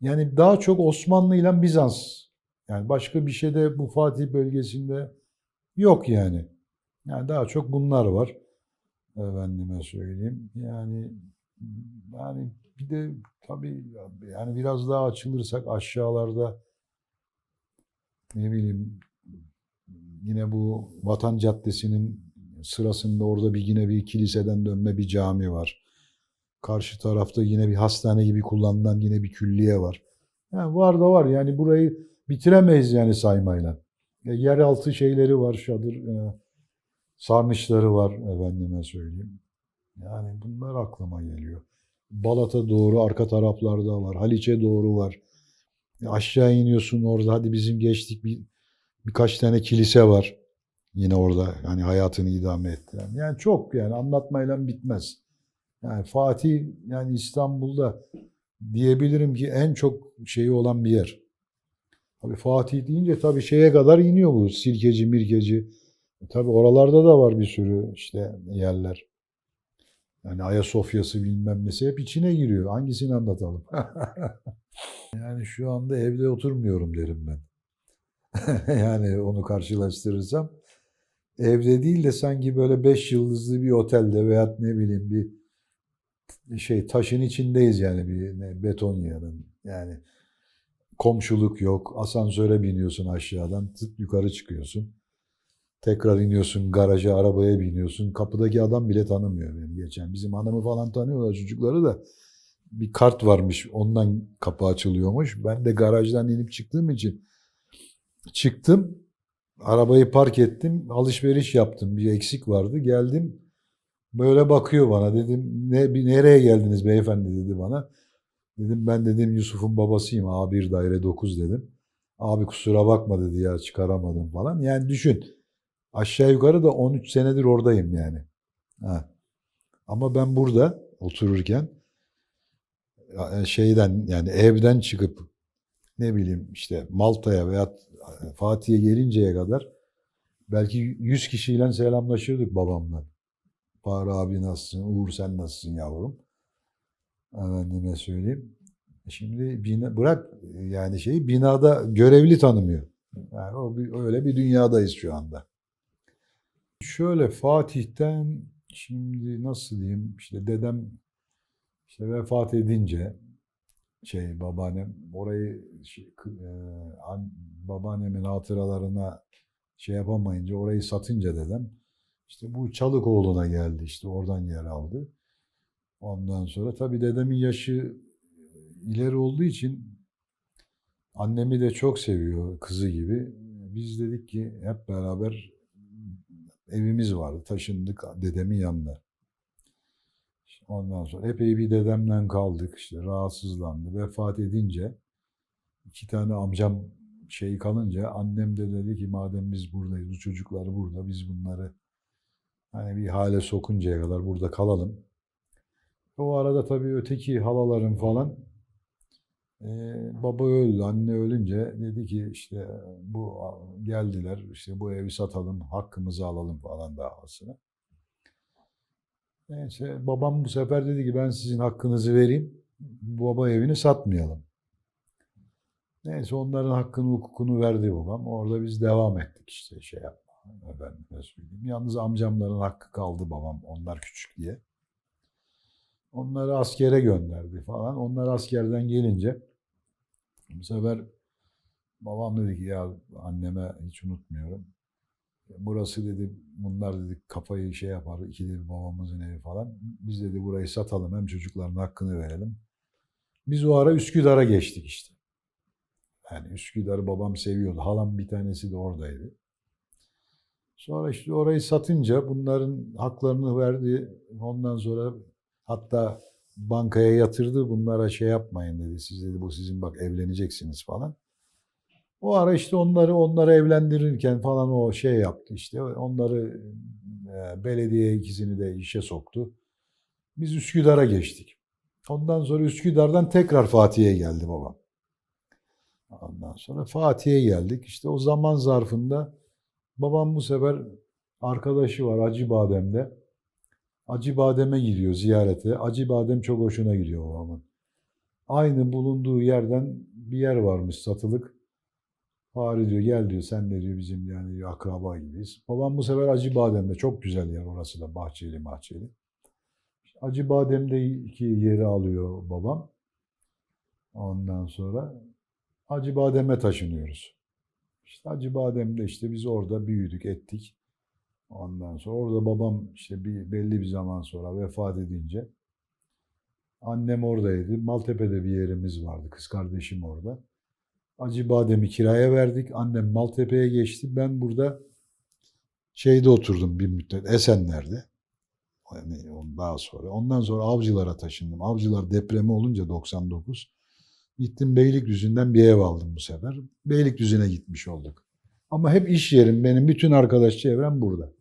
yani daha çok Osmanlı ile Bizans. Yani başka bir şey de bu Fatih bölgesinde yok yani. Yani daha çok bunlar var. Efendime söyleyeyim. Yani bir de tabii yani biraz daha açılırsak aşağılarda ne bileyim yine bu Vatan Caddesi'nin sırasında orada yine bir kiliseden dönme bir cami var. Karşı tarafta yine bir hastane gibi kullanılan yine bir külliye var. Yani var da var yani burayı bitiremeyiz yani saymayla. Yeraltı şeyleri var, sarnıçları var efendime söyleyeyim. Yani bunlar aklıma geliyor. Balat'a doğru arka taraflarda var. Haliç'e doğru var. Aşağı iniyorsun orada hadi bizim geçtik birkaç tane kilise var. Yine orada yani hayatını idame ettiren. Yani çok yani anlatmayla bitmez. Yani Fatih yani İstanbul'da diyebilirim ki en çok şeyi olan bir yer. Tabii Fatih deyince tabii şeye kadar iniyor bu Sirkeci, Mirkeci. Tabii oralarda da var bir sürü işte yerler. Yani Ayasofya'sı bilmem nesi hep içine giriyor. Hangisini anlatalım? Yani şu anda evde oturmuyorum derim ben. Yani onu karşılaştırırsam. Evde değil de sanki böyle 5 yıldızlı bir otelde veya ne bileyim bir şey taşın içindeyiz yani bir beton yığının. Yani komşuluk yok. Asansöre biniyorsun aşağıdan, tık yukarı çıkıyorsun. Tekrar iniyorsun garaja, arabaya biniyorsun. Kapıdaki adam bile tanımıyor beni geçen. Bizim hanımı falan tanıyorlar çocukları da. Bir kart varmış, ondan kapı açılıyormuş. Ben de garajdan inip çıktığım için çıktım. Arabayı park ettim. Alışveriş yaptım. Bir eksik vardı. Geldim. Böyle bakıyor bana. Dedim nereye geldiniz beyefendi dedi bana. Dedim ben dedim Yusuf'un babasıyım. A1 daire 9 dedim. Abi kusura bakma dedi ya çıkaramadım falan. Yani düşün. Aşağı yukarı da 13 senedir oradayım yani. Ha. Ama ben burada otururken şeyden yani evden çıkıp ne bileyim işte Malta'ya veya Fatih'e gelinceye kadar belki 100 kişiyle selamlaşırdık babamla. Bahri abi nasılsın? Uğur sen nasılsın yavrum? Efendime söyleyeyim. Şimdi bırak yani şeyi binada görevli tanımıyor. Yani öyle bir dünyadayız şu anda. Şöyle Fatih'ten şimdi nasıl diyeyim işte dedem işte vefat edince babaannem orayı babaannemin hatıralarına şey yapamayınca orayı satınca dedem işte bu Çalıkoğlu'na geldi işte oradan yer aldı. Ondan sonra tabii dedemin yaşı ileri olduğu için annemi de çok seviyor kızı gibi. Biz dedik ki hep beraber evimiz vardı. Taşındık dedemin yanına. Ondan sonra epey bir dedemle kaldık. İşte rahatsızlandı. Vefat edince iki tane amcam kalınca annem de dedi ki madem biz buradayız, bu çocuklar burada, biz bunları hani bir hale sokuncaya kadar burada kalalım. O arada tabii öteki halalarım falan baba öldü, anne ölünce dedi ki işte bu geldiler, işte bu evi satalım, hakkımızı alalım falan davasına. Neyse babam bu sefer dedi ki ben sizin hakkınızı vereyim, baba evini satmayalım. Neyse onların hakkını hukukunu verdi babam. Orada biz devam ettik işte yapma. Efendime söyleyeyim. Yalnız amcamların hakkı kaldı babam. Onlar küçük diye. Onları askere gönderdi falan. Onlar askerden gelince bu sefer babam dedi ki ya anneme hiç unutmuyorum. Burası dedi bunlar dedi kafayı yapar. İkidir babamızın evi falan. Biz dedi burayı satalım hem çocukların hakkını verelim. Biz o ara Üsküdar'a geçtik işte. Yani Üsküdar'ı babam seviyordu. Halam bir tanesi de oradaydı. Sonra işte orayı satınca bunların haklarını verdi. Ondan sonra hatta bankaya yatırdı. Bunlara yapmayın dedi. Siz dedi bu sizin bak evleneceksiniz falan. O ara işte onları evlendirirken falan o yaptı işte. Onları belediye ikisini de işe soktu. Biz Üsküdar'a geçtik. Ondan sonra Üsküdar'dan tekrar Fatih'e geldi babam. Ondan sonra Fatih'e geldik. İşte o zaman zarfında babam bu sefer arkadaşı var Acıbadem'de. Acıbadem'e gidiyor ziyarete. Acıbadem çok hoşuna gidiyor babamın. Aynı bulunduğu yerden bir yer varmış satılık. Fahri diyor gel diyor sen de diyor bizim yani diyor, akraba gibiyiz. Babam bu sefer Acıbadem'de çok güzel yer orası da bahçeli bahçeli. Acıbadem'de iki yeri alıyor babam. Ondan sonra Acıbadem'e taşınıyoruz. İşte Acıbadem'de işte biz orada büyüdük ettik. Ondan sonra orada babam işte belli bir zaman sonra vefat edince annem oradaydı. Maltepe'de bir yerimiz vardı. Kız kardeşim orada. Acıbadem'i kiraya verdik. Annem Maltepe'ye geçti. Ben burada oturdum bir müddet Esenler'de. Yani daha sonra. Ondan sonra Avcılar'a taşındım. Avcılar depremi olunca 99. Gittim Beylikdüzü'nden bir ev aldım bu sefer. Beylikdüzü'ne gitmiş olduk. Ama hep iş yerim. Benim bütün arkadaş çevrem burada.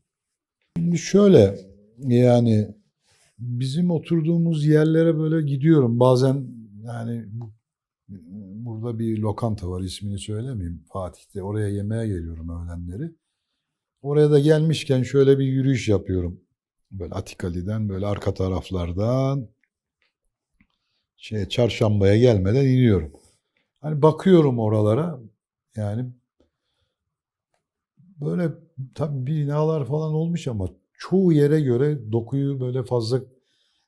Şimdi şöyle yani bizim oturduğumuz yerlere böyle gidiyorum. Bazen yani burada bir lokanta var ismini söylemeyeyim Fatih'te. Oraya yemeğe geliyorum öğlenleri. Oraya da gelmişken şöyle bir yürüyüş yapıyorum. Böyle Atikali'den böyle arka taraflardan Çarşamba'ya gelmeden iniyorum. Hani bakıyorum oralara yani böyle tabii binalar falan olmuş ama çoğu yere göre dokuyu böyle fazla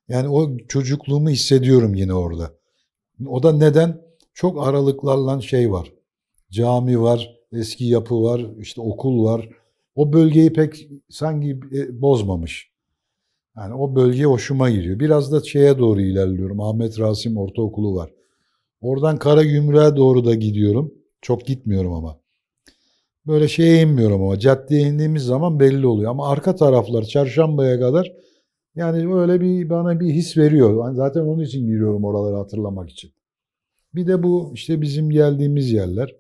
yani o çocukluğumu hissediyorum yine orada. O da neden? Çok aralıklarla var. Cami var, eski yapı var, işte okul var. O bölgeyi pek sanki bozmamış. Yani o bölge hoşuma gidiyor. Biraz da doğru ilerliyorum. Ahmet Rasim Ortaokulu var. Oradan Karagümrük'e doğru da gidiyorum. Çok gitmiyorum ama. Böyle inmiyorum ama caddeye indiğimiz zaman belli oluyor. Ama arka taraflar Çarşamba'ya kadar yani öyle bana bir his veriyor. Zaten onun için giriyorum oraları hatırlamak için. Bir de bu işte bizim geldiğimiz yerler.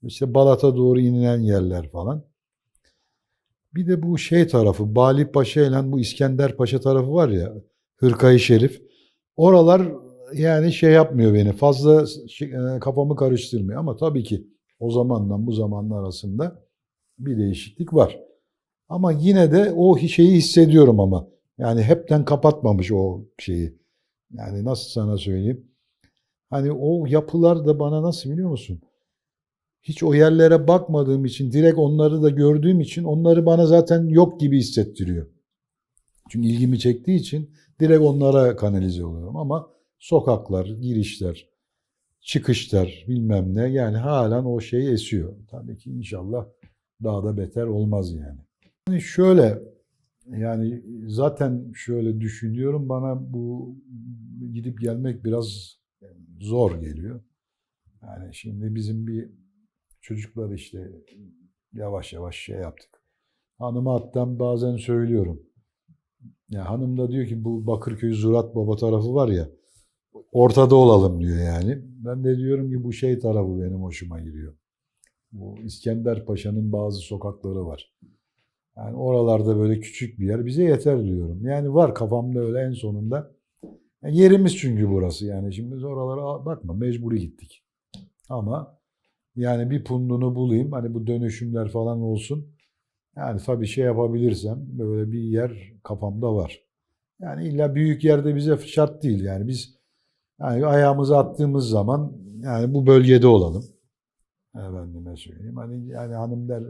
İşte Balat'a doğru inilen yerler falan. Bir de bu şey tarafı, Bali Paşa ile bu İskender Paşa tarafı var ya, Hırkayı Şerif. Oralar yani şey yapmıyor beni, fazla kafamı karıştırmıyor. Ama tabii ki o zamandan bu zamanlar arasında bir değişiklik var. Ama yine de o şeyi hissediyorum ama. Yani hepten kapatmamış o şeyi. Yani nasıl sana söyleyeyim? Hani o yapılar da bana nasıl biliyor musun? Hiç o yerlere bakmadığım için, direkt onları da gördüğüm için onları bana zaten yok gibi hissettiriyor. Çünkü ilgimi çektiği için direkt onlara kanalize oluyorum. Ama sokaklar, girişler, çıkışlar bilmem ne yani halen o şey esiyor. Tabii ki inşallah daha da beter olmaz yani. Yani şöyle yani zaten şöyle düşünüyorum bana bu gidip gelmek biraz zor geliyor. Yani şimdi bizim bir çocuklar işte yavaş yavaş şey yaptık. Hanıma hatta bazen söylüyorum. Ya hanım da diyor ki bu Bakırköy Zurat Baba tarafı var ya ortada olalım diyor yani. Ben de diyorum ki bu şey tarafı benim hoşuma gidiyor. Bu İskender Paşa'nın bazı sokakları var. Yani oralarda böyle küçük bir yer bize yeter diyorum. Yani var kafamda öyle en sonunda. Yani yerimiz çünkü burası yani. Şimdi biz oralara bakma mecburi gittik. Ama yani bir pundunu bulayım hani bu dönüşümler falan olsun. Yani tabii şey yapabilirsem böyle bir yer kafamda var. Yani illa büyük yerde bize şart değil yani biz yani ayağımızı attığımız zaman yani bu bölgede olalım. Efendime söyleyeyim. Hani yani hanım der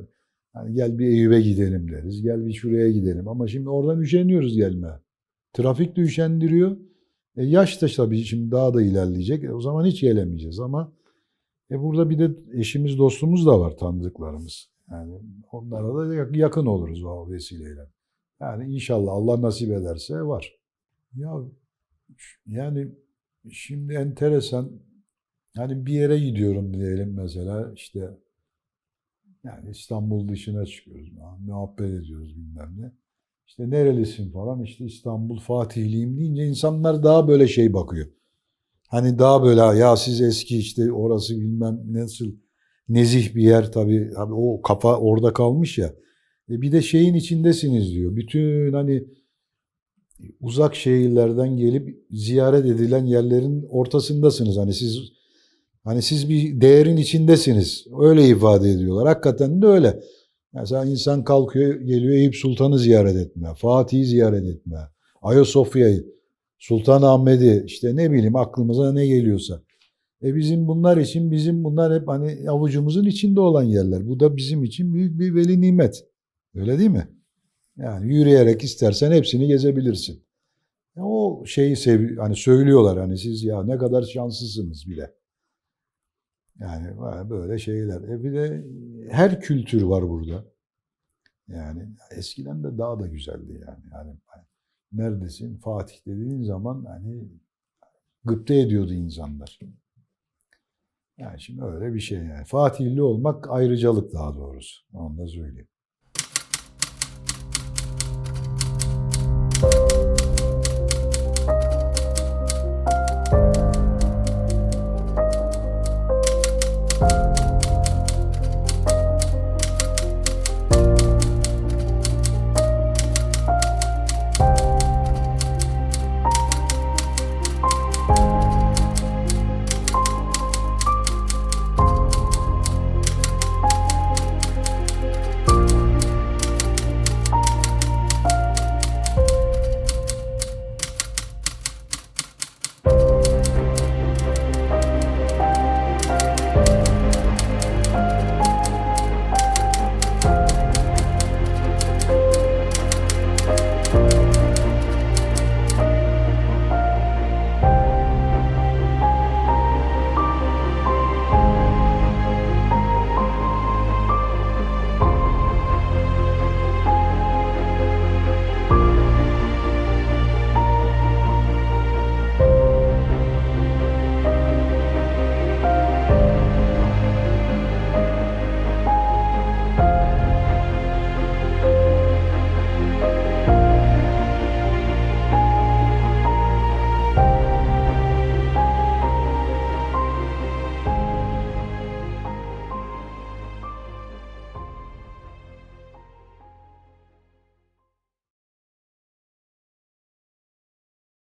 hani gel bir Eyüp'e gidelim deriz. Gel bir şuraya gidelim. Ama şimdi oradan üşeniyoruz gelme. Trafik de üşendiriyor. Yaş da tabii şimdi daha da ilerleyecek. O zaman hiç gelemeyeceğiz ama burada bir de eşimiz dostumuz da var tanıdıklarımız. Yani onlara da yakın oluruz o vesileyle. Yani inşallah Allah nasip ederse var. Ya yani şimdi enteresan hani bir yere gidiyorum diyelim mesela işte yani İstanbul dışına çıkıyoruz. Muhabbet ediyoruz bilmem ne. İşte nerelisin falan işte İstanbul Fatihliyim deyince insanlar daha böyle şey bakıyor. Hani daha böyle ya siz eski işte orası bilmem nasıl nezih bir yer tabii. Abi o kafa orada kalmış ya. Bir de şeyin içindesiniz diyor. Bütün hani uzak şehirlerden gelip ziyaret edilen yerlerin ortasındasınız. Hani siz bir değerin içindesiniz. Öyle ifade ediyorlar. Hakikaten de öyle. Mesela insan kalkıyor, geliyor Eyüp Sultan'ı ziyaret etme, Fatih'i ziyaret etme, Ayasofya'yı, Sultanahmet'i, işte ne bileyim aklımıza ne geliyorsa. Bizim bunlar için bizim bunlar hep hani avucumuzun içinde olan yerler. Bu da bizim için büyük bir veli nimet. Öyle değil mi? Yani yürüyerek istersen hepsini gezebilirsin. O şeyi hani söylüyorlar hani siz ya ne kadar şanslısınız bile. Yani böyle şeyler. Bir de her kültür var burada. Yani eskiden de daha da güzeldi yani. Yani neredesin? Fatih dediğin zaman hani gıpta ediyordu insanlar. Yani şimdi öyle bir şey yani. Fatihli olmak ayrıcalık daha doğrusu. Onu da söyleyeyim.